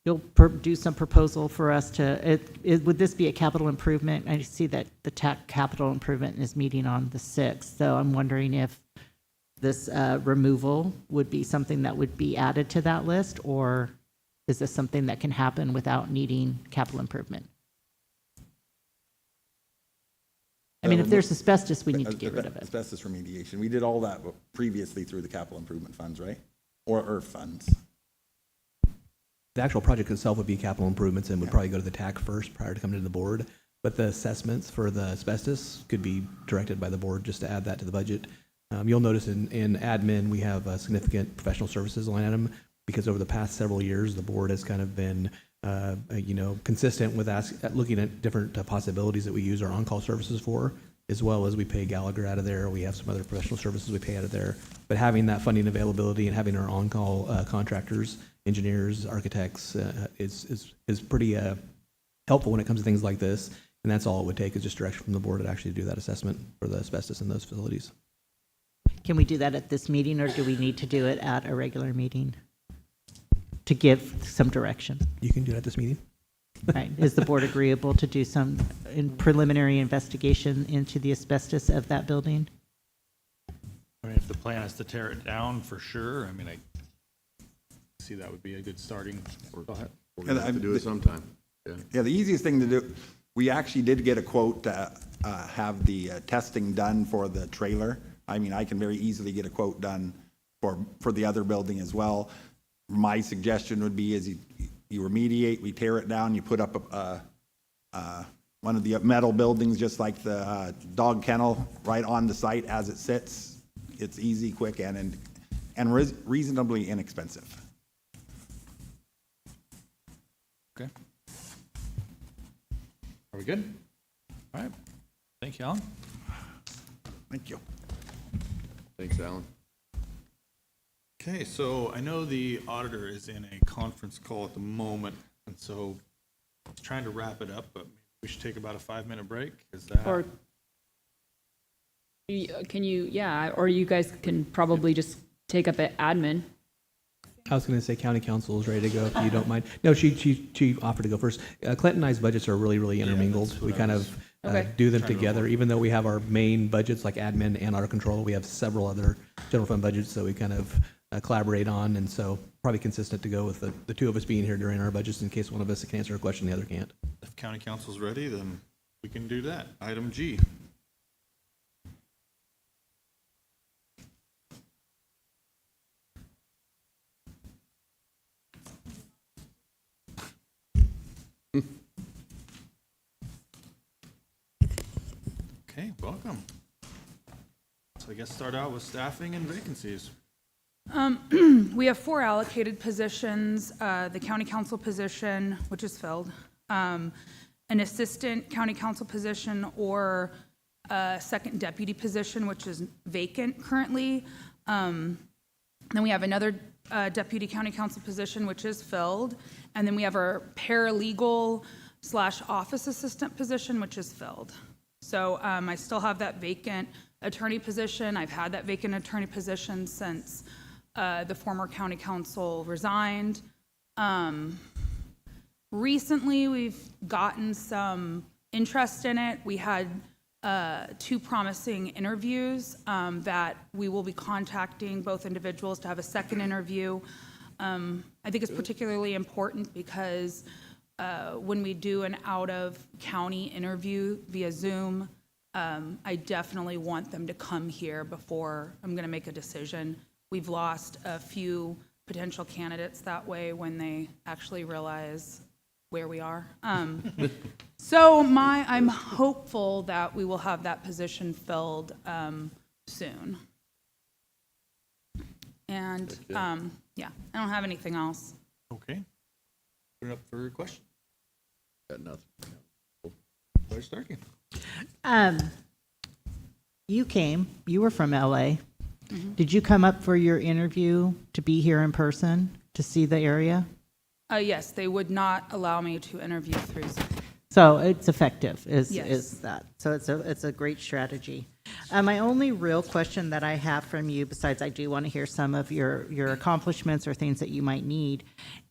you'll do some proposal for us to, would this be a capital improvement? I see that the capital improvement is meeting on the 6th, so I'm wondering if this removal would be something that would be added to that list, or is this something that can happen without needing capital improvement? I mean, if there's asbestos, we need to get rid of it. Asbestos remediation. We did all that previously through the capital improvement funds, right? Or ERF funds. The actual project itself would be capital improvements and would probably go to the TAC first prior to coming to the board. But the assessments for the asbestos could be directed by the board just to add that to the budget. You'll notice in admin, we have a significant professional services line item because over the past several years, the board has kind of been consistent with looking at different possibilities that we use our on-call services for, as well as we pay Gallagher out of there. We have some other professional services we pay out of there. But having that funding availability and having our on-call contractors, engineers, architects is pretty helpful when it comes to things like this. And that's all it would take is just direction from the board to actually do that assessment for the asbestos in those facilities. Can we do that at this meeting, or do we need to do it at a regular meeting to give some direction? You can do it at this meeting. Right. Is the board agreeable to do some preliminary investigation into the asbestos of that building? I mean, if the plan is to tear it down, for sure. I mean, I see that would be a good starting. Go ahead. We're gonna have to do it sometime. Yeah, the easiest thing to do, we actually did get a quote to have the testing done for the trailer. I mean, I can very easily get a quote done for the other building as well. My suggestion would be is you remediate, we tear it down, you put up one of the metal buildings, just like the dog kennel, right on the site as it sits. It's easy, quick, and reasonably inexpensive. Okay. Are we good? All right. Thank you, Alan. Thank you. Thanks, Alan. Okay, so I know the auditor is in a conference call at the moment, and so I was trying to wrap it up, but maybe we should take about a 5-minute break. Is that? Or can you, or you guys can probably just take up at admin. I was going to say county council is ready to go if you don't mind. No, she offered to go first. Clint and I's budgets are really, really intermingled. We kind of do them together. Even though we have our main budgets like admin and auto control, we have several other general fund budgets that we kind of collaborate on. And so probably consistent to go with the two of us being here during our budgets in case one of us can answer a question the other can't. If county council's ready, then We can do that. Item G. Okay, welcome. So I guess start out with staffing and vacancies. We have 4 allocated positions, the county council position, which is filled, an assistant county council position, or a second deputy position, which is vacant currently. Then we have another deputy county council position, which is filled. And then we have our paralegal / office assistant position, which is filled. So I still have that vacant attorney position. I've had that vacant attorney position since the former county council resigned. Recently, we've gotten some interest in it. We had 2 promising interviews that we will be contacting both individuals to have a second interview. I think it's particularly important because when we do an out-of-county interview via Zoom, I definitely want them to come here before I'm going to make a decision. We've lost a few potential candidates that way when they actually realize where we are. So I'm hopeful that we will have that position filled soon. And yeah, I don't have anything else. Okay. Put it up for question. Got nothing. Vice Starkey. You were from LA. Did you come up for your interview to be here in person to see the area? Yes, they would not allow me to interview through Zoom. So it's effective, Yes. is that? So it's a great strategy. My only real question that I have from you, besides I do want to hear some of your accomplishments or things that you might need,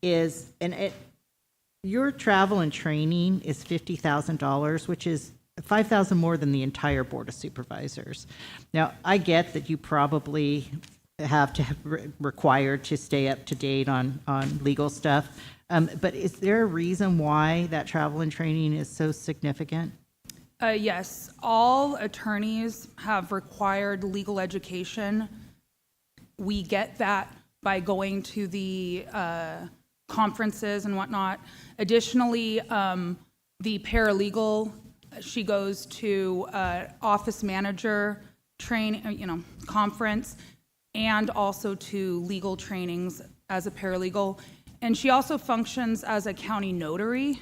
is, your travel and training is $50,000, which is $5,000 more than the entire Board of Supervisors. Now, I get that you probably have to have required to stay up to date on legal stuff, but is there a reason why that travel and training is so significant? Yes, all attorneys have required legal education. We get that by going to the conferences and whatnot. Additionally, the paralegal, she goes to office manager training, conference, and also to legal trainings as a paralegal. And she also functions as a county notary.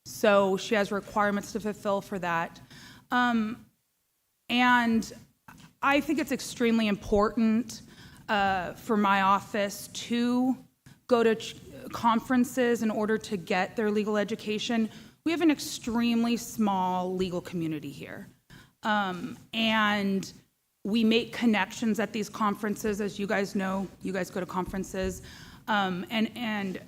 So she has requirements to fulfill for that. And I think it's extremely important for my office to go to conferences in order to get their legal education. We have an extremely small legal community here. And we make connections at these conferences, as you guys know. You guys go to conferences. And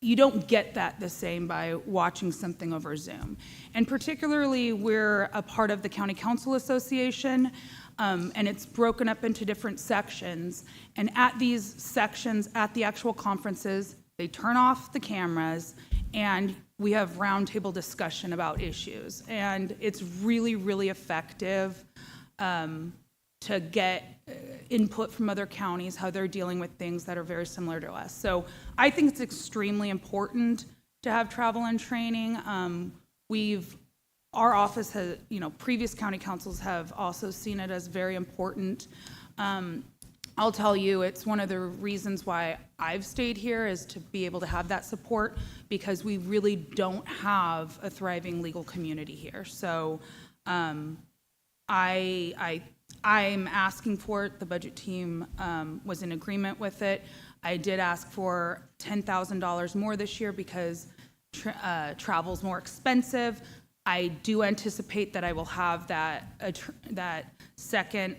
you don't get that the same by watching something over Zoom. And particularly, we're a part of the County Council Association, and it's broken up into different sections. And at these sections, at the actual conferences, they turn off the cameras, and we have roundtable discussion about issues. And it's really, really effective to get input from other counties, how they're dealing with things that are very similar to us. So I think it's extremely important to have travel and training. Our office has, previous county councils have also seen it as very important. I'll tell you, it's one of the reasons why I've stayed here is to be able to have that support, because we really don't have a thriving legal community here. So I'm asking for it. The budget team was in agreement with it. I did ask for $10,000 more this year because travel's more expensive. I do anticipate that I will have that second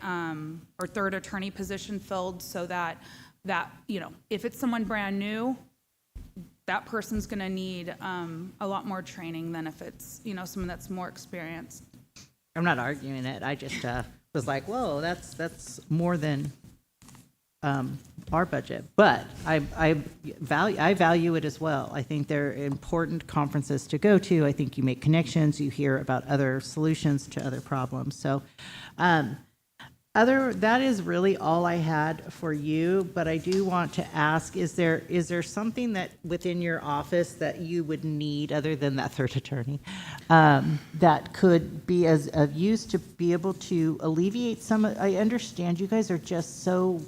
or third attorney position filled, so that if it's someone brand new, that person's going to need a lot more training than if it's someone that's more experienced. I'm not arguing it. I just was like, whoa, that's more than our budget, but I value it as well. I think they're important conferences to go to. I think you make connections, you hear about other solutions to other problems. So, that is really all I had for you, but I do want to ask, is there something that within your office that you would need, other than that third attorney, that could be of use to be able to alleviate some, I understand you guys are just so,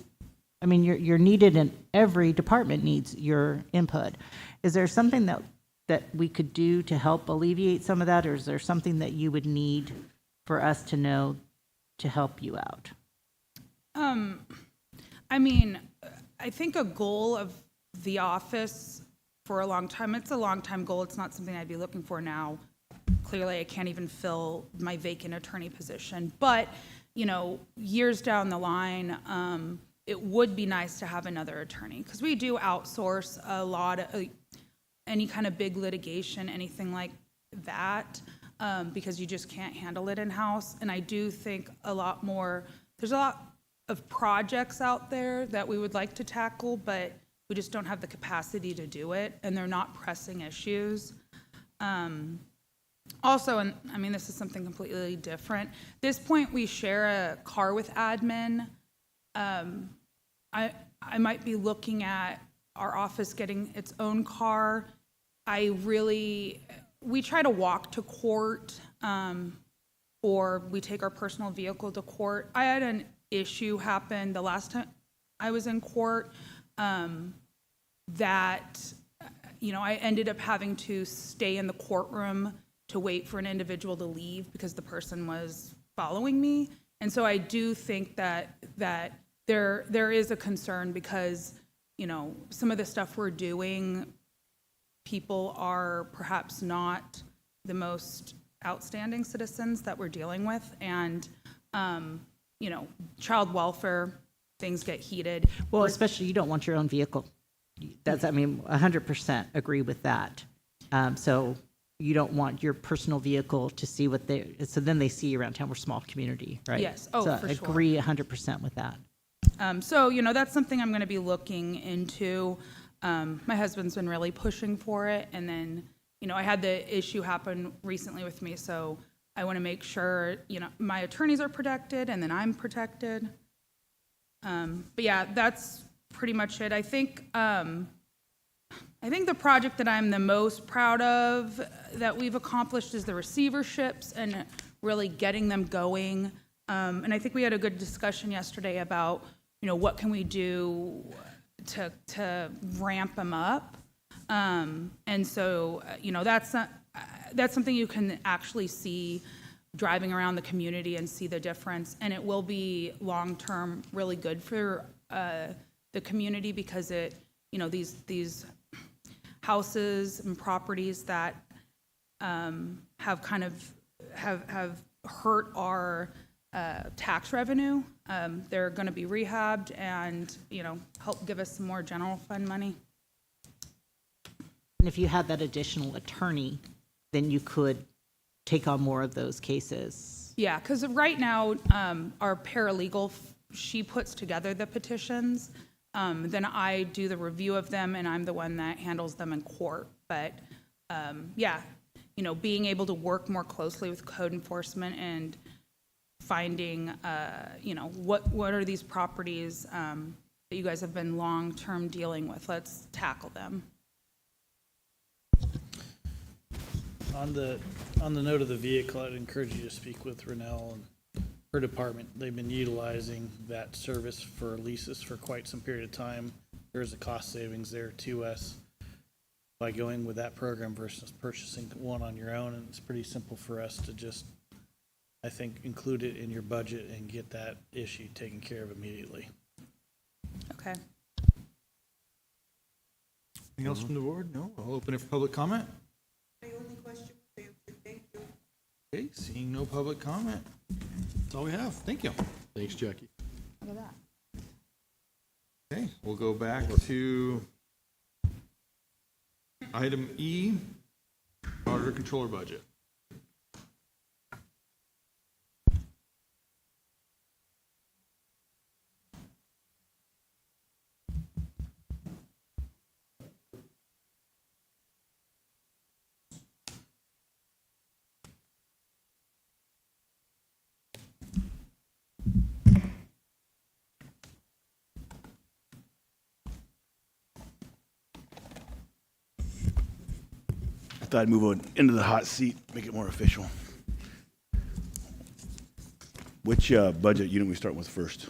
I mean, you're needed in every department needs your input. Is there something that we could do to help alleviate some of that, or is there something that you would need for us to know to help you out? I mean, I think a goal of the office for a long time, it's a long time goal. It's not something I'd be looking for now. Clearly, I can't even fill my vacant attorney position. But, you know, years down the line, it would be nice to have another attorney, because we do outsource a lot of any kind of big litigation, anything like that, because you just can't handle it in-house. And I do think there's a lot of projects out there that we would like to tackle, but we just don't have the capacity to do it, and they're not pressing issues. Also, and I mean, this is something completely different. At this point, we share a car with admin. I might be looking at our office getting its own car. We try to walk to court, or we take our personal vehicle to court. I had an issue happen the last time I was in court, that, you know, I ended up having to stay in the courtroom to wait for an individual to leave because the person was following me. And so I do think that there is a concern, because, you know, some of the stuff we're doing, people are perhaps not the most outstanding citizens that we're dealing with. And, you know, child welfare, things get heated. Well, especially you don't want your own vehicle. That's, I mean, 100% agree with that. So you don't want your personal vehicle to see so then they see you around town. We're a small community, right? Yes. Oh, so for I sure. agree 100% with that. So, you know, that's something I'm going to be looking into. My husband's been really pushing for it. And then, you know, I had the issue happen recently with me. So I want to make sure, you know, my attorneys are protected and then I'm protected. But yeah, that's pretty much it. I think the project that I'm the most proud of that we've accomplished is the receiverships and really getting them going. And I think we had a good discussion yesterday about, you know, what can we do to ramp them up. And so, you know, that's something you can actually see driving around the community and see the difference. And it will be long-term really good for the community, because it, you know, these houses and properties that have kind of have hurt our tax revenue, they're going to be rehabbed and, you know, help give us some more general fund money. And if you had that additional attorney, then you could take on more of those cases. Yeah, because right now, our paralegal, she puts together the petitions. Then I do the review of them, and I'm the one that handles them in court. But yeah, you know, being able to work more closely with code enforcement and finding, you know, what are these properties that you guys have been long-term dealing with? Let's tackle them. On the note of the vehicle, I'd encourage you to speak with Renelle and her department. They've been utilizing that service for leases for quite some period of time. There's a cost savings there to us by going with that program versus purchasing one on your own. And it's pretty simple for us to just, I think, include it in your budget and get that issue taken care of immediately. Okay. Anything else from the board? No? I'll open it for public comment. My only question was answered. Thank you. Okay, seeing no public comment. That's all we have. Thank you. Thanks, Jackie. Look at that. Okay, we'll go back to item E, auditor controller budget. thought I'd move on into the hot seat, make it more official. Which budget unit we start with first?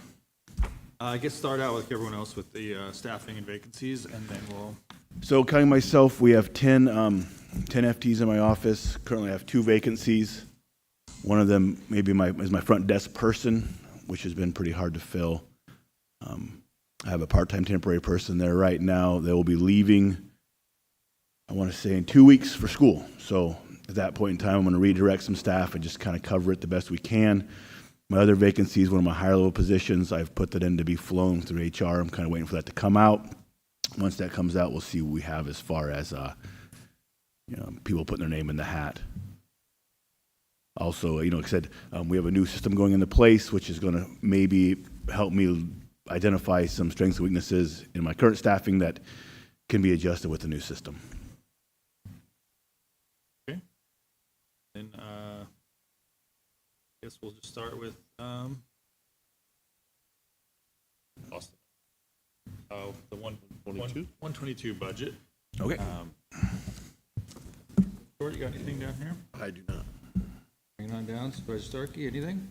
I guess start out like everyone else with the staffing and vacancies, and then we'll. So counting myself, we have 10 FTs in my office. Currently I have 2 vacancies. One of them is my front desk person, which has been pretty hard to fill. I have a part-time temporary person there right now. They will be leaving, I want to say, in 2 weeks for school. So at that point in time, I'm going to redirect some staff and just kind of cover it the best we can. My other vacancy is one of my higher level positions. I've put that in to be flown through HR. I'm kind of waiting for that to come out. Once that comes out, we'll see what we have as far as people putting their name in the hat. Also, like I said, we have a new system going into place, which is going to maybe help me identify some strengths and weaknesses in my current staffing that can be adjusted with the new system. Okay. Then I guess we'll just start with Austin. The 122 budget. Okay. Stuart, you got anything down here? I do not. Hang on down. Supervisor Starkey, anything?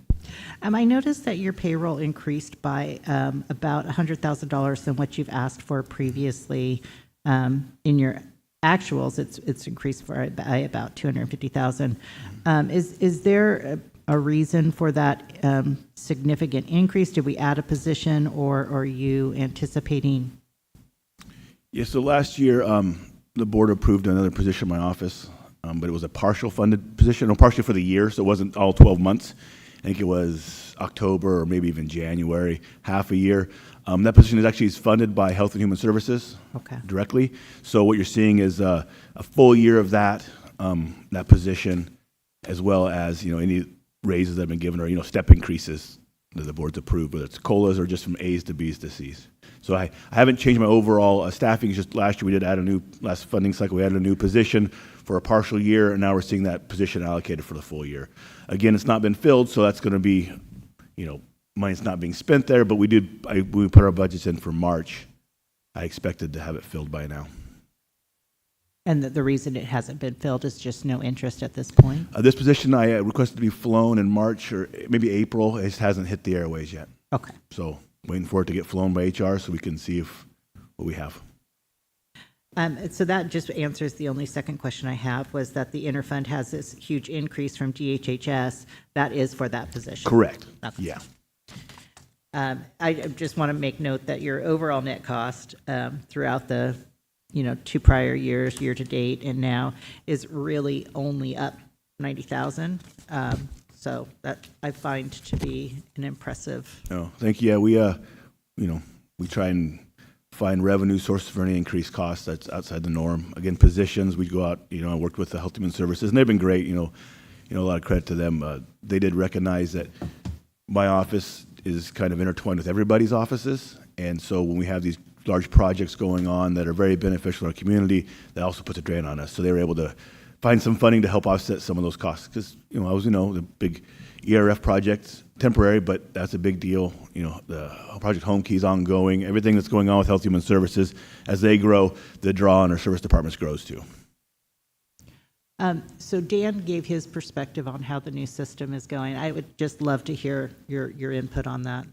I noticed that your payroll increased by about $100,000 than what you've asked for previously. In your actuals, it's increased by about $250,000. Is there a reason for that significant increase? Did we add a position, or are you anticipating? Yeah, so last year, the board approved another position in my office, but it was a partial funded position, partially for the year, so it wasn't all 12 months. I think it was October or maybe even January, half a year. That position is actually funded by Health and Human Services directly. So what you're seeing is a full year of that position, as well as any raises that have been given or step increases that the board's approved, whether it's COLAs or just from A's to B's to C's. So I haven't changed my overall staffing. It's just last year we did add last funding cycle, we added a new position for a partial year, and now we're seeing that position allocated for the full year. Again, it's not been filled, so that's going to be, money's not being spent there, but we put our budgets in for March. I expected to have it filled by now. And the reason it hasn't been filled is just no interest at this point? This position I requested to be flown in March or maybe April. It just hasn't hit the airways yet. Okay. So waiting for it to get flown by HR so we can see what we have. So that just answers the only second question I have, was that the interfund has this huge increase from DHHS. That is for that position? Correct. Okay. Yeah. I just want to make note that your overall net cost throughout the 2 prior years, year to date, and now is really only up 90,000. So that I find to be an impressive. Oh, thank you. Yeah, we try and find revenue sources for any increased costs that's outside the norm. Again, positions, we go out, I worked with the Health and Human Services, and they've been great, a lot of credit to them. They did recognize that my office is kind of intertwined with everybody's offices, and so when we have these large projects going on that are very beneficial to our community, that also puts a drain on us. So they were able to find some funding to help offset some of those costs. Because, the big ERF project's temporary, but that's a big deal. The Project Home Key is ongoing. Everything that's going on with Health and Human Services, as they grow, the draw on our service departments grows too. So Dan gave his perspective on how the new system is going. I would just love to hear your input on that.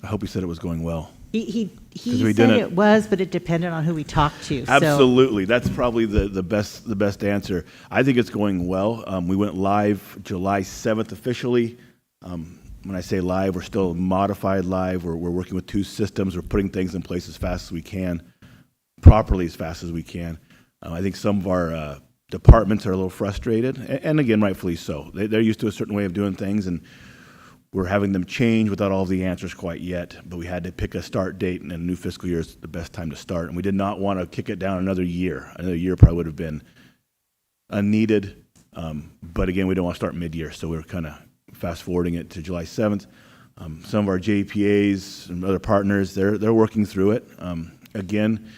I hope he said it was going well. He said it was, but it depended on who we talked to. Absolutely. That's probably the best answer. I think it's going well. We went live July 7th officially. When I say live, we're still modified live. We're working with 2 systems. We're putting things in place as fast as we can, properly as fast as we can. I think some of our departments are a little frustrated, and again, rightfully so. They're used to a certain way of doing things, and we're having them change without all the answers quite yet, but we had to pick a start date, and a new fiscal year is the best time to start. And we did not want to kick it down another year. Another year probably would have been unneeded, but again, we don't want to start mid-year, so we're kind of fast-forwarding it to July 7th. Some of our JPAs and other partners, they're working through it. Again,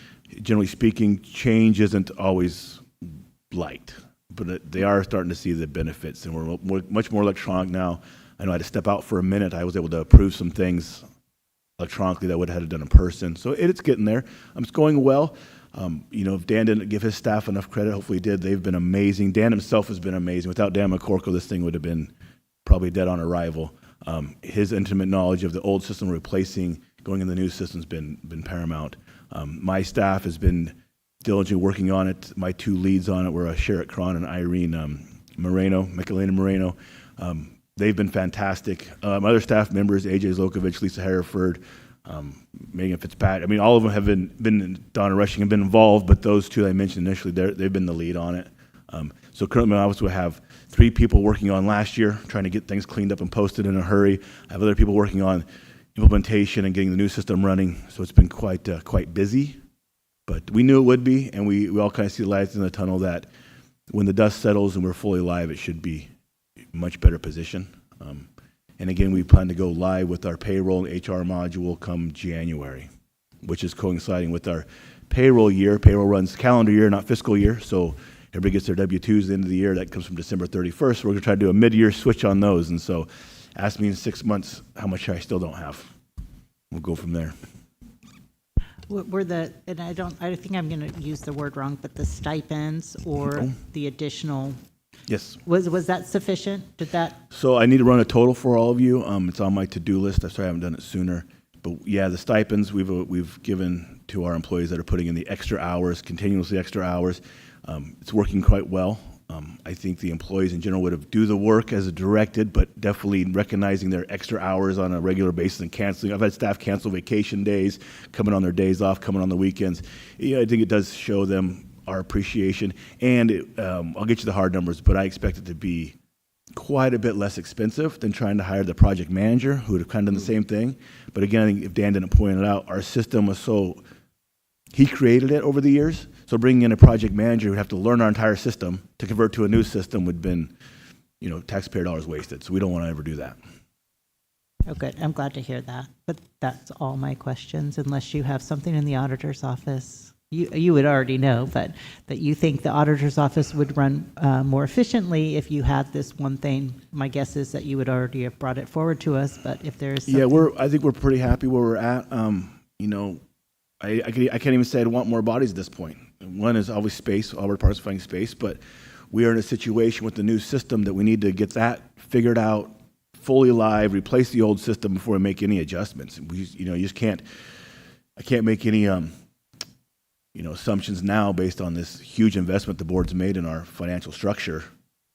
generally speaking, change isn't always liked, but they are starting to see the benefits, and we're much more electronic now. I know I had to step out for a minute. I was able to approve some things electronically that I would have had to done in person. So it's getting there. It's going well. If Dan didn't give his staff enough credit, hopefully he did. They've been amazing. Dan himself has been amazing. Without Dan McCorkle, this thing would have been probably dead on arrival. His intimate knowledge of the old system replacing, going in the new system has been paramount. My staff has been diligently working on it. My two leads on it were Sherritt Cron and Irene Michelena Moreno. They've been fantastic. My other staff members, AJ Zlokovich, Lisa Hereford, Megan Fitzpatrick. All of them have been Donna Rushing have been involved, but those two I mentioned initially, they've been the lead on it. So currently my office will have 3 people working on last year, trying to get things cleaned up and posted in a hurry. I have other people working on implementation and getting the new system running. So it's been quite busy, but we knew it would be, and we all kind of see the lights in the tunnel that when the dust settles and we're fully live, it should be a much better position. And again, we plan to go live with our payroll and HR module come January, which is coinciding with our payroll year. Payroll runs calendar year, not fiscal year. So everybody gets their W-2s at the end of the year. That comes from December 31st. So we're going to try to do a mid-year switch on those. And so ask me in 6 months how much I still don't have. We'll go from there. And I think I'm going to use the word wrong, but the stipends or the additional, Yes. was that sufficient? Did that? So I need to run a total for all of you. It's on my to-do list. I'm sorry I haven't done it sooner. But yeah, the stipends we've given to our employees that are putting in the extra hours, continuously extra hours. It's working quite well. I think the employees in general would have do the work as directed, but definitely recognizing their extra hours on a regular basis and canceling. I've had staff cancel vacation days, coming on their days off, coming on the weekends. I think it does show them our appreciation. And I'll get you the hard numbers, but I expect it to be quite a bit less expensive than trying to hire the project manager who would have kind of done the same thing. But again, I think if Dan didn't point it out, our system was he created it over the years. So bringing in a project manager who would have to learn our entire system to convert to a new system would have been, taxpayer dollars wasted. So we don't want to ever do that. Oh, good. I'm glad to hear that. But that's all my questions, unless you have something in the auditor's office. You would already know, but that you think the auditor's office would run more efficiently if you had this one thing. My guess is that you would already have brought it forward to us, but if there's something. Yeah, I think we're pretty happy where we're at. I can't even say I'd want more bodies at this point. One is always space, all our departments finding space, but we are in a situation with the new system that we need to get that figured out, fully live, replace the old system before we make any adjustments. We, you just can't. I can't make any assumptions now based on this huge investment the board's made in our financial structure.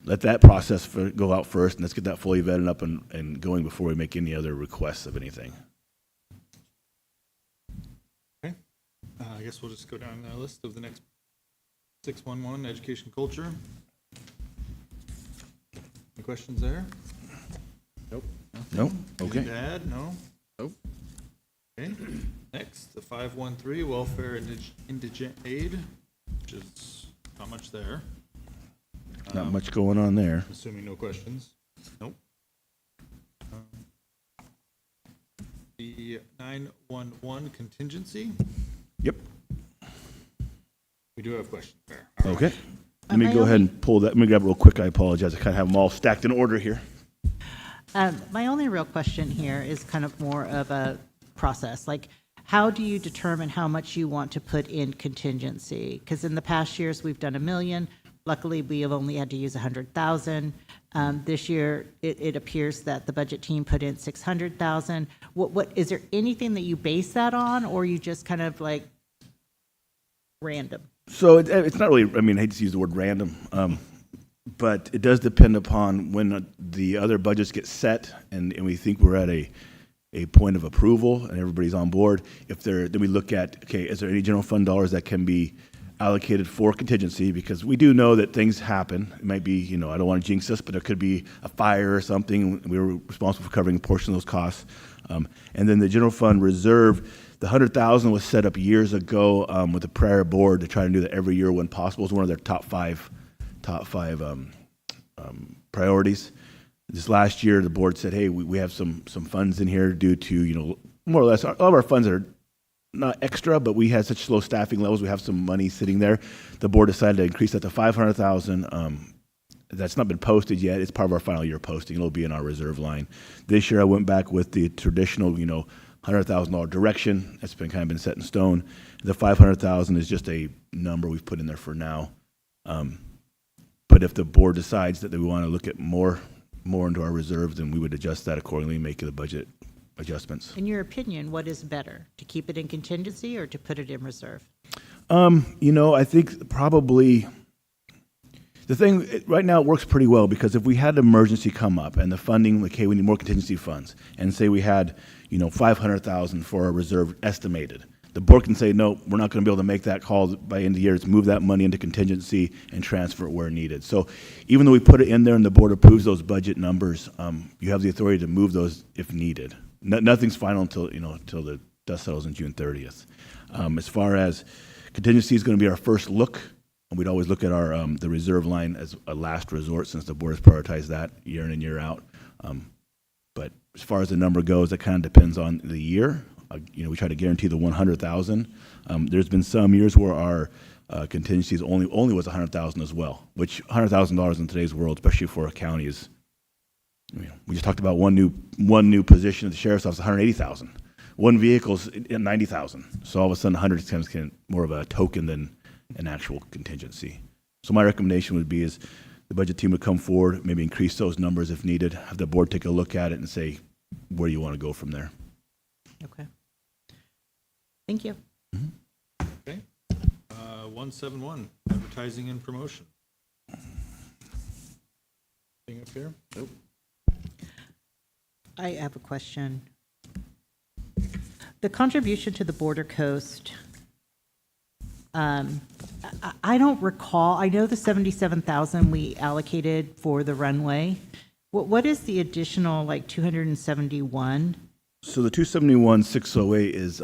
Let that process go out first, and let's get that fully vetted up and going before we make any other requests of anything. Okay. I guess we'll just go down the list of the next 611, education culture. Any questions there? Nope. Nothing? Nope. Okay. Anything to add? No? Nope. Okay. Next, the 513, welfare and indigent aid, which is not much there. Not much going on there. Assuming no questions. Nope. The 911 contingency. Yep. We do have questions there. Okay. Let me go ahead and pull that. Let me grab it real quick. I apologize. I kind of have them all stacked in order here. My only real question here is kind of more of a process. Like, how do you determine how much you want to put in contingency? Because in the past years, we've done $1 million. Luckily, we have only had to use 100,000. This year, it appears that the budget team put in 600,000. What is there anything that you base that on, or you just kind of like random? So it's not really. I hate to use the word random, but it does depend upon when the other budgets get set, and we think we're at a point of approval and everybody's on board. Then we look at, okay, is there any general fund dollars that can be allocated for contingency? Because we do know that things happen. It might be, I don't want to jinx us, but there could be a fire or something. We were responsible for covering a portion of those costs. And then the general fund reserve, the 100,000 was set up years ago with the prior board to try to do that every year when possible. It's one of their top five priorities. This last year, the board said, hey, we have some funds in here due to, more or less, all of our funds are not extra, but we had such low staffing levels, we have some money sitting there. The board decided to increase that to 500,000. That's not been posted yet. It's part of our final year posting. It'll be in our reserve line. This year, I went back with the traditional, $100,000 direction. That's been kind of been set in stone. The 500,000 is just a number we've put in there for now. But if the board decides that they want to look at more into our reserves, then we would adjust that accordingly and make the budget adjustments. In your opinion, what is better, to keep it in contingency or to put it in reserve? I think probably the thing right now, it works pretty well because if we had an emergency come up and the funding, like, hey, we need more contingency funds, and say we had, 500,000 for our reserve estimated, the board can say, no, we're not going to be able to make that call by the end of the year. Let's move that money into contingency and transfer it where needed. So even though we put it in there and the board approves those budget numbers, you have the authority to move those if needed. Nothing's final until the dust settles on June 30th. As far as contingency is going to be our first look, and we'd always look at our the reserve line as a last resort since the board has prioritized that year in and year out. But as far as the number goes, it kind of depends on the year. We try to guarantee the 100,000. There's been some years where our contingencies only was 100,000 as well, which $100,000 in today's world, especially for a county, is. We just talked about one new position at the sheriff's office, 180,000. One vehicle's 90,000. So all of a sudden, 100 becomes more of a token than an actual contingency. So my recommendation would be is the budget team would come forward, maybe increase those numbers if needed, have the board take a look at it and say, where do you want to go from there? Okay. Thank you. Okay. 171, advertising and promotion. Anything up here? Nope. I have a question. The contribution to the Border Coast, I don't recall, I know the 77,000 we allocated for the runway. What is the additional, 271? So the 271,608 is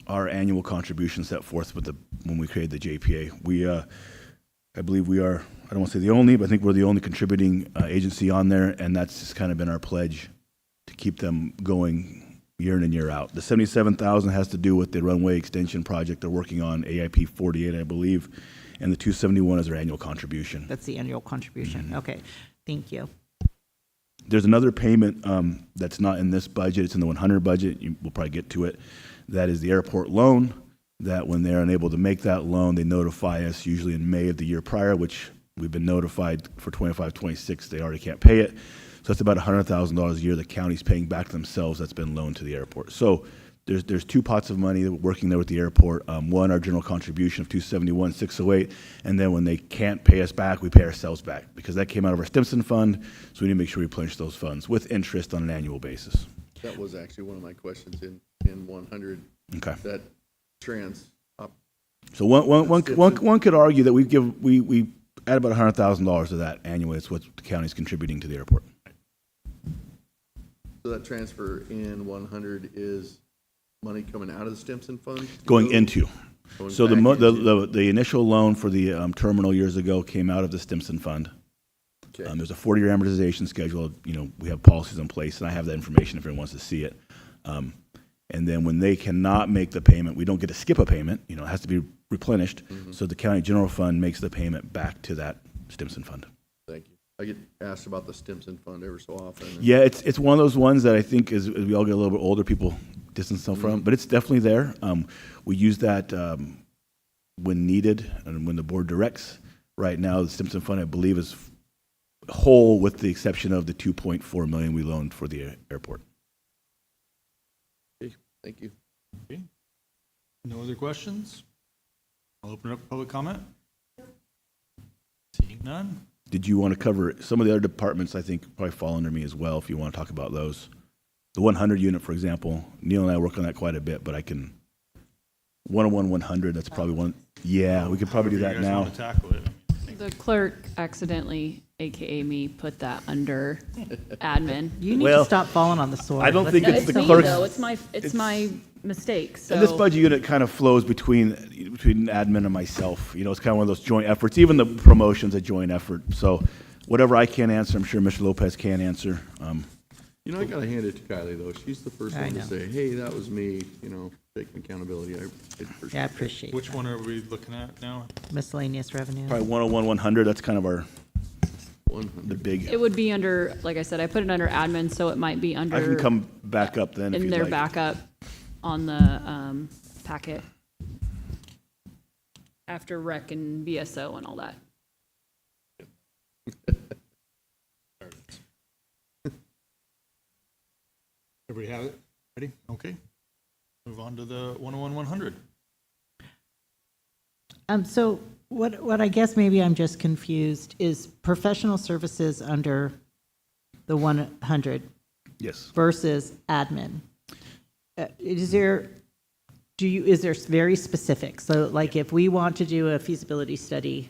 our annual contribution set forth when we created the JPA. I believe we are, I don't want to say the only, but I think we're the only contributing agency on there, and that's just kind of been our pledge to keep them going year in and year out. The 77,000 has to do with the runway extension project they're working on, AIP 48, I believe, and the 271 is their annual contribution. That's the annual contribution. Mm-hmm. Okay, thank you. There's another payment that's not in this budget. It's in the 100 budget. We'll probably get to it. That is the airport loan, that when they're unable to make that loan, they notify us usually in May of the year prior, which we've been notified for 25, 26, they already can't pay it. So that's about $100,000 a year the county's paying back to themselves that's been loaned to the airport. So there's two pots of money working there with the airport. One, our general contribution of 271,608, and then when they can't pay us back, we pay ourselves back because that came out of our Stimson fund. So we need to make sure we replenish those funds with interest on an annual basis. That was actually one of my questions in 100. Okay. That trans. So one could argue that we add about $100,000 to that annually. It's what the county's contributing to the airport. So that transfer in 100 is money coming out of the Stimson fund? Going into. So back the initial loan for the terminal years ago came out of the Stimson fund. Okay. There's a 40-year amortization schedule. We have policies in place, and I have that information if anyone wants to see it. And then when they cannot make the payment, we don't get to skip a payment. It has to be replenished. Mm-hmm. So the county general fund makes the payment back to that Stimson fund. Thank you. I get asked about the Stimson fund every so often. Yeah, it's one of those ones that I think as we all get a little bit older, people distance themselves from, but it's definitely there. We use that when needed and when the board directs. Right now, the Stimson fund, I believe, is whole with the exception of the $2.4 million we loaned for the airport. Okay, thank you. Okay. No other questions? I'll open it up for public comment. Seeing none. Did you want to cover some of the other departments? I think probably fall under me as well if you want to talk about those. The 100 unit, for example, Neil and I work on that quite a bit, but I can 101 100. That's probably one. Yeah, we could probably do that now. The clerk accidentally, AKA me, put that under admin. You need to stop falling on the sword. I don't think it's the me, clerk's. though. It's my mistake. So And this budget unit kind of flows between admin and myself. It's kind of one of those joint efforts. Even the promotion's a joint effort. So whatever I can't answer, I'm sure Mr. Lopez can answer. I got to hand it to Kylie, though. She's the first one to say, hey, that was me, taking accountability. I appreciate Which one are we looking at now? miscellaneous revenue. Probably 101 100. That's kind of our the big. It would be under, like I said, I put it under admin, so it might be under. I can come back up then if in you'd their like. backup on the packet. After rec and BSO and all that. Everybody have it? Ready? Okay. Move on to the 101-100. So what I guess maybe I'm just confused is professional services under the 100 Yes. versus admin. Is there very specific? So like if we want to do a feasibility study,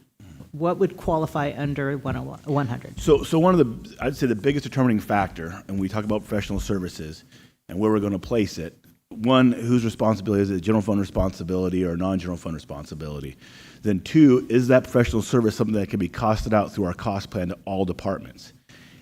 what would qualify under 100? So one of the, I'd say the biggest determining factor, and we talk about professional services and where we're going to place it, one, whose responsibility is it, general fund responsibility or non-general fund responsibility? Then two, is that professional service something that can be costed out through our cost plan to all departments?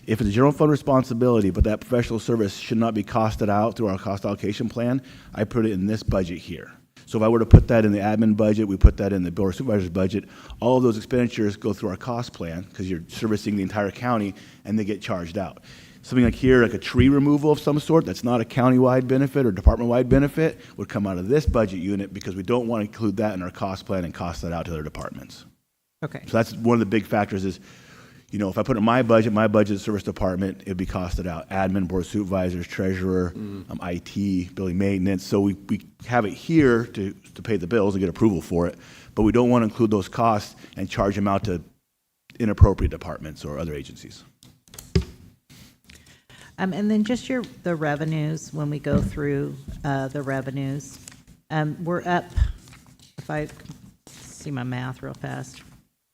If it's a general fund responsibility, but that professional service should not be costed out through our cost allocation plan, I put it in this budget here. So if I were to put that in the admin budget, we put that in the board of supervisors budget, all of those expenditures go through our cost plan because you're servicing the entire county and they get charged out. Something like here, like a tree removal of some sort, that's not a county-wide benefit or department-wide benefit, would come out of this budget unit because we don't want to include that in our cost plan and cost that out to other departments. Okay. So that's one of the big factors is, you know, if I put in my budget service department, it'd be costed out. Admin, board of supervisors, treasurer, IT, building maintenance. So we have it here to pay the bills and get approval for it, but we don't want to include those costs and charge them out to inappropriate departments or other agencies. And then just the revenues, when we go through the revenues, we're up, if I see my math real fast,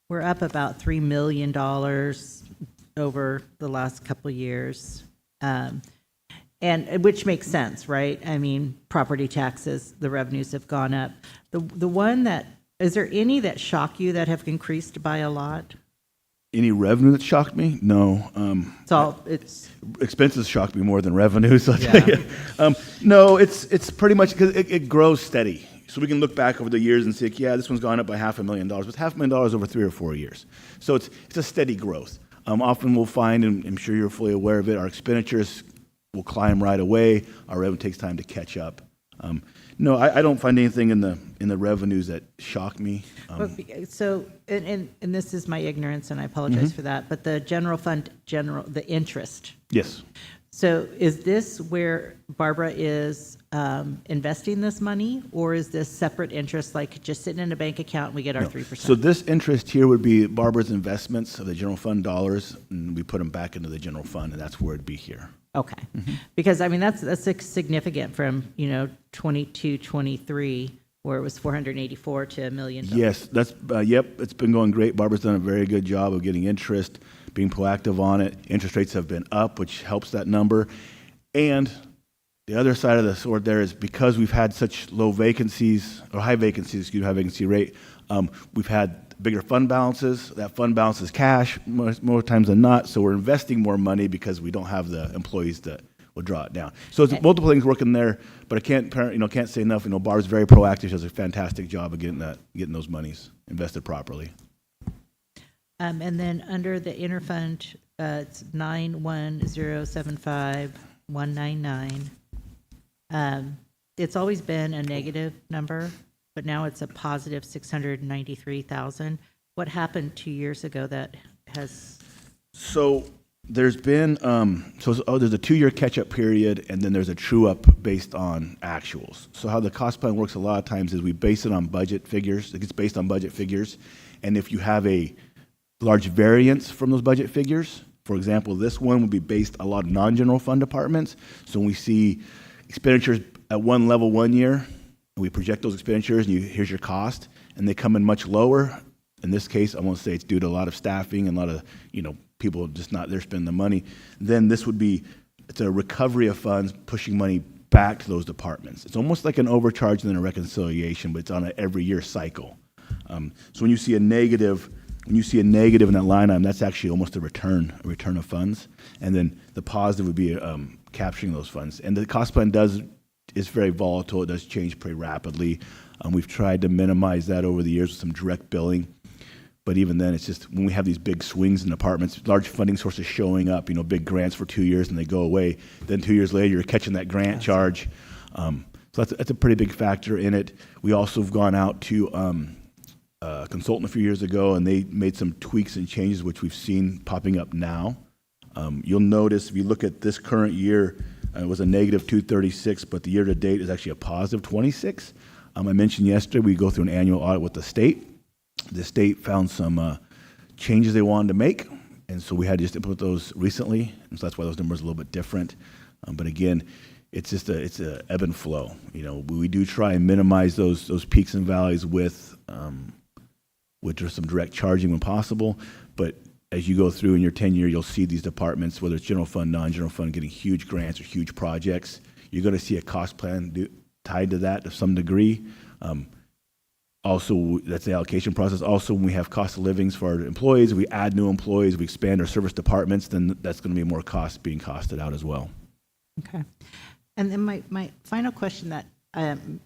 we're up about $3 million over the last couple of years, and which makes sense, right? I mean, property taxes, the revenues have gone up. The one that, is there any that shock you that have increased by a lot? Any revenue that shocked me? No. It's expenses shocked me more than revenues. I'll Yeah. tell you. No, it's pretty much because it grows steady. So we can look back over the years and say, yeah, this one's gone up by $500,000, but $500,000 over 3 or 4 years. So it's a steady growth. Often we'll find, and I'm sure you're fully aware of it, our expenditures will climb right away. Our revenue takes time to catch up. No, I don't find anything in the revenues that shock me. So, and this is my ignorance, and I apologize for that, but the general fund, the interest. Yes. So is this where Barbara is investing this money, or is this separate interest, like just sitting in a bank account and we get our 3%? So this interest here would be Barbara's investments of the general fund dollars, and we put them back into the general fund, and that's where it'd be here. Okay. Because, I mean, that's significant from, 22, 23, where it was 484 to $1 million. Yes, that's, yep, it's been going great. Barbara's done a very good job of getting interest, being proactive on it. Interest rates have been up, which helps that number. And the other side of the sword there is because we've had such low vacancies, or high vacancies, high vacancy rate, we've had bigger fund balances. That fund balance is cash more times than not, so we're investing more money because we don't have the employees that will draw it down. So it's multiple things working there, but I can't say enough. Barb's very proactive. She does a fantastic job of getting those monies invested properly. And then under the interfund, it's 91075,199. It's always been a negative number, but now it's a positive 693,000. What happened 2 years ago that has? So there's been there's a 2-year catch-up period, and then there's a true-up based on actuals. So how the cost plan works a lot of times is we base it on budget figures. It gets based on budget figures, and if you have a large variance from those budget figures, for example, this one would be based a lot of non-general fund departments. So when we see expenditures at one level 1 year, we project those expenditures, and here's your cost, and they come in much lower. In this case, I won't say it's due to a lot of staffing and a lot of people just not there spending the money. Then this would be, it's a recovery of funds pushing money back to those departments. It's almost like an overcharge and then a reconciliation, but it's on an every year cycle. So when you see a negative in that line item, that's actually almost a return of funds, and then the positive would be capturing those funds. And the cost plan is very volatile. It does change pretty rapidly. We've tried to minimize that over the years with some direct billing. But even then, it's just when we have these big swings in departments, large funding sources showing up, big grants for 2 years and they go away. Then 2 years later, you're catching that grant charge. So that's a pretty big factor in it. We also have gone out to a consultant a few years ago, and they made some tweaks and changes, which we've seen popping up now. You'll notice if you look at this current year, it was a negative 236, but the year to date is actually a positive 26. I mentioned yesterday we go through an annual audit with the state. The state found some changes they wanted to make, and so we had to just implement those recently, and so that's why those numbers are a little bit different. But again, it's just it's a ebb and flow. We do try and minimize those peaks and valleys with some direct charging when possible. But as you go through in your tenure, you'll see these departments, whether it's general fund, non-general fund, getting huge grants or huge projects. You're going to see a cost plan tied to that to some degree. Also, that's the allocation process. Also, when we have cost of livings for our employees, we add new employees, we expand our service departments, then that's going to be more cost being costed out as well. Okay. And then my final question that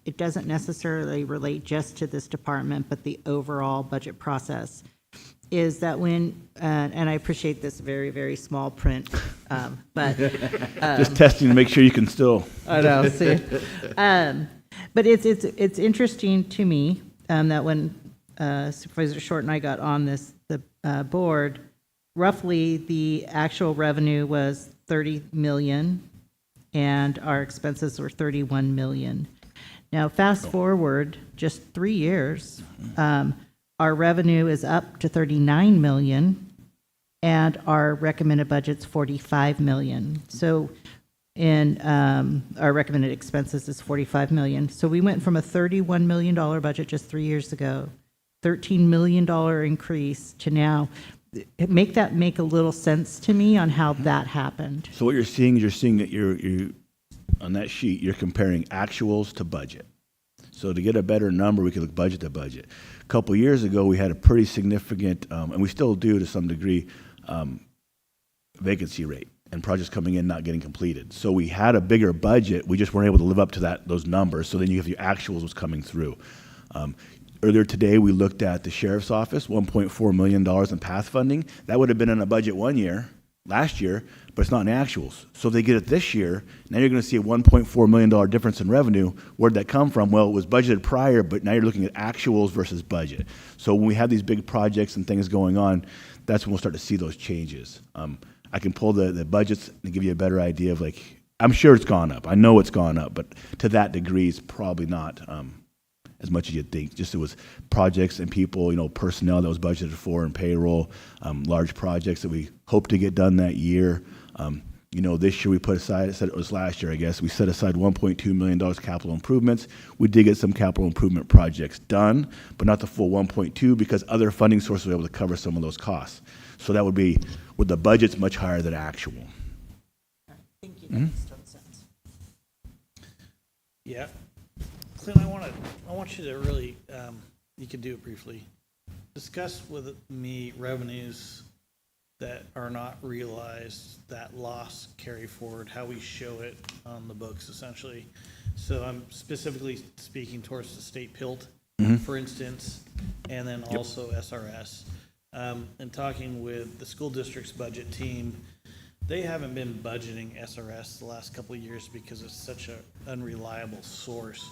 it doesn't necessarily relate just to this department, but the overall budget process is that when, and I appreciate this very, very small print, but. Just testing to make sure you can still. I know, see. But it's interesting to me that when Supervisor Short and I got on the board, roughly the actual revenue was 30 million and our expenses were 31 million. Now, fast forward just 3 years, our revenue is up to 39 million and our recommended budget's 45 million. So in our recommended expenses is 45 million. So we went from a $31 million budget just 3 years ago, $13 million increase to now. Make that make a little sense to me on how that happened. So what you're seeing that you're on that sheet, you're comparing actuals to budget. So to get a better number, we could look budget to budget. A couple years ago, we had a pretty significant, and we still do to some degree, vacancy rate and projects coming in not getting completed. So we had a bigger budget, we just weren't able to live up to those numbers. So then you have your actuals was coming through. Earlier today, we looked at the sheriff's office, $1.4 million in path funding. That would have been in a budget last year, but it's not in actuals. So if they get it this year, now you're going to see a $1.4 million difference in revenue. Where'd that come from? Well, it was budgeted prior, but now you're looking at actuals versus budget. So when we have these big projects and things going on, that's when we'll start to see those changes. I can pull the budgets and give you a better idea of I'm sure it's gone up. I know it's gone up, but to that degree, it's probably not as much as you'd think. Just it was projects and people, personnel that was budgeted for and payroll, large projects that we hope to get done that year. This year we put aside, I said it was last year, I guess, we set aside $1.2 million capital improvements. We did get some capital improvement projects done, but not the full 1.2 because other funding sources were able to cover some of those costs. So that would be with the budget's much higher than actual. Thank you. That makes total sense. Yeah. Clint, I want you to really, you can do it briefly, discuss with me revenues that are not realized, that loss carry forward, how we show it on the books essentially. So I'm specifically speaking towards the state PILT, for instance, and then also SRS. And talking with the school district's budget team, they haven't been budgeting SRS the last couple of years because it's such an unreliable source.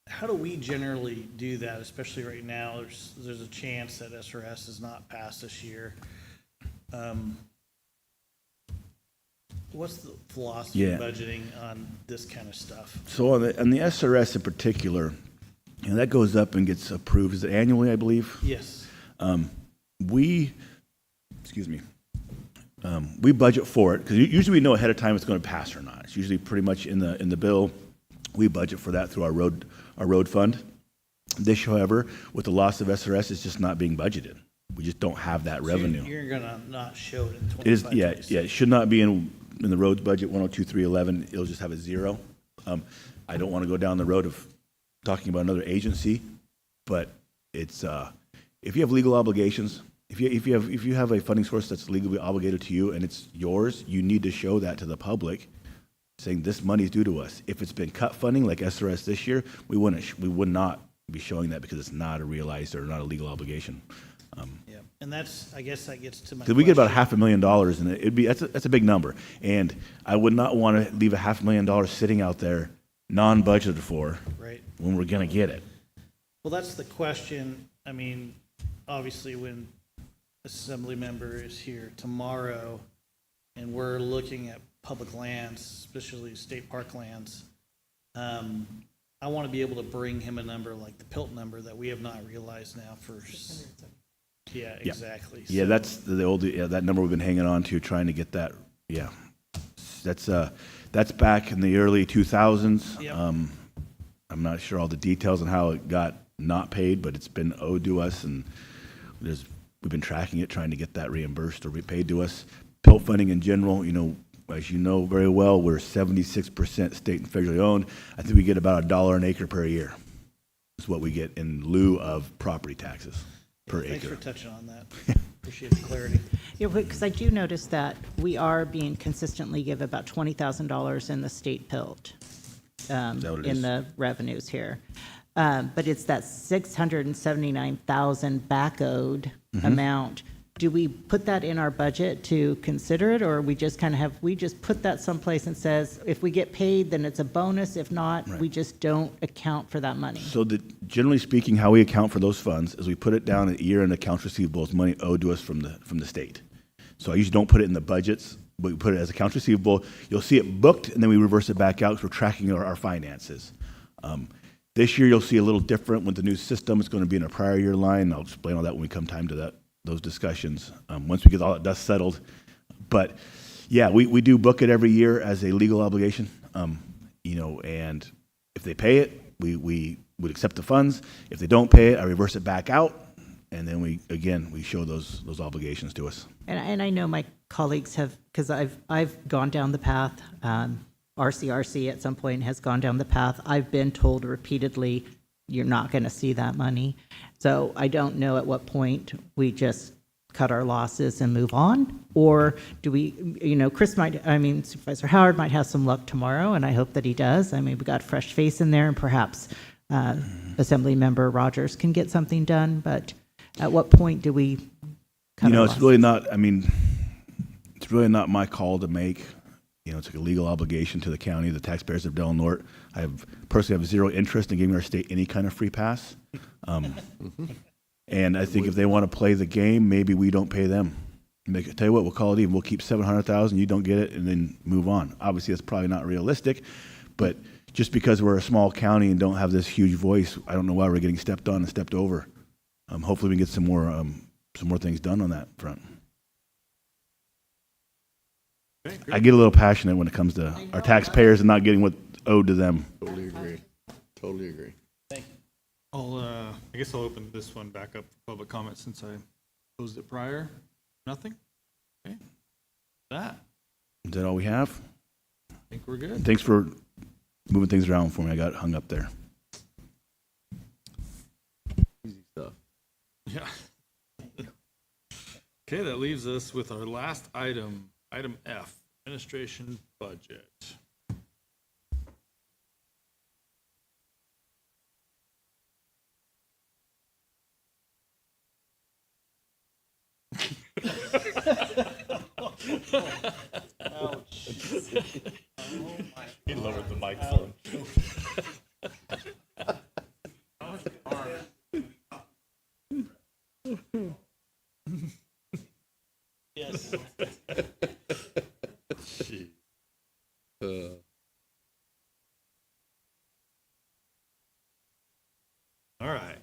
How do we generally do that, especially right now? There's a chance that SRS is not passed this year. What's the philosophy of budgeting on this kind of stuff? So on the SRS in particular, that goes up and gets approved. Is it annually, I believe? Yes. We budget for it because usually we know ahead of time it's going to pass or not. It's usually pretty much in the bill. We budget for that through our road fund. This, however, with the loss of SRS, it's just not being budgeted. We just don't have that revenue. You're going to not show it in 25. It is, yeah. It should not be in the roads budget 102.311. It'll just have a zero. I don't want to go down the road of talking about another agency, but it's if you have legal obligations, if you have a funding source that's legally obligated to you and it's yours, you need to show that to the public, saying this money is due to us. If it's been cut funding like SRS this year, we would not be showing that because it's not a realized or not a legal obligation. Yeah, and I guess that gets to my Because we get about question. $500,000, and that's a big number. And I would not want to leave $500,000 sitting out there, non-budgeted for, Right. when we're going to get it. Well, that's the question. I mean, obviously, when assembly member is here tomorrow, and we're looking at public lands, especially state park lands, I want to be able to bring him a number like the PILT number that we have not realized now for. Yeah, Yeah. exactly. Yeah, So- that's the old, that number we've been hanging on to, trying to get that, yeah. That's back in the early 2000s. Yep. I'm not sure all the details on how it got not paid, but it's been owed to us, and we've been tracking it, trying to get that reimbursed or repaid to us. PILT funding in general, as you know very well, we're 76% state and federally owned. I think we get about $1 an acre per year. Is what we get in lieu of property taxes per Thanks acre. for touching on that. Appreciate the clarity. Yeah, because I do notice that we are being consistently give about $20,000 in the state PILT, that what it in is? the revenues here. But it's that 679,000 back owed Mm-hmm. amount. Do we put that in our budget to consider it, or we just kind of we just put that someplace and says, if we get paid, then it's a bonus. If not, we just don't account for that money? So generally speaking, how we account for those funds is we put it down at year-end accounts receivable as money owed to us from the state. So I usually don't put it in the budgets, but we put it as accounts receivable. You'll see it booked, and then we reverse it back out because we're tracking our finances. This year, you'll see a little different with the new system. It's going to be in a prior year line. I'll explain all that when we come time to those discussions, once we get all that dust settled. But yeah, we do book it every year as a legal obligation. And if they pay it, we would accept the funds. If they don't pay it, I reverse it back out, and then we show those obligations to us. And I know my colleagues have, because I've gone down the path. RCRC at some point has gone down the path. I've been told repeatedly, you're not going to see that money. So I don't know at what point we just cut our losses and move on, or do we, Supervisor Howard might have some luck tomorrow, and I hope that he does. I mean, we got a fresh face in there, and perhaps Assembly Member Rogers can get something done, but at what point do we cut our It's losses? really not, it's really not my call to make. It's like a legal obligation to the county, the taxpayers of Del Norte. I personally have zero interest in giving our state any kind of free pass. And I think if they want to play the game, maybe we don't pay them. Tell you what, we'll call it even. We'll keep $700,000, you don't get it, and then move on. Obviously, that's probably not realistic, but just because we're a small county and don't have this huge voice, I don't know why we're getting stepped on and stepped over. Hopefully, we can get some more things done on that front. I get a little passionate when it comes to our taxpayers and not getting what's owed to them. Totally agree. Totally agree. I guess I'll open this one back up for public comment since I closed it prior. Nothing? Okay. That, Is that all we have? I think we're good. Thanks for moving things around for me. I got hung up there. Easy stuff. Yeah. Okay, that leaves us with our last item, item F, administration budget. He lowered the microphone. Yes. All right.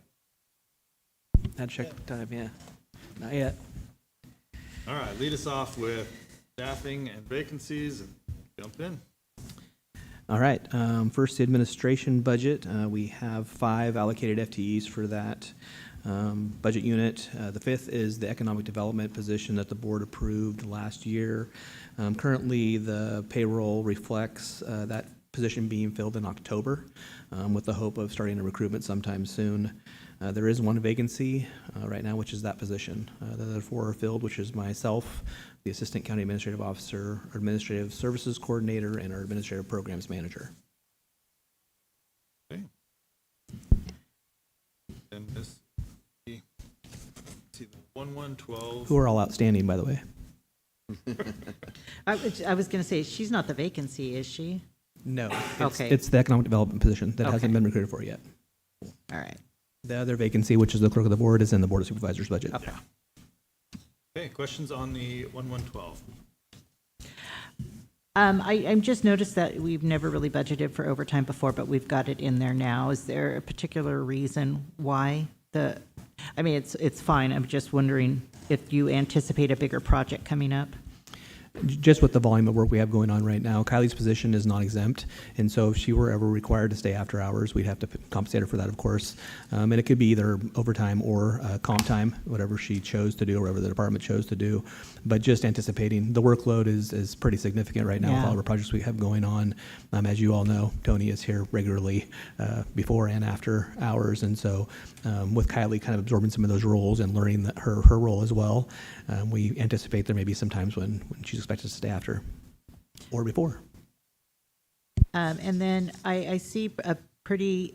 Had check the time, yeah. Not yet. All right, lead us off with staffing and vacancies and jump in. All right, first, the administration budget. We have 5 allocated FTEs for that budget unit. The 5th is the economic development position that the board approved last year. Currently, the payroll reflects that position being filled in October, with the hope of starting a recruitment sometime soon. There is 1 vacancy right now, which is that position. The other 4 are filled, which is myself, the Assistant County Administrative Officer, our Administrative Services Coordinator, and our Administrative Programs Manager. Okay. And this, see the 1112. Who are all outstanding, by the way. I was going to say, she's not the vacancy, is she? No. Okay. It's the economic development position that hasn't Okay. been recruited for yet. All right. The other vacancy, which is the clerk of the board, is in the Board of Supervisors budget. Okay. Okay, questions on the 1112? I'm just noticed that we've never really budgeted for overtime before, but we've got it in there now. Is there a particular reason why I mean, it's fine. I'm just wondering if you anticipate a bigger project coming up? Just with the volume of work we have going on right now, Kylie's position is non-exempt, and so if she were ever required to stay after hours, we'd have to compensate her for that, of course. And it could be either overtime or comp time, whatever she chose to do, or whatever the department chose to do. But just anticipating, the workload is pretty significant right now with all of our projects we have going on. As you all know, Tony is here regularly before and after hours, and so with Kylie kind of absorbing some of those roles and learning that her role as well, we anticipate there may be some times when she's expected to stay after or before. And then I see a pretty,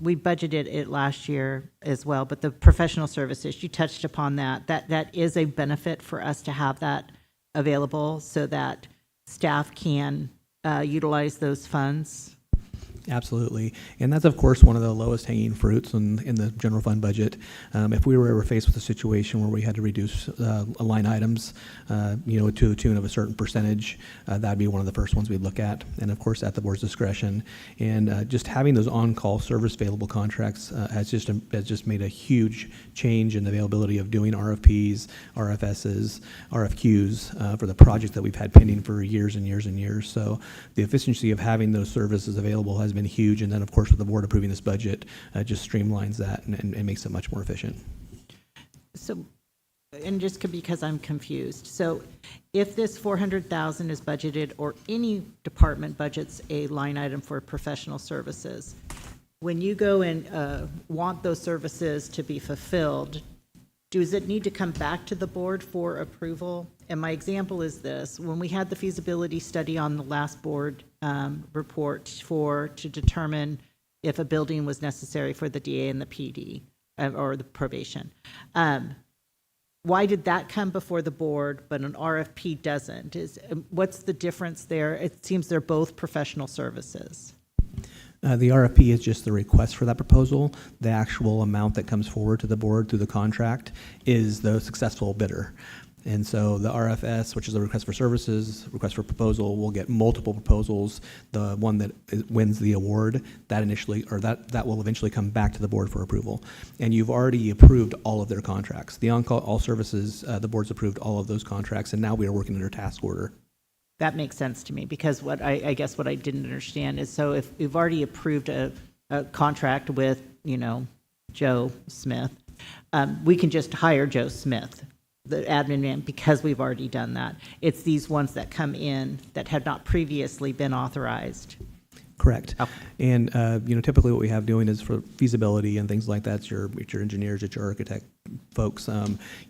we budgeted it last year as well, but the professional services, you touched upon that is a benefit for us to have that available so that staff can utilize those funds. Absolutely. And that's, of course, one of the lowest hanging fruits in the general fund budget. If we were ever faced with a situation where we had to reduce line items, to the tune of a certain percentage, that'd be one of the first ones we'd look at. And of course, at the board's discretion. And just having those on-call service available contracts has just made a huge change in the availability of doing RFPs, RFSs, RFQs for the project that we've had pending for years and years and years. So the efficiency of having those services available has been huge, and then of course with the board approving this budget just streamlines that and makes it much more efficient. So, and just because I'm confused, so if this 400,000 is budgeted, or any department budgets a line item for professional services, when you go and want those services to be fulfilled, does it need to come back to the board for approval? And my example is this: when we had the feasibility study on the last board report to determine if a building was necessary for the DA and the PD or the probation, why did that come before the board but an RFP doesn't? What's the difference there? It seems they're both professional services. The RFP is just the request for that proposal. The actual amount that comes forward to the board through the contract is the successful bidder. And so the RFS, which is a request for services, request for proposal, will get multiple proposals. The one that wins the award, that will eventually come back to the board for approval. And you've already approved all of their contracts. The on-call all services, the board's approved all of those contracts, and now we are working under task order. That makes sense to me, because what I guess what I didn't understand is, so if we've already approved a contract with, Joe Smith, we can just hire Joe Smith, the admin man, because we've already done that. It's these ones that come in that have not previously been authorized. Correct. Okay. And, typically what we have doing is for feasibility and things like that, it's your engineers, it's your architect folks.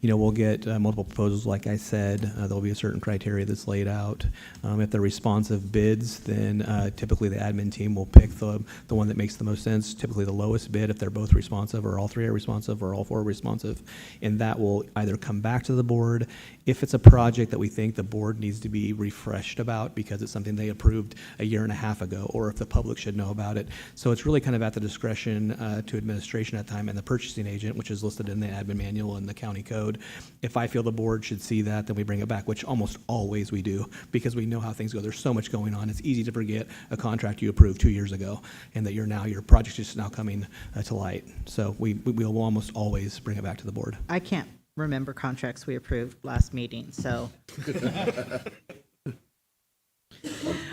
We'll get multiple proposals, like I said. There'll be a certain criteria that's laid out. If they're responsive bids, then typically the admin team will pick the one that makes the most sense, typically the lowest bid if they're both responsive, or all three are responsive, or all four are responsive. And that will either come back to the board if it's a project that we think the board needs to be refreshed about because it's something they approved a year and a half ago, or if the public should know about it. So it's really kind of at the discretion to administration at the time and the purchasing agent, which is listed in the admin manual and the county code. If I feel the board should see that, then we bring it back, which almost always we do, because we know how things go. There's so much going on. It's easy to forget a contract you approved 2 years ago and that your project is now coming to light. So we will almost always bring it back to the board. I can't remember contracts we approved last meeting, so.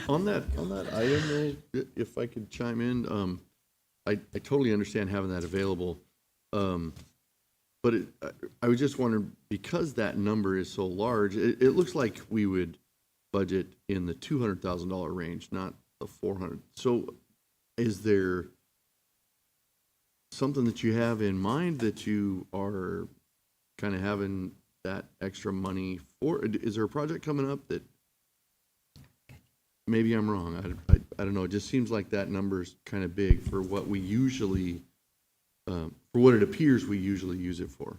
On that item, though, if I could chime in, I totally understand having that available. But I was just wondering, because that number is so large, it looks like we would budget in the $200,000 range, not the 400. So is there something that you have in mind that you are kind of having that extra money for? Is there a project coming up that maybe I'm wrong? I don't know. It just seems like that number is kind of big for what we usually for what it appears we usually use it for?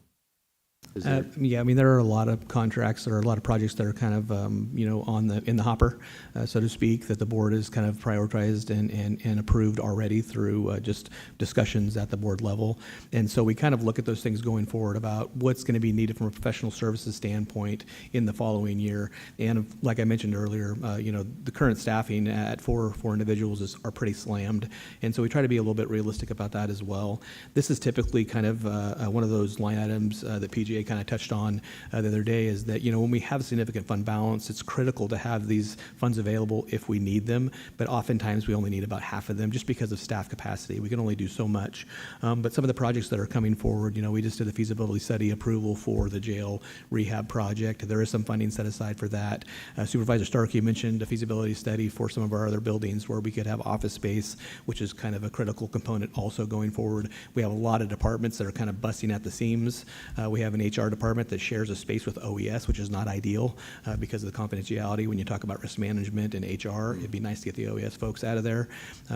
Is there, Yeah, I mean, there are a lot of contracts, there are a lot of projects that are kind of, in the hopper, so to speak, that the board has kind of prioritized and approved already through just discussions at the board level. And so we kind of look at those things going forward about what's going to be needed from a professional services standpoint in the following year. And like I mentioned earlier, the current staffing at four individuals are pretty slammed. And so we try to be a little bit realistic about that as well. This is typically kind of one of those line items that PGA kind of touched on the other day, is that, when we have a significant fund balance, it's critical to have these funds available if we need them, but oftentimes we only need about half of them just because of staff capacity. We can only do so much. But some of the projects that are coming forward, we just did a feasibility study approval for the jail rehab project. There is some funding set aside for that. Supervisor Starkey mentioned a feasibility study for some of our other buildings where we could have office space, which is kind of a critical component also going forward. We have a lot of departments that are kind of busting at the seams. We have an HR department that shares a space with OES, which is not ideal because of the confidentiality. When you talk about risk management and HR, it'd be nice to get the OES folks out of there.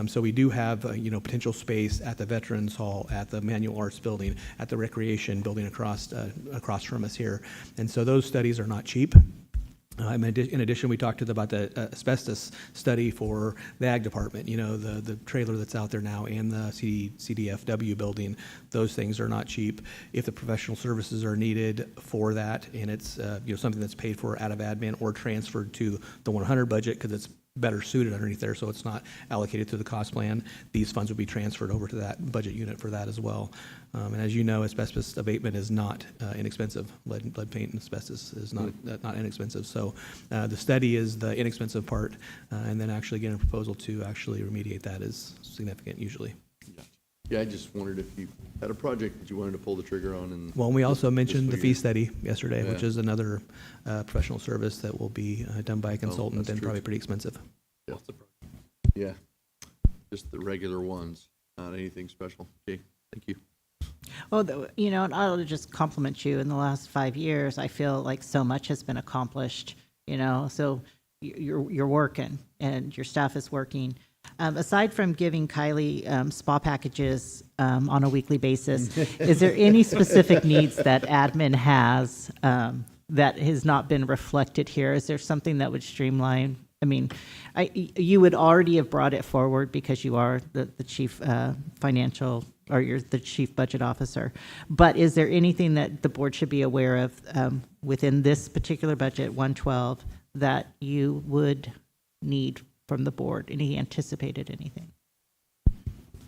So we do have potential space at the Veterans Hall, at the Manual Arts Building, at the Recreation Building across from us here. And so those studies are not cheap. In addition, we talked about the asbestos study for the ag department, the trailer that's out there now, and the CDFW building. Those things are not cheap. If the professional services are needed for that, and it's something that's paid for out of admin or transferred to the 100 budget because it's better suited underneath there, so it's not allocated to the cost plan, these funds will be transferred over to that budget unit for that as well. And as you know, asbestos abatement is not inexpensive. Lead paint and asbestos is not inexpensive. So the study is the inexpensive part, and then actually getting a proposal to actually remediate that is significant usually. yeah, I just wondered if you had a project that you wanted to pull the trigger on. And well, we also mentioned the fee year. study yesterday, Yeah. which is another professional service that will be done by a consultant that's and true. probably pretty expensive. Yeah, just the regular ones, not anything special. Okay, thank you. Well, and I'll just compliment you. In the last 5 years, I feel like so much has been accomplished, so you're working and your staff is working. Aside from giving Kylie spa packages on a weekly basis, is there any specific needs that admin has that has not been reflected here? Is there something that would streamline? I mean, you would already have brought it forward because you are the chief financial, or you're the chief budget officer. But is there anything that the board should be aware of within this particular budget, 112, that you would need from the board? Any anticipated anything?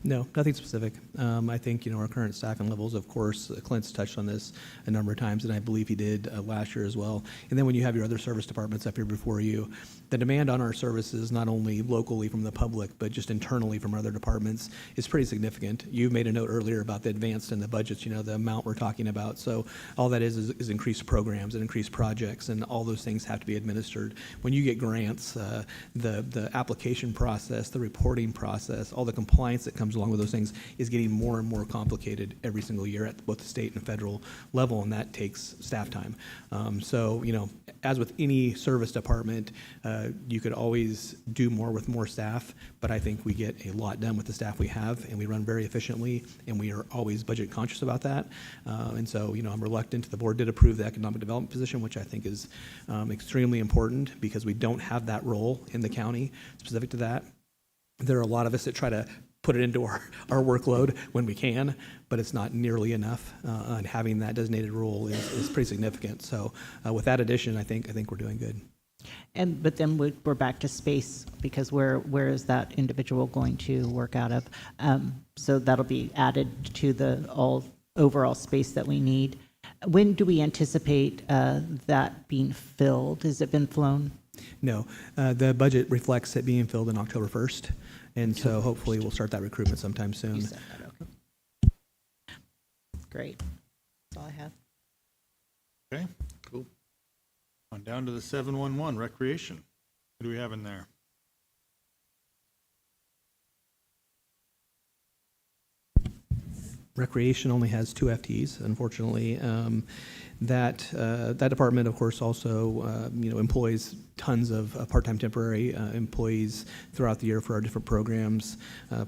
No, nothing specific. I think, our current staffing levels, of course, Clint's touched on this a number of times, and I believe he did last year as well. And then when you have your other service departments up here before you, the demand on our services, not only locally from the public, but just internally from other departments, is pretty significant. You made a note earlier about the advanced and the budgets, the amount we're talking about. So all that is increased programs and increased projects, and all those things have to be administered. When you get grants, the application process, the reporting process, all the compliance that comes along with those things is getting more and more complicated every single year at both the state and federal level, and that takes staff time. So, as with any service department, you could always do more with more staff, but I think we get a lot done with the staff we have, and we run very efficiently, and we are always budget conscious about that. And so, I'm reluctant. The board did approve the economic development position, which I think is extremely important because we don't have that role in the county specific to that. There are a lot of us that try to put it into our workload when we can, but it's not nearly enough. And having that designated role is pretty significant. So with that addition, I think we're doing good. But then we're back to space, because where is that individual going to work out of? So that'll be added to the overall space that we need. When do we anticipate that being filled? Has it been flown? No, the budget reflects it being filled on October 1st. And so hopefully we'll start that recruitment sometime soon. You said that, okay. Great. That's all I have. Okay, cool. On down to the 711, recreation. What do we have in there? Recreation only has 2 FTEs, unfortunately. That department, of course, also employs tons of part-time temporary employees throughout the year for our different programs.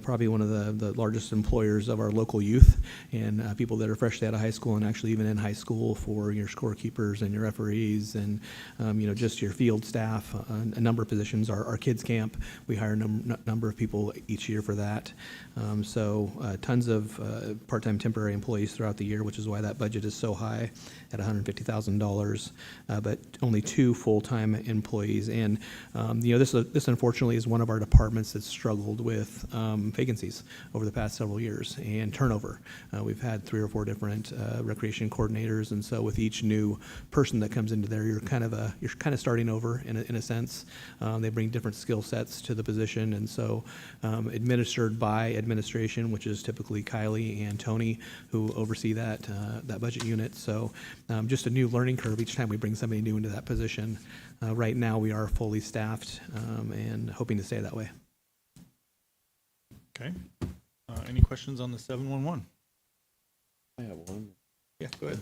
Probably one of the largest employers of our local youth and people that are freshly out of high school and actually even in high school for your scorekeepers and your referees and just your field staff. A number of positions. Our kids camp, we hire a number of people each year for that. So tons of part-time temporary employees throughout the year, which is why that budget is so high at $150,000, but only 2 full-time employees. And this unfortunately is one of our departments that's struggled with vacancies over the past several years and turnover. We've had 3 or 4 different recreation coordinators, and so with each new person that comes into there, you're kind of starting over in a sense. They bring different skill sets to the position, and so administered by administration, which is typically Kylie and Tony, who oversee that budget unit. So just a new learning curve each time we bring somebody new into that position. Right now, we are fully staffed and hoping to stay that way. Okay. Any questions on the 711? I have one. Yeah, go ahead.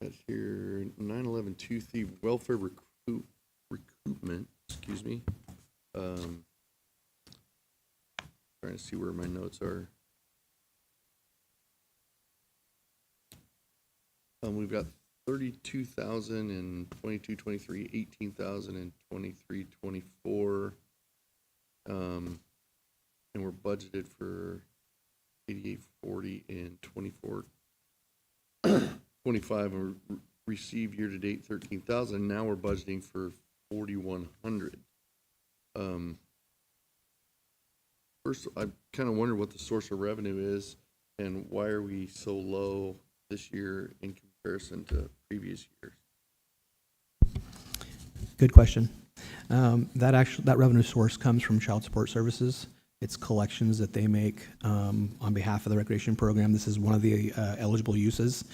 That's here, 9/11 thief welfare recoupment, excuse me. Trying to see where my notes are. We've got 32,000 in 22-23, 18,000 in 23-24, and we're budgeted for 8840 in 24-25, and we received year to date 13,000. Now we're budgeting for 4,100. First, I kind of wonder what the source of revenue is, and why are we so low this year in comparison to previous years? Good question. That revenue source comes from child support services. It's collections that they make on behalf of the recreation program. This is one of the eligible uses.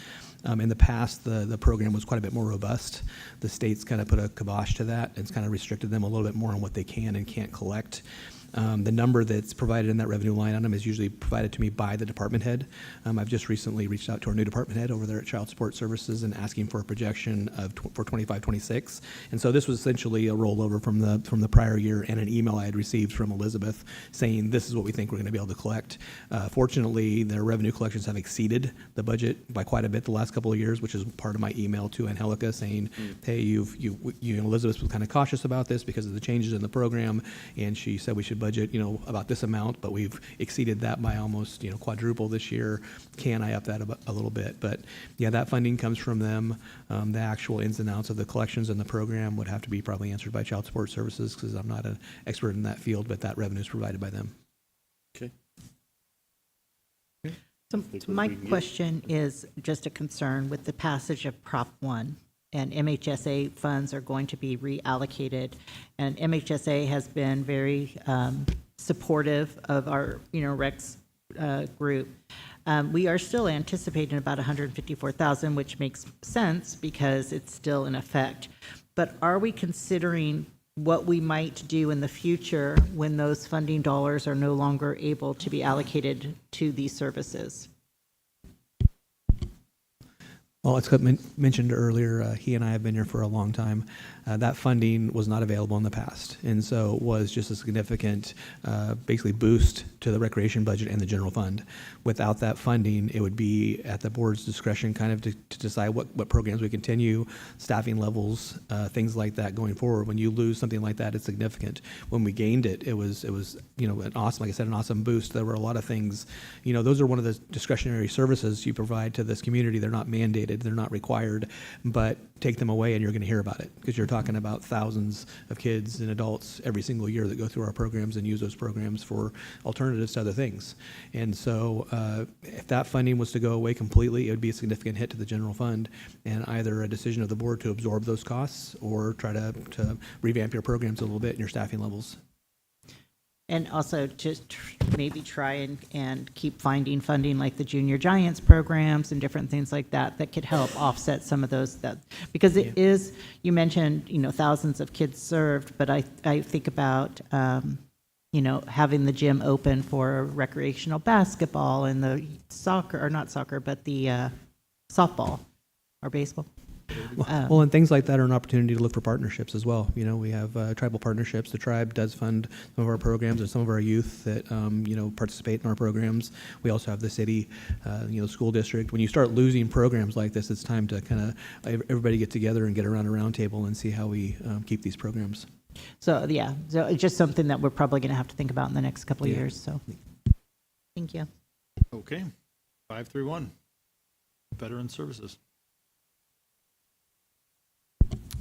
In the past, the program was quite a bit more robust. The state's kind of put a kibosh to that. It's kind of restricted them a little bit more on what they can and can't collect. The number that's provided in that revenue line item is usually provided to me by the department head. I've just recently reached out to our new department head over there at Child Support Services and asking for a projection for 25-26. And so this was essentially a rollover from the prior year and an email I had received from Elizabeth saying this is what we think we're going to be able to collect. Fortunately, their revenue collections have exceeded the budget by quite a bit the last couple of years, which is part of my email to Angelica saying, hey, Elizabeth was kind of cautious about this because of the changes in the program, and she said we should budget, about this amount, but we've exceeded that by almost, quadruple this year. Can I up that a little bit? But yeah, that funding comes from them. The actual ins and outs of the collections in the program would have to be probably answered by Child Support Services because I'm not an expert in that field, but that revenue is provided by them. Okay. So my question is just a concern with the passage of Prop 1. And MHSA funds are going to be reallocated. And MHSA has been very supportive of our, Rex group. We are still anticipating about 154,000, which makes sense because it's still in effect. But are we considering what we might do in the future when those funding dollars are no longer able to be allocated to these services? Well, as Scott mentioned earlier, he and I have been here for a long time. That funding was not available in the past, and so it was just a significant, basically boost to the recreation budget and the general fund. Without that funding, it would be at the board's discretion kind of to decide what programs we continue, staffing levels, things like that going forward. When you lose something like that, it's significant. When we gained it, it was an awesome, like I said, an awesome boost. There were a lot of things, those are one of the discretionary services you provide to this community. They're not mandated, they're not required, but take them away and you're going to hear about it because you're talking about thousands of kids and adults every single year that go through our programs and use those programs for alternatives to other things. And so if that funding was to go away completely, it would be a significant hit to the general fund and either a decision of the board to absorb those costs or try to revamp your programs a little bit and your staffing levels. And also just maybe try and keep finding funding like the Junior Giants programs and different things like that could help offset some of those, because it is, you mentioned, thousands of kids served, but I think about having the gym open for recreational basketball and the soccer, or not soccer, but the softball or baseball. Well, and things like that are an opportunity to look for partnerships as well. We have tribal partnerships. The tribe does fund some of our programs, and some of our youth that participate in our programs. We also have the city, school district. When you start losing programs like this, it's time to kind of everybody get together and get around a round table and see how we keep these programs. So it's just something that we're probably going to have to think about in the next couple of years. So, thank you. Okay, 531, Veteran Services.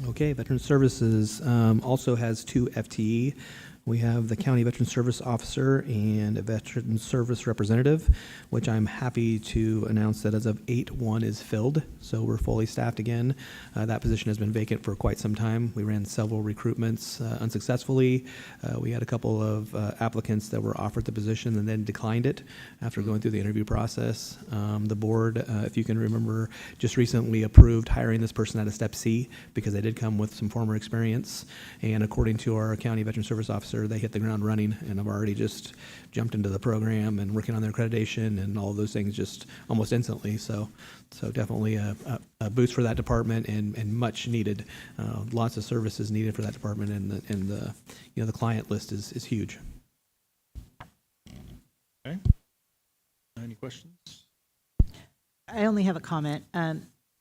Okay, Veteran Services also has 2 FTE. We have the County Veteran Service Officer and a Veteran Service Representative, which I'm happy to announce that as of 8/1 is filled, so we're fully staffed again. That position has been vacant for quite some time. We ran several recruitments unsuccessfully. We had a couple of applicants that were offered the position and then declined it after going through the interview process. The board, if you can remember, just recently approved hiring this person at a step C because they did come with some former experience, and according to our County Veteran Service Officer, they hit the ground running and have already just jumped into the program and working on their accreditation and all of those things just almost instantly. So definitely a boost for that department and much needed. Lots of services needed for that department, and the client list is huge. Okay. Any questions? I only have a comment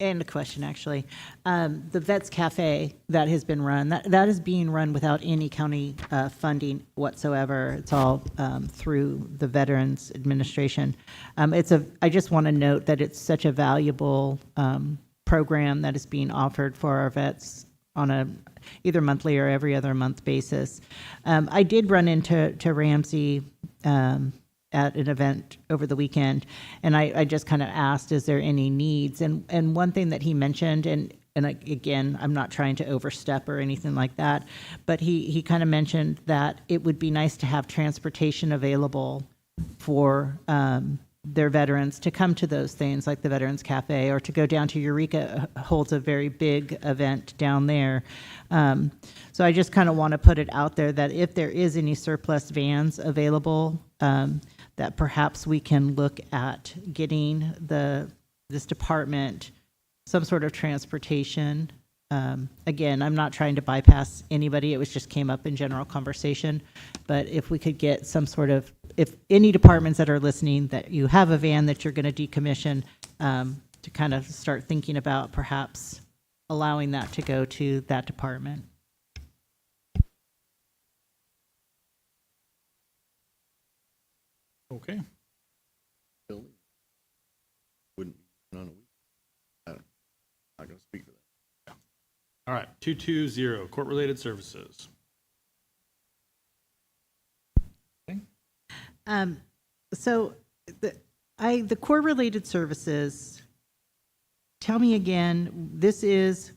and a question, actually. The Vets Cafe that has been run, that is being run without any county funding whatsoever. It's all through the Veterans Administration. I just want to note that it's such a valuable program that is being offered for our vets on a either monthly or every other month basis. I did run into Ramsey at an event over the weekend, and I just kind of asked, is there any needs? And one thing that he mentioned, and again, I'm not trying to overstep or anything like that, but he kind of mentioned that it would be nice to have transportation available for their veterans to come to those things like the Veterans Cafe, or to go down to Eureka, holds a very big event down there. So I just kind of want to put it out there that if there is any surplus vans available, that perhaps we can look at getting this department some sort of transportation. Again, I'm not trying to bypass anybody. It was just came up in general conversation. But if we could get some sort of, if any departments that are listening, that you have a van that you're going to decommission, to kind of start thinking about perhaps allowing that to go to that department. Okay. Wouldn't be on a week. I'm not going to speak for that. All right, 220, Court-Related Services. So the core-related services, tell me again, this is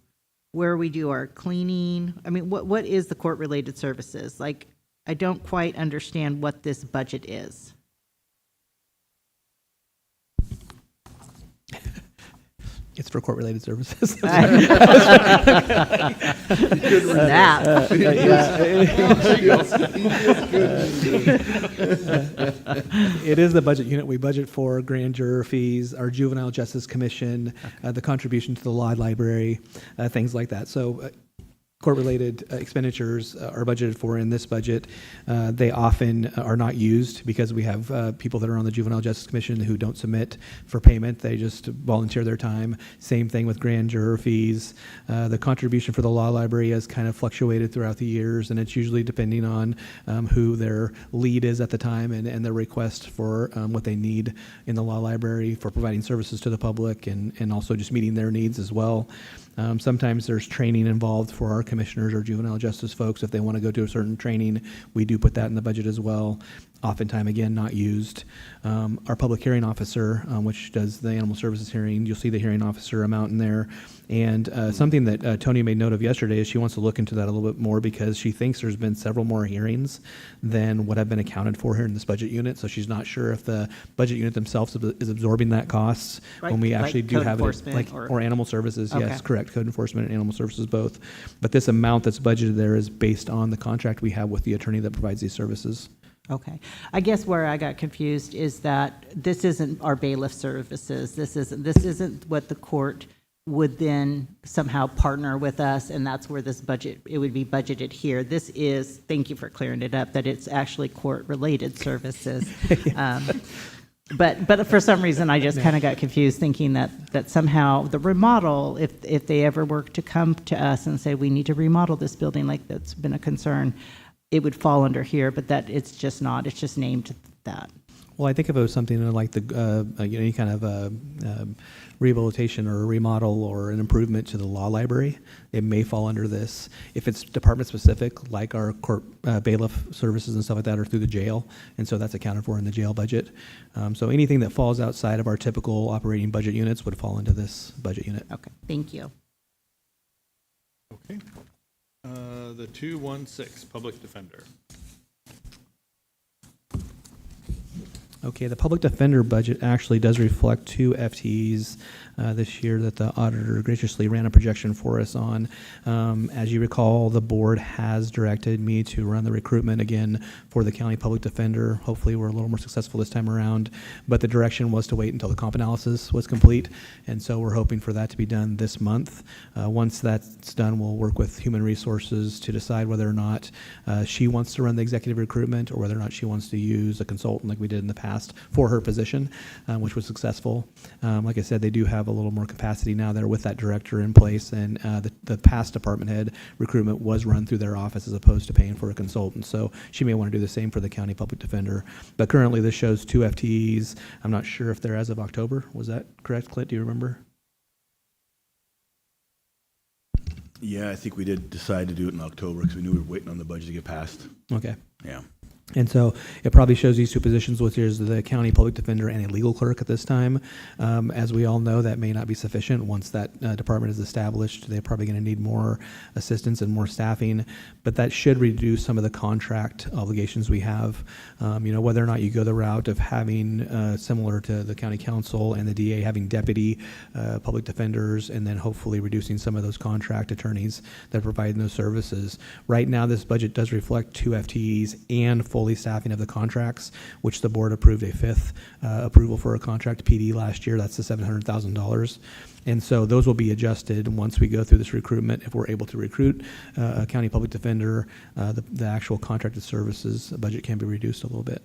where we do our cleaning. I mean, what is the court-related services? Like, I don't quite understand what this budget is. It's for court-related services. It is the budget unit. We budget for grand juror fees, our Juvenile Justice Commission, the contribution to the law library, things like that. So court-related expenditures are budgeted for in this budget. They often are not used because we have people that are on the Juvenile Justice Commission who don't submit for payment. They just volunteer their time. Same thing with grand juror fees. The contribution for the law library has kind of fluctuated throughout the years, and it's usually depending on who their lead is at the time and their request for what they need in the law library for providing services to the public, and also just meeting their needs as well. Sometimes there's training involved for our commissioners or juvenile justice folks. If they want to go to a certain training, we do put that in the budget as well. oftentimes, again, not used. Our public hearing officer, which does the animal services hearing, you'll see the hearing officer amount in there. And something that Tony made note of yesterday is she wants to look into that a little bit more because she thinks there's been several more hearings than what have been accounted for here in this budget unit. So she's not sure if the budget unit themselves is absorbing that costs when we actually do code have it, enforcement or animal services. Okay. Yes, correct. Code enforcement and animal services both. But this amount that's budgeted there is based on the contract we have with the attorney that provides these services. Okay. I guess where I got confused is that this isn't our bailiff services. This isn't what the court would then somehow partner with us, and that's where this budget, it would be budgeted here. This is, thank you for clearing it up, that it's actually court-related services. But for some reason, I just kind of got confused, thinking that somehow the remodel, if they ever were to come to us and say, we need to remodel this building, like that's been a concern, it would fall under here, but that it's just not. It's just named that. Well, I think if it was something like the any kind of rehabilitation or a remodel or an improvement to the law library, it may fall under this. If it's department specific, like our court bailiff services and stuff like that, are through the jail, and so that's accounted for in the jail budget. So anything that falls outside of our typical operating budget units would fall into this budget unit. Okay, thank you. Okay. The 216, public defender. Okay, the public defender budget actually does reflect 2 FTEs this year that the auditor graciously ran a projection for us on. As you recall, the board has directed me to run the recruitment again for the county public defender. Hopefully we're a little more successful this time around, but the direction was to wait until the comp analysis was complete, and so we're hoping for that to be done this month. Once that's done, we'll work with human resources to decide whether or not she wants to run the executive recruitment or whether or not she wants to use a consultant like we did in the past for her position, which was successful. Like I said, they do have a little more capacity now there with that director in place, and the past department head recruitment was run through their office as opposed to paying for a consultant. So she may want to do the same for the county public defender. But currently this shows 2 FTEs. I'm not sure if they're as of October. Was that correct, Clint? Do you remember? Yeah, I think we did decide to do it in October because we knew we were waiting on the budget to get passed. Okay. Yeah. And so it probably shows these 2 positions, which is the county public defender and a legal clerk at this time. As we all know, that may not be sufficient. Once that department is established, they're probably going to need more assistance and more staffing, but that should reduce some of the contract obligations we have. Whether or not you go the route of having, similar to the county council and the DA, having deputy public defenders, and then hopefully reducing some of those contract attorneys that provide those services. Right now, this budget does reflect 2 FTEs and fully staffing of the contracts, which the board approved a 5th approval for a contract PD last year. That's the $700,000. And so those will be adjusted once we go through this recruitment. If we're able to recruit a county public defender, the actual contracted services budget can be reduced a little bit.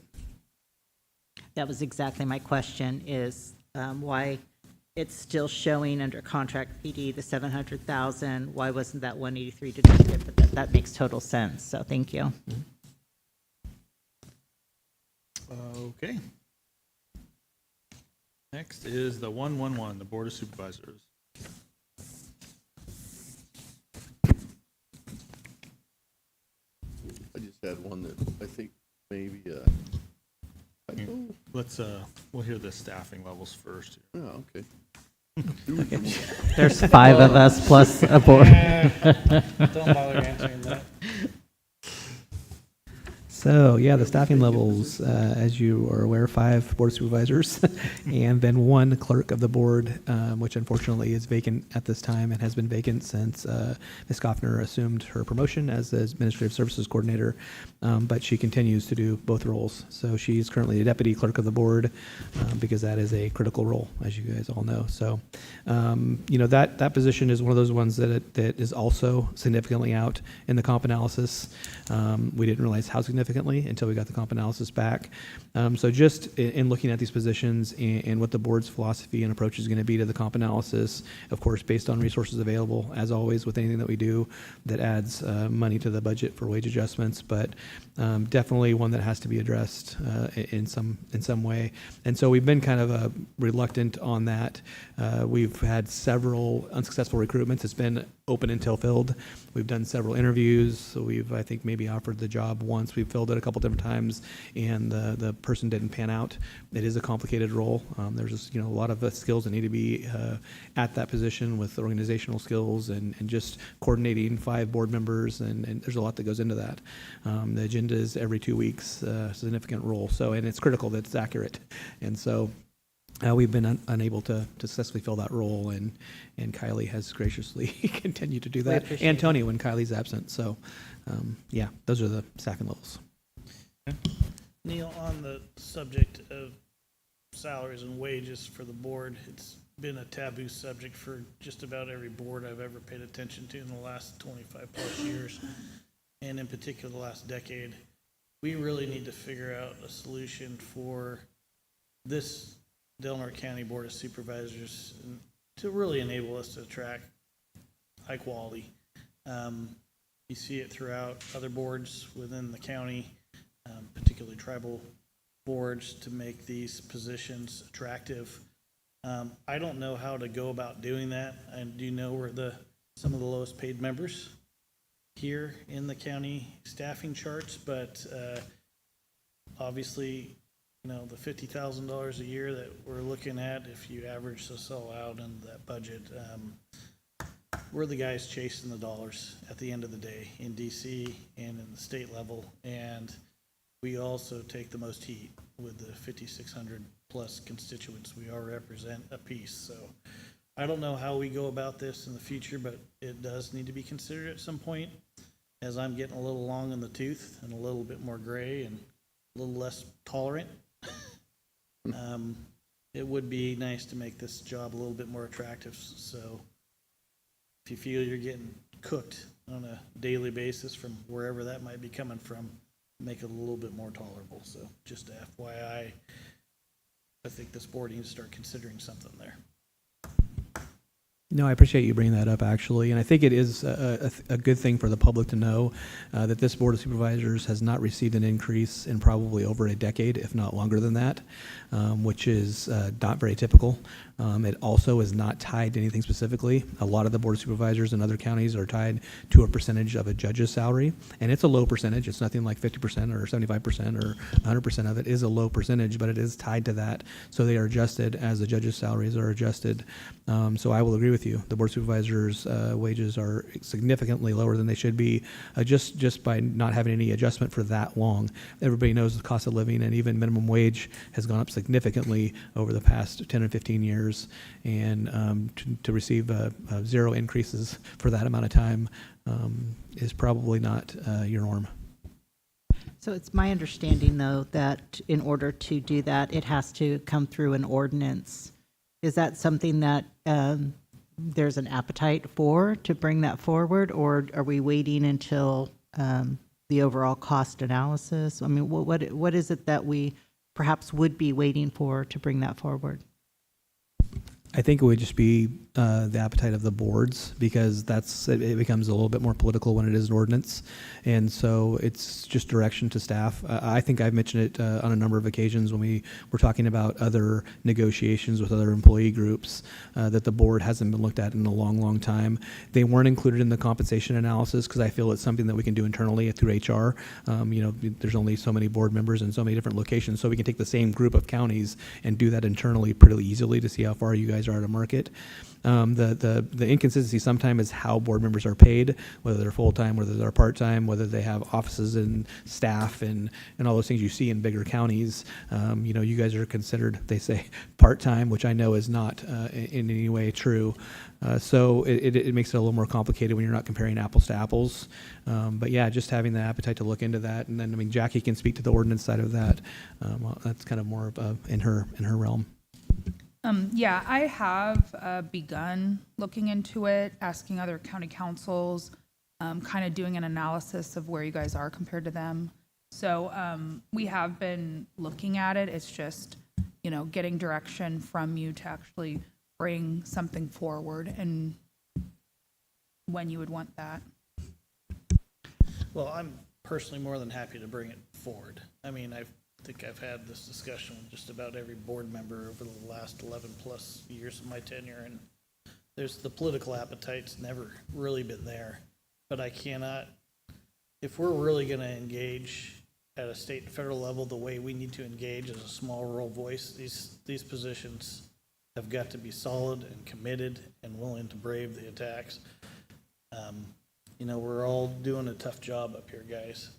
That was exactly my question, is why it's still showing under contract PD the 700,000. Why wasn't that 183 deducted? But that makes total sense. So thank you. Mm-hmm. Okay. Next is the 111, the Board of Supervisors. I just had one that I think maybe, We'll hear the staffing levels first. oh, okay. There's 5 of us plus a board. Don't bother answering that. So, yeah, the staffing levels, as you are aware, 5 board supervisors and then 1 clerk of the board, which unfortunately is vacant at this time and has been vacant since Ms. Goffner assumed her promotion as the administrative services coordinator, but she continues to do both roles. So she's currently a deputy clerk of the board because that is a critical role, as you guys all know. So, that position is one of those ones that is also significantly out in the comp analysis. We didn't realize how significantly until we got the comp analysis back. So just in looking at these positions and what the board's philosophy and approach is going to be to the comp analysis, of course, based on resources available, as always with anything that we do that adds money to the budget for wage adjustments, but definitely one that has to be addressed in some way. And so we've been kind of reluctant on that. We've had several unsuccessful recruitments. It's been open until filled. We've done several interviews, so we've, I think, maybe offered the job once. We've filled filled it a couple different times, and the person didn't pan out. It is a complicated role. There's just, a lot of skills that need to be at that position with organizational skills and just coordinating 5 board members, and there's a lot that goes into that. The agenda is every 2 weeks, a significant role. So, and it's critical that it's accurate. And so we've been unable to successfully fill that role, and Kylie has graciously continued to do that, and Tony when Kylie's absent. So, yeah, those are the staffing levels. Neil, on the subject of salaries and wages for the board, it's been a taboo subject for just about every board I've ever paid attention to in the last 25 plus years, and in particular the last decade. We really need to figure out a solution for this Delaware County Board of Supervisors to really enable us to attract high quality. You see it throughout other boards within the county, particularly tribal boards, to make these positions attractive. I don't know how to go about doing that. And do you know where some of the lowest paid members here in the county staffing charts? But obviously, the $50,000 a year that we're looking at, if you average this all out in that budget, we're the guys chasing the dollars at the end of the day in DC and in the state level. And we also take the most heat with the 5,600 plus constituents we all represent a piece. So I don't know how we go about this in the future, but it does need to be considered at some point, as I'm getting a little long in the tooth and a little bit more gray and a little less tolerant. It would be nice to make this job a little bit more attractive. So if you feel you're getting cooked on a daily basis from wherever that might be coming from, make it a little bit more tolerable. So just FYI, I think this board needs to start considering something there. No, I appreciate you bringing that up, actually. And I think it is a good thing for the public to know that this Board of Supervisors has not received an increase in probably over a decade, if not longer than that, which is not very typical. It also is not tied to anything specifically. A lot of the Board of Supervisors in other counties are tied to a percentage of a judge's salary, and it's a low percentage. It's nothing like 50% or 75% or 100% of it is a low percentage, but it is tied to that. So they are adjusted as the judges' salaries are adjusted. So I will agree with you. The Board of Supervisors' wages are significantly lower than they should be, just by not having any adjustment for that long. Everybody knows the cost of living and even minimum wage has gone up significantly over the past 10 or 15 years. And to receive 0 increases for that amount of time is probably not your norm. So it's my understanding, though, that in order to do that, it has to come through an ordinance. Is that something that there's an appetite for to bring that forward, or are we waiting until the overall cost analysis? I mean, what is it that we perhaps would be waiting for to bring that forward? I think it would just be the appetite of the boards, because it becomes a little bit more political when it is an ordinance. And so it's just direction to staff. I think I've mentioned it on a number of occasions when we were talking about other negotiations with other employee groups that the board hasn't been looked at in a long, long time. They weren't included in the compensation analysis because I feel it's something that we can do internally through HR. There's only so many board members in so many different locations, so we can take the same group of counties and do that internally pretty easily to see how far you guys are to market. The inconsistency sometimes is how board members are paid, whether they're full-time, whether they're part-time, whether they have offices and staff and all those things you see in bigger counties. You guys are considered, they say, part-time, which I know is not in any way true. So it makes it a little more complicated when you're not comparing apples to apples. But yeah, just having the appetite to look into that. And then, Jackie can speak to the ordinance side of that. That's kind of more in her realm. Yeah, I have begun looking into it, asking other county councils, kind of doing an analysis of where you guys are compared to them. So we have been looking at it. It's just, getting direction from you to actually bring something forward and when you would want that. Well, I'm personally more than happy to bring it forward. I think I've had this discussion with just about every board member over the last 11 plus years of my tenure, and the political appetite's never really been there. But I cannot, if we're really going to engage at a state and federal level, the way we need to engage as a small rural voice. These positions have got to be solid and committed and willing to brave the attacks. You know, we're all doing a tough job up here, guys.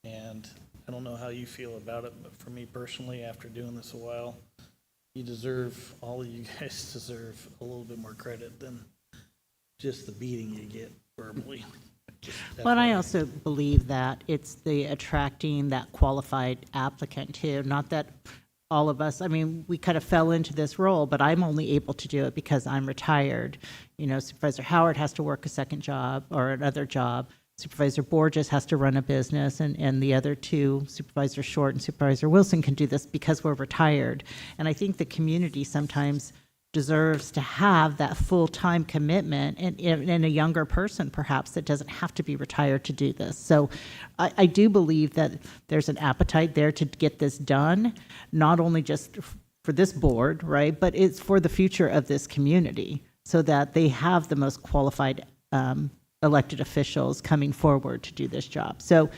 And I don't know how you feel about it, but for me personally, after doing this a while, all of you guys deserve a little bit more credit than just the beating you get verbally. Well, and I also believe that it's the attracting that qualified applicant too, not that all of us, I mean, we kind of fell into this role, but I'm only able to do it because I'm retired. You know, Supervisor Howard has to work a second job or another job. Supervisor Borges has to run a business, and the other two, Supervisor Short and Supervisor Wilson, can do this because we're retired. And I think the community sometimes deserves to have that full-time commitment and a younger person perhaps that doesn't have to be retired to do this. So I do believe that there's an appetite there to get this done, not only just for this board, right, but it's for the future of this community so that they have the most qualified elected officials coming forward to do this job. So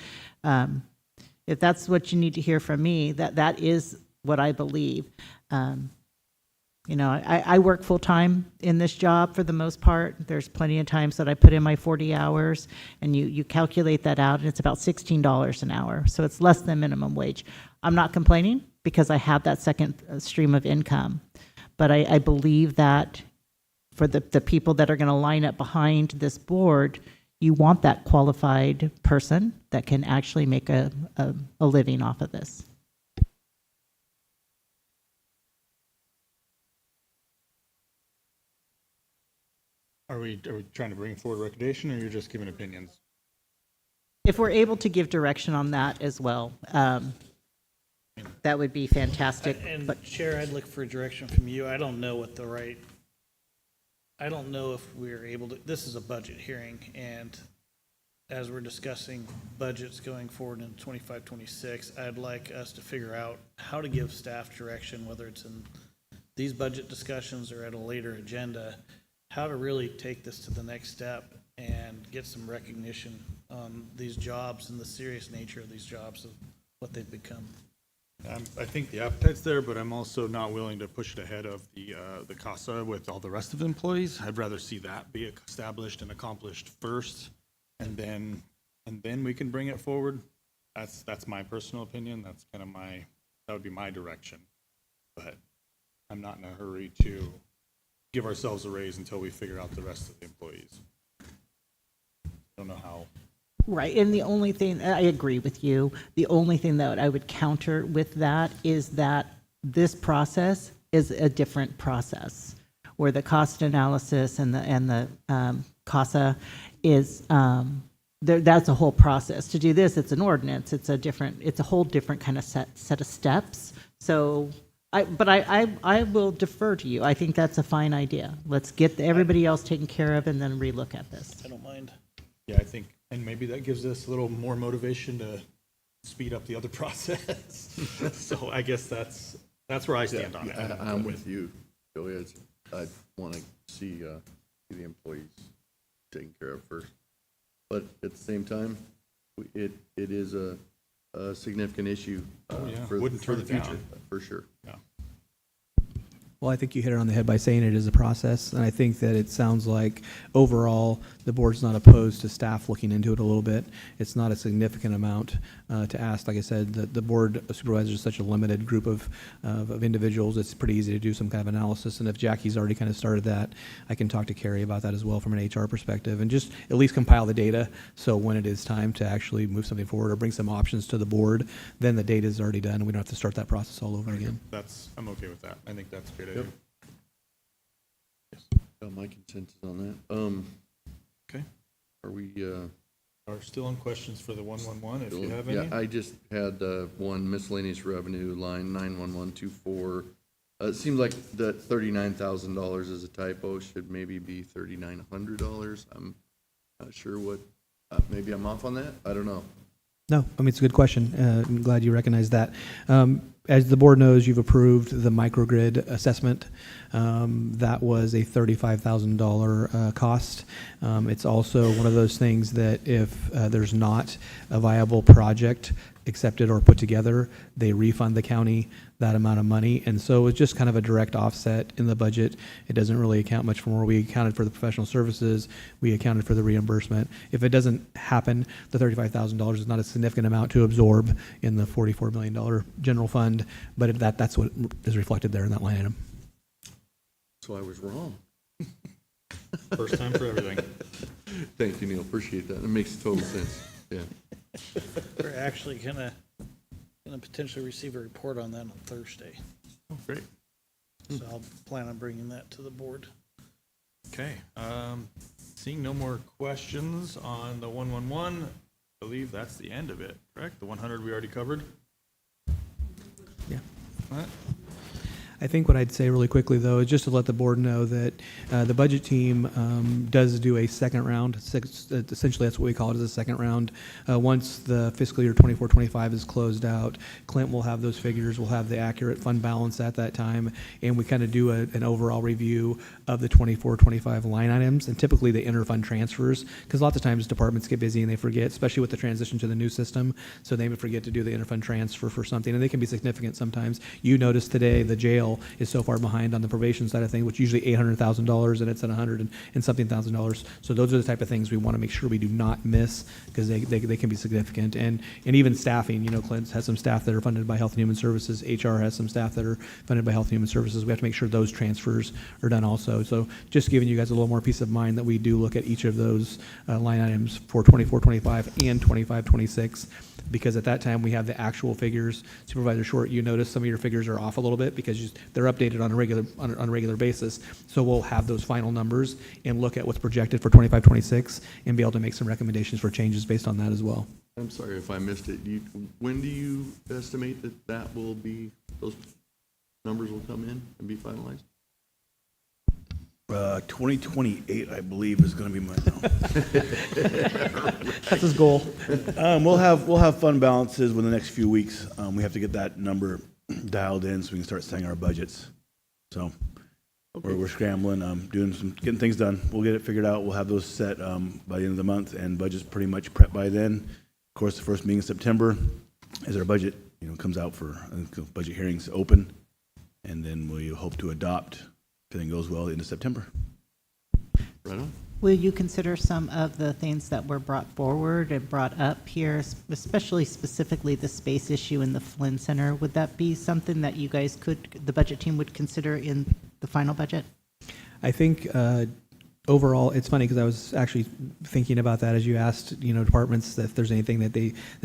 if that's what you need to hear from me, that is what I believe. You know, I work full-time in this job for the most part. There's plenty of times that I put in my 40 hours, and you calculate that out, and it's about $16 an hour. So it's less than minimum wage. I'm not complaining because I have that second stream of income. But I believe that for the people that are going to line up behind this board, you want that qualified person that can actually make a living off of this. Are we trying to bring forward a recommendation, or you're just giving opinions? If we're able to give direction on that as well, that would be fantastic. And But Chair, I'd look for direction from you. I don't know if we're able to, this is a budget hearing, and as we're discussing budgets going forward in 25, 26, I'd like us to figure out how to give staff direction, whether it's in these budget discussions or at a later agenda, how to really take this to the next step and get some recognition on these jobs and the serious nature of these jobs, of what they've become. I think the appetite's there, but I'm also not willing to push it ahead of the CASA with all the rest of the employees. I'd rather see that be established and accomplished first, and then we can bring it forward. That's my personal opinion. That's kind of that would be my direction. But I'm not in a hurry to give ourselves a raise until we figure out the rest of the employees. I don't know how. right, and the only thing, I agree with you, the only thing that I would counter with that is that this process is a different process, where the cost analysis and the CASA is, that's a whole process. To do this, it's an ordinance, it's a whole different kind of set of steps. So I will defer to you. I think that's a fine idea. Let's get everybody else taken care of and then relook at this. I don't mind. Yeah, I think, and maybe that gives us a little more motivation to speed up the other process. So I guess that's where I stand on it. I'm with you, Joey. I want to see the employees taken care of first. But at the same time, it is a significant issue for the future, for sure. Yeah. Well, I think you hit it on the head by saying it is a process, and I think that it sounds like overall the board's not opposed to staff looking into it a little bit. It's not a significant amount to ask. Like I said, the board of supervisors is such a limited group of individuals. It's pretty easy to do some kind of analysis, and if Jackie's already kind of started that, I can talk to Carrie about that as well from an HR perspective, and just at least compile the data so when it is time to actually move something forward or bring some options to the board, then the data is already done and we don't have to start that process all over again. I'm okay with that. I think that's a good idea. Yep. Yes. Got my consensus on that. Okay. Are we? Are still on questions for the 111 if you have any? Yeah, I just had one miscellaneous revenue line 91124. It seems like that $39,000 is a typo. Should maybe be $3,900. I'm not sure what. Maybe I'm off on that. I don't know. No, I mean, it's a good question. I'm glad you recognize that. As the board knows, you've approved the microgrid assessment That was a $35,000 cost. It's also one of those things that if there's not a viable project accepted or put together, they refund the county that amount of money. And so it's just kind of a direct offset in the budget. It doesn't really account much for more. We accounted for the professional services. We accounted for the reimbursement. If it doesn't happen, the $35,000 is not a significant amount to absorb in the $44 million general fund, but that's what is reflected there in that line item. So I was wrong. First time for everything. Thank you, Neil. Appreciate that. It makes total sense. Yeah. We're actually gonna potentially receive a report on that on Thursday. Oh, great. So I'll plan on bringing that to the board. Okay, seeing no more questions on the 111, I believe that's the end of it, correct? The 100 we already covered? Yeah. All right. I think what I'd say really quickly, though, is just to let the board know that the budget team does do a second round. Essentially, that's what we call it, is a second round. Once the fiscal year 24-25 is closed out, Clint will have those figures. We'll have the accurate fund balance at that time, and we kind of do an overall review of the 24-25 line items, and typically the interfund transfers, because lots of times departments get busy and they forget, especially with the transition to the new system, so they may forget to do the interfund transfer for something, and they can be significant sometimes. You noticed today the jail is so far behind on the probation side of things, which usually $800,000, and it's at $100 and something thousand dollars. So those are the type of things we want to make sure we do not miss, because they can be significant. And even staffing, you know, Clint has some staff that are funded by Health and Human Services. HR has some staff that are funded by Health and Human Services. We have to make sure those transfers are done also. So just giving you guys a little more peace of mind that we do look at each of those line items for 24-25 and 25-26. Because at that time we have the actual figures. Supervisor Short, you notice some of your figures are off a little bit because they're updated on a regular basis. So we'll have those final numbers and look at what's projected for 25-26 and be able to make some recommendations for changes based on that as well. I'm sorry if I missed it. When do you estimate that will be, those numbers will come in and be finalized? 2028, I believe, is going to be my. That's his goal. We'll have fund balances within the next few weeks. We have to get that number dialed in so we can start setting our budgets. So we're scrambling, getting things done. We'll get it figured out. We'll have those set by the end of the month, and budget's pretty much prepped by then. Of course, the first meeting in September as our budget comes out for budget hearings open, and then we hope to adopt. If everything goes well, into September. Right on. Will you consider some of the things that were brought forward and brought up here, especially specifically the space issue in the Flynn Center? Would that be something that you guys the budget team would consider in the final budget? I think overall, it's funny because I was actually thinking about that as you asked, departments if there's anything that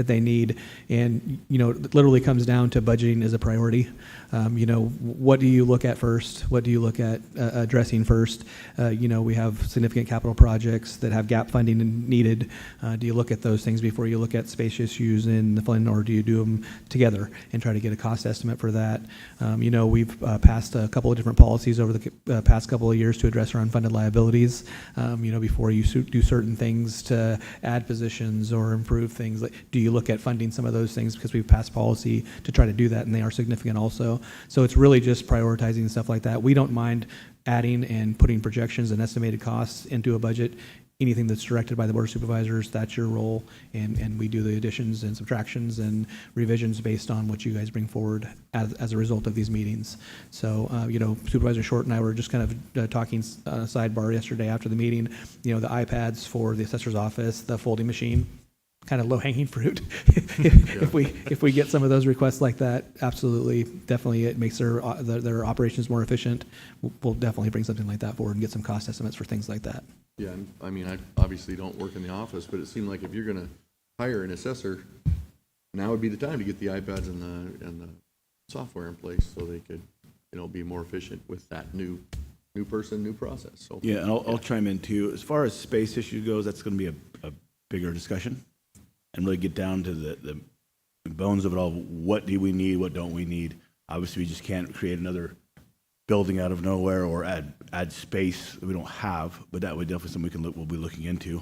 they need, and it literally comes down to budgeting as a priority. What do you look at first? What do you look at addressing first? We have significant capital projects that have gap funding needed. Do you look at those things before you look at space issues in the Flynn, or do you do them together and try to get a cost estimate for that? We've passed a couple of different policies over the past couple of years to address our unfunded liabilities. Before you do certain things to add positions or improve things, do you look at funding some of those things, because we've passed policy to try to do that, and they are significant also. So it's really just prioritizing stuff like that. We don't mind adding and putting projections and estimated costs into a budget. Anything that's directed by the Board of Supervisors, that's your role, and we do the additions and subtractions and revisions based on what you guys bring forward as a result of these meetings. So, Supervisor Short and I were just kind of talking sidebar yesterday after the meeting, the iPads for the assessor's office, the folding machine, kind of low-hanging fruit. If we get some of those requests like that, absolutely, definitely, it makes their operations more efficient. We'll definitely bring something like that forward and get some cost estimates for things like that. Yeah, I mean, I obviously don't work in the office, but it seemed like if you're going to hire an assessor, now would be the time to get the iPads and the software in place so they could, be more efficient with that new person, new process. So yeah, and I'll chime in too. As far as space issue goes, that's going to be a bigger discussion, and really get down to the bones of it all. What do we need? What don't we need? Obviously, we just can't create another building out of nowhere or add space that we don't have, but that would definitely something we'll be looking into.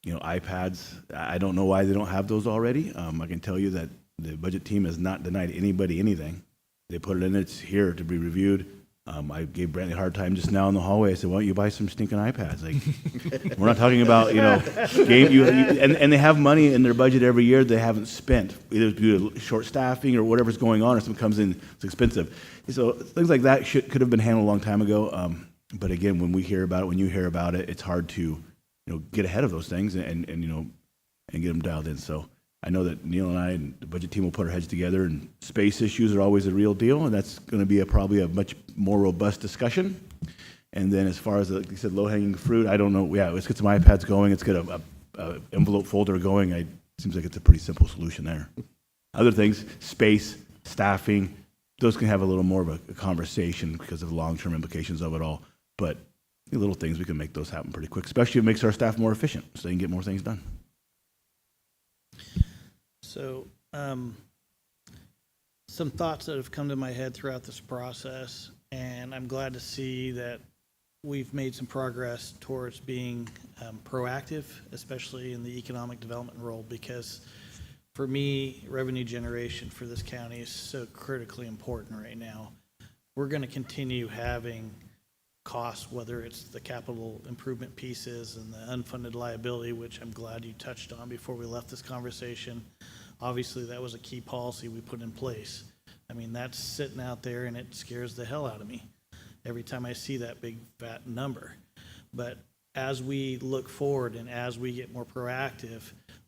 iPads, I don't know why they don't have those already. I can tell you that the budget team has not denied anybody anything. They put it in, it's here to be reviewed. I gave Brantley a hard time just now in the hallway. I said, "Why don't you buy some stinking iPads?" Like, we're not talking about, game. And they have money in their budget every year they haven't spent, either due to short staffing or whatever's going on, or something comes in, it's expensive. So things like that could have been handled a long time ago. But again, when we hear about it, when you hear about it, it's hard to, get ahead of those things and get them dialed in. So I know that Neil and I and the budget team will put our heads together, and space issues are always a real deal, and that's going to be probably a much more robust discussion. And then as far as, like you said, low-hanging fruit, I don't know. Yeah, let's get some iPads going. Let's get a envelope folder going. Seems like it's a pretty simple solution there. Other things, space, staffing, those can have a little more of a conversation because of the long-term implications of it all. But the little things, we can make those happen pretty quick, especially if it makes our staff more efficient so they can get more things done. So, some thoughts that have come to my head throughout this process, and I'm glad to see that we've made some progress towards being proactive, especially in the economic development role, because for me, revenue generation for this county is so critically important right now. We're going to continue having costs, whether it's the capital improvement pieces and the unfunded liability, which I'm glad you touched on before we left this conversation. Obviously, that was a key policy we put in place. I mean, that's sitting out there and it scares the hell out of me every time I see that big fat number. But as we look forward and as we get more proactive,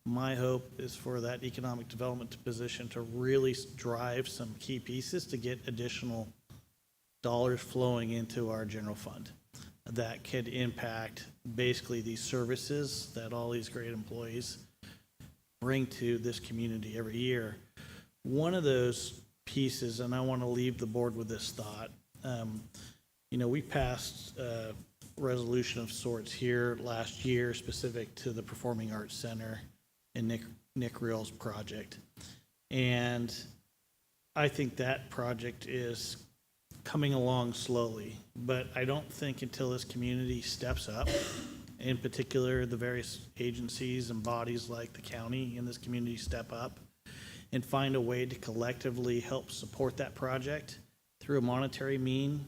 my hope is for that economic development position to really drive some key pieces to get additional dollars flowing into our general fund that could impact basically these services that all these great employees bring to this community every year. One of those pieces, and I want to leave the board with this thought, we passed a resolution of sorts here last year specific to the Performing Arts Center and Nick Reel's project. And I think that project is coming along slowly, but I don't think until this community steps up, in particular the various agencies and bodies like the county in this community step up and find a way to collectively help support that project through a monetary mean,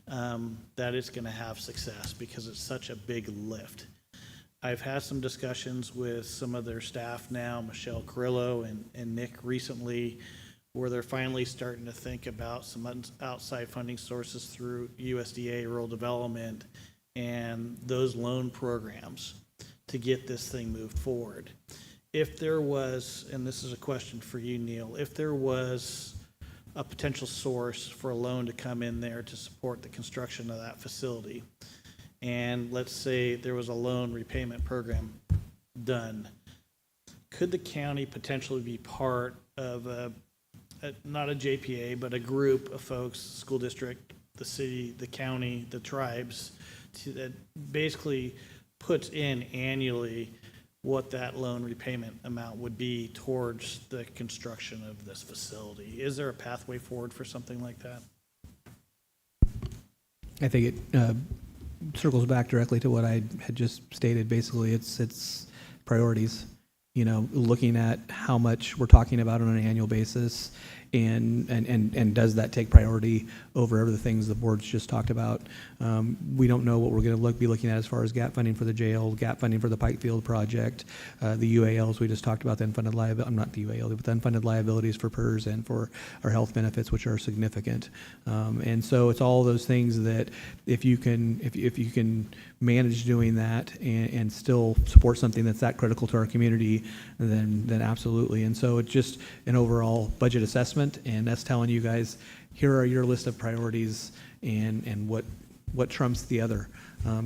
that it's going to have success because it's such a big lift. I've had some discussions with some of their staff now, Michelle Carrillo and Nick recently, where they're finally starting to think about some outside funding sources through USDA Rural Development and those loan programs to get this thing moved forward. If there was, and this is a question for you, Neil, if there was a potential source for a loan to come in there to support the construction of that facility, and let's say there was a loan repayment program done, could the county potentially be part of not a JPA, but a group of folks, school district, the city, the county, the tribes, that basically puts in annually what that loan repayment amount would be towards the construction of this facility? Is there a pathway forward for something like that? I think it circles back directly to what I had just stated. Basically, it's priorities. Looking at how much we're talking about on an annual basis, and does that take priority over other things the board's just talked about? We don't know what we're going to be looking at as far as gap funding for the jail, gap funding for the Pikefield project, the UALs we just talked about, the unfunded liability, not the UAL, but the unfunded liabilities for PERS and for our health benefits, which are significant. And so it's all those things that if you can manage doing that and still support something that's that critical to our community, then absolutely. And so it's just an overall budget assessment, and that's telling you guys, here are your list of priorities and what trumps the other.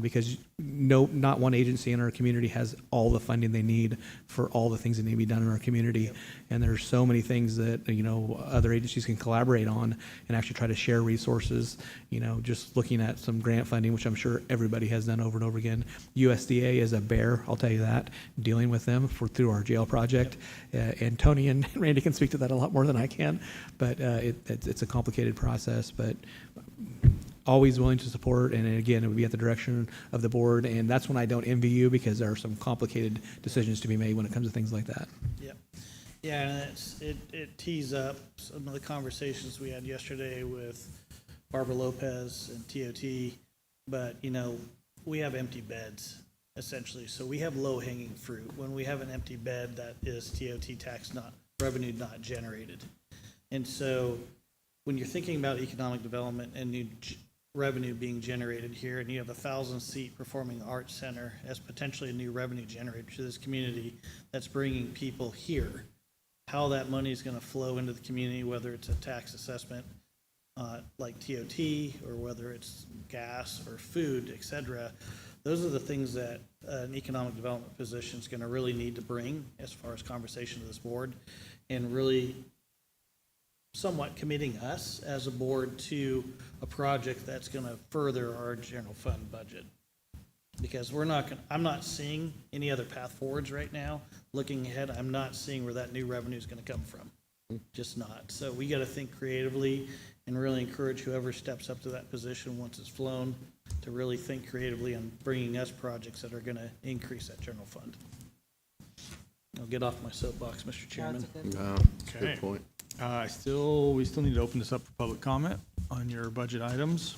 Because not one agency in our community has all the funding they need for all the things that need to be done in our community. And there's so many things that, other agencies can collaborate on and actually try to share resources. Just looking at some grant funding, which I'm sure everybody has done over and over again. USDA is a bear, I'll tell you that, dealing with them through our jail project. And Tony and Randy can speak to that a lot more than I can, but it's a complicated process, but always willing to support, and again, it would be at the direction of the board, and that's when I don't envy you, because there are some complicated decisions to be made when it comes to things like that. Yep. Yeah, and it tees up some of the conversations we had yesterday with Barbara Lopez and TOT, but, you know, we have empty beds, essentially. So we have low-hanging fruit. When we have an empty bed, that is TOT tax revenue not generated. And so when you're thinking about economic development and new revenue being generated here, and you have a 1,000-seat performing arts center as potentially a new revenue generator to this community that's bringing people here, how that money is going to flow into the community, whether it's a tax assessment like TOT, or whether it's gas or food, et cetera, those are the things that an economic development position is going to really need to bring as far as conversation to this board, and really somewhat committing us as a board to a project that's going to further our general fund budget. Because I'm not seeing any other path forwards right now. Looking ahead, I'm not seeing where that new revenue is going to come from. Just not. So we got to think creatively and really encourage whoever steps up to that position once it's flown to really think creatively on bringing us projects that are going to increase that general fund. I'll get off my soapbox, Mr. Chairman. Good point. We still need to open this up for public comment on your budget items.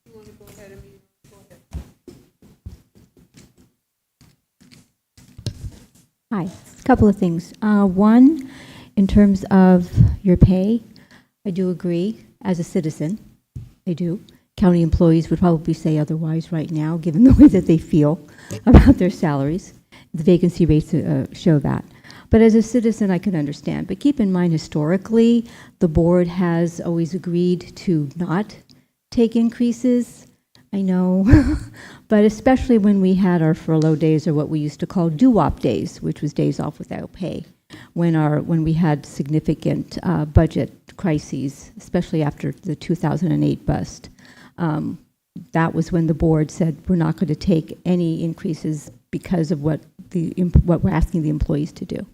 You want to go ahead and go ahead. Hi, a couple of things. One, in terms of your pay, I do agree as a citizen. I do. County employees would probably say otherwise right now, given the way that they feel about their salaries. The vacancy rates show that. But as a citizen, I can understand. But keep in mind, historically, the board has always agreed to not take increases. I know, but especially when we had our furlough days, or what we used to call doo-wop days, which was days off without pay, when we had significant budget crises, especially after the 2008 bust. That was when the board said we're not going to take any increases because of what we're asking the employees to do.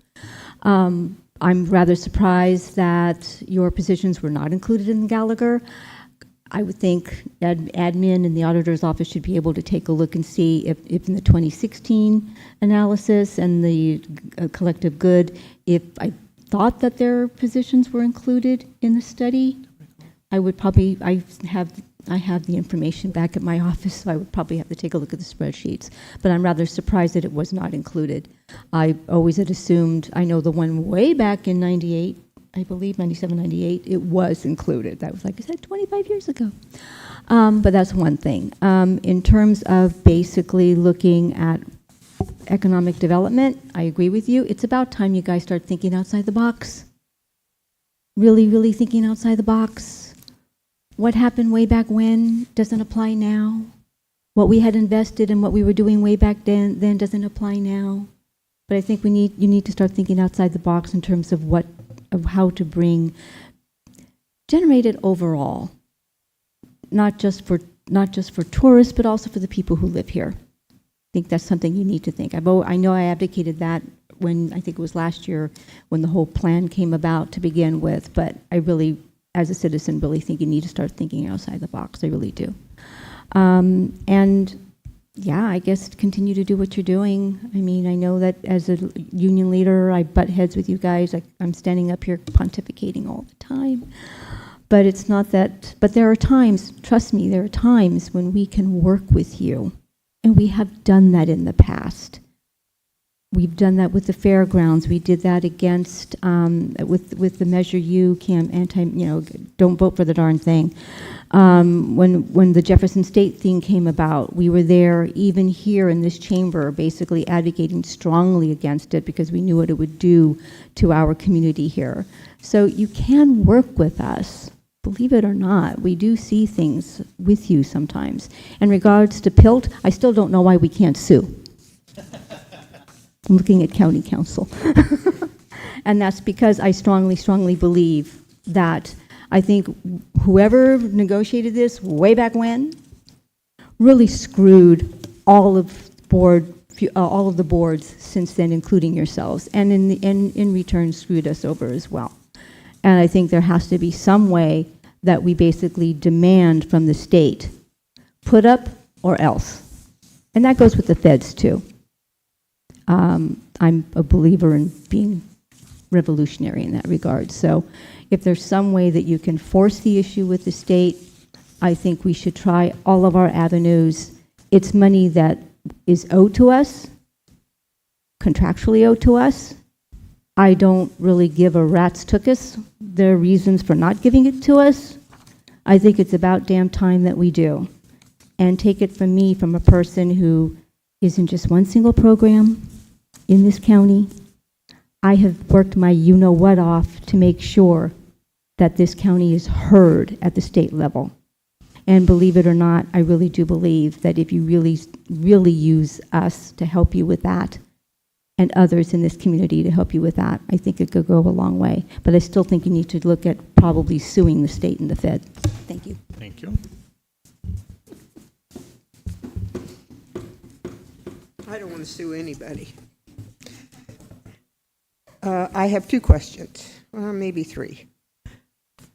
I'm rather surprised that your positions were not included in Gallagher. I would think admin and the auditor's office should be able to take a look and see if in the 2016 analysis and the collective good, if I thought that their positions were included in the study. I have the information back at my office, so I would probably have to take a look at the spreadsheets. But I'm rather surprised that it was not included. I always had assumed, I know the one way back in 98, I believe, 97, 98, it was included. That was, like I said, 25 years ago. But that's one thing. In terms of basically looking at economic development, I agree with you. It's about time you guys start thinking outside the box. Really, really thinking outside the box. What happened way back when doesn't apply now. What we had invested and what we were doing way back then doesn't apply now. But I think you need to start thinking outside the box in terms of how to generate it overall, not just for tourists, but also for the people who live here. I think that's something you need to think. I know I advocated that when, I think it was last year, when the whole plan came about to begin with, but I really, as a citizen, really think you need to start thinking outside the box. I really do. And yeah, I guess continue to do what you're doing. I mean, I know that as a union leader, I butt heads with you guys. I'm standing up here pontificating all the time. But it's not that, but there are times, trust me, there are times when we can work with you. And we have done that in the past. We've done that with the fairgrounds. We did that against, with the Measure U don't vote for the darn thing. When the Jefferson State thing came about, we were there, even here in this chamber, basically advocating strongly against it because we knew what it would do to our community here. So you can work with us. Believe it or not, we do see things with you sometimes. In regards to PILT, I still don't know why we can't sue. I'm looking at county council. And that's because I strongly, strongly believe that I think whoever negotiated this way back when really screwed all of the boards since then, including yourselves, and in return screwed us over as well. And I think there has to be some way that we basically demand from the state, put up or else. And that goes with the feds too. I'm a believer in being revolutionary in that regard. So if there's some way that you can force the issue with the state, I think we should try all of our avenues. It's money that is owed to us, contractually owed to us. I don't really give a rat's tuchus their reasons for not giving it to us. I think it's about damn time that we do. And take it from me, from a person who is in just one single program in this county. I have worked my you-know-what off to make sure that this county is heard at the state level. And believe it or not, I really do believe that if you really, really use us to help you with that, and others in this community to help you with that, I think it could go a long way. But I still think you need to look at probably suing the state and the Fed. Thank you. Thank you. I don't want to sue anybody. I have two questions, maybe three.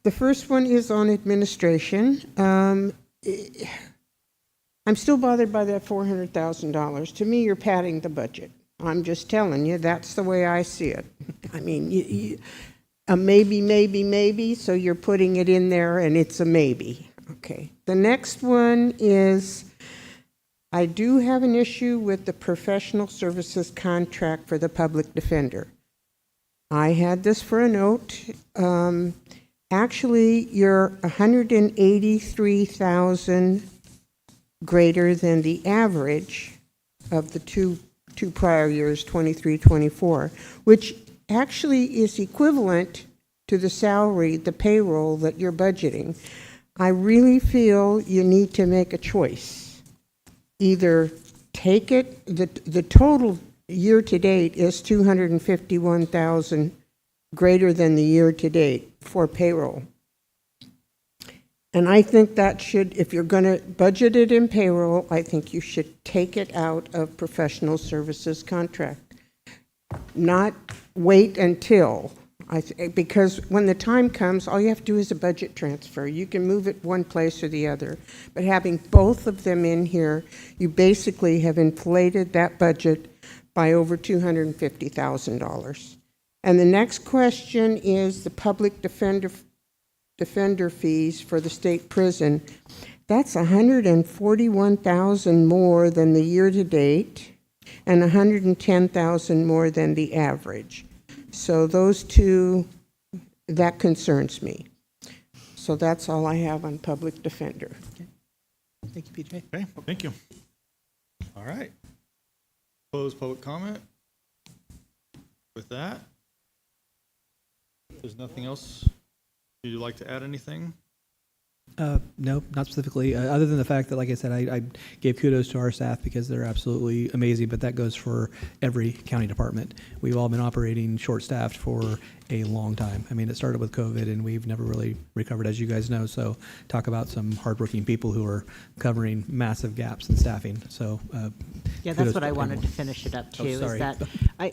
The first one is on administration. I'm still bothered by that $400,000. To me, you're padding the budget. I'm just telling you, that's the way I see it. I mean, a maybe, so you're putting it in there and it's a maybe. Okay. The next one is, I do have an issue with the professional services contract for the public defender. I had this for a note. Actually, you're 183,000 greater than the average of the two prior years, 23, 24, which actually is equivalent to the salary, the payroll that you're budgeting. I really feel you need to make a choice. Either take it, the total year to date is 251,000 greater than the year to date for payroll. And I think that should, if you're going to budget it in payroll, I think you should take it out of professional services contract. Not wait until, because when the time comes, all you have to do is a budget transfer. You can move it one place or the other. But having both of them in here, you basically have inflated that budget by over $250,000. And the next question is the public defender fees for the state prison. That's 141,000 more than the year to date and 110,000 more than the average. So those two, that concerns me. So that's all I have on public defender. Thank you, PJ. Okay, thank you. All right. Close public comment. With that, if there's nothing else, would you like to add anything? No, not specifically, other than the fact that, like I said, I gave kudos to our staff because they're absolutely amazing, but that goes for every county department. We've all been operating short-staffed for a long time. I mean, it started with COVID, and we've never really recovered, as you guys know, so talk about some hardworking people who are covering massive gaps in staffing, so Yeah, kudos that's what I wanted everyone. to finish it up Oh, to, is sorry. that, I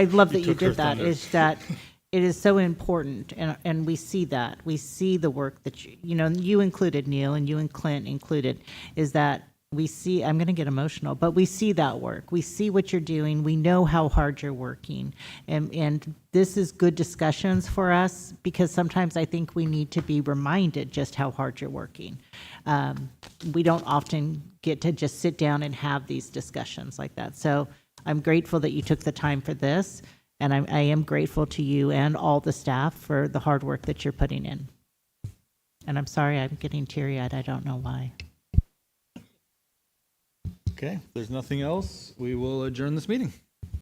love that you took her did that, thunder. is that it is so important, and we see that. We see the work that you included, Neil, and you and Clint included, is that we see, I'm going to get emotional, but we see that work. We see what you're doing. We know how hard you're working. And this is good discussions for us, because sometimes I think we need to be reminded just how hard you're working. We don't often get to just sit down and have these discussions like that. So I'm grateful that you took the time for this. And I am grateful to you and all the staff for the hard work that you're putting in. And I'm sorry, I'm getting teary-eyed. I don't know why. Okay, if there's nothing else, we will adjourn this meeting.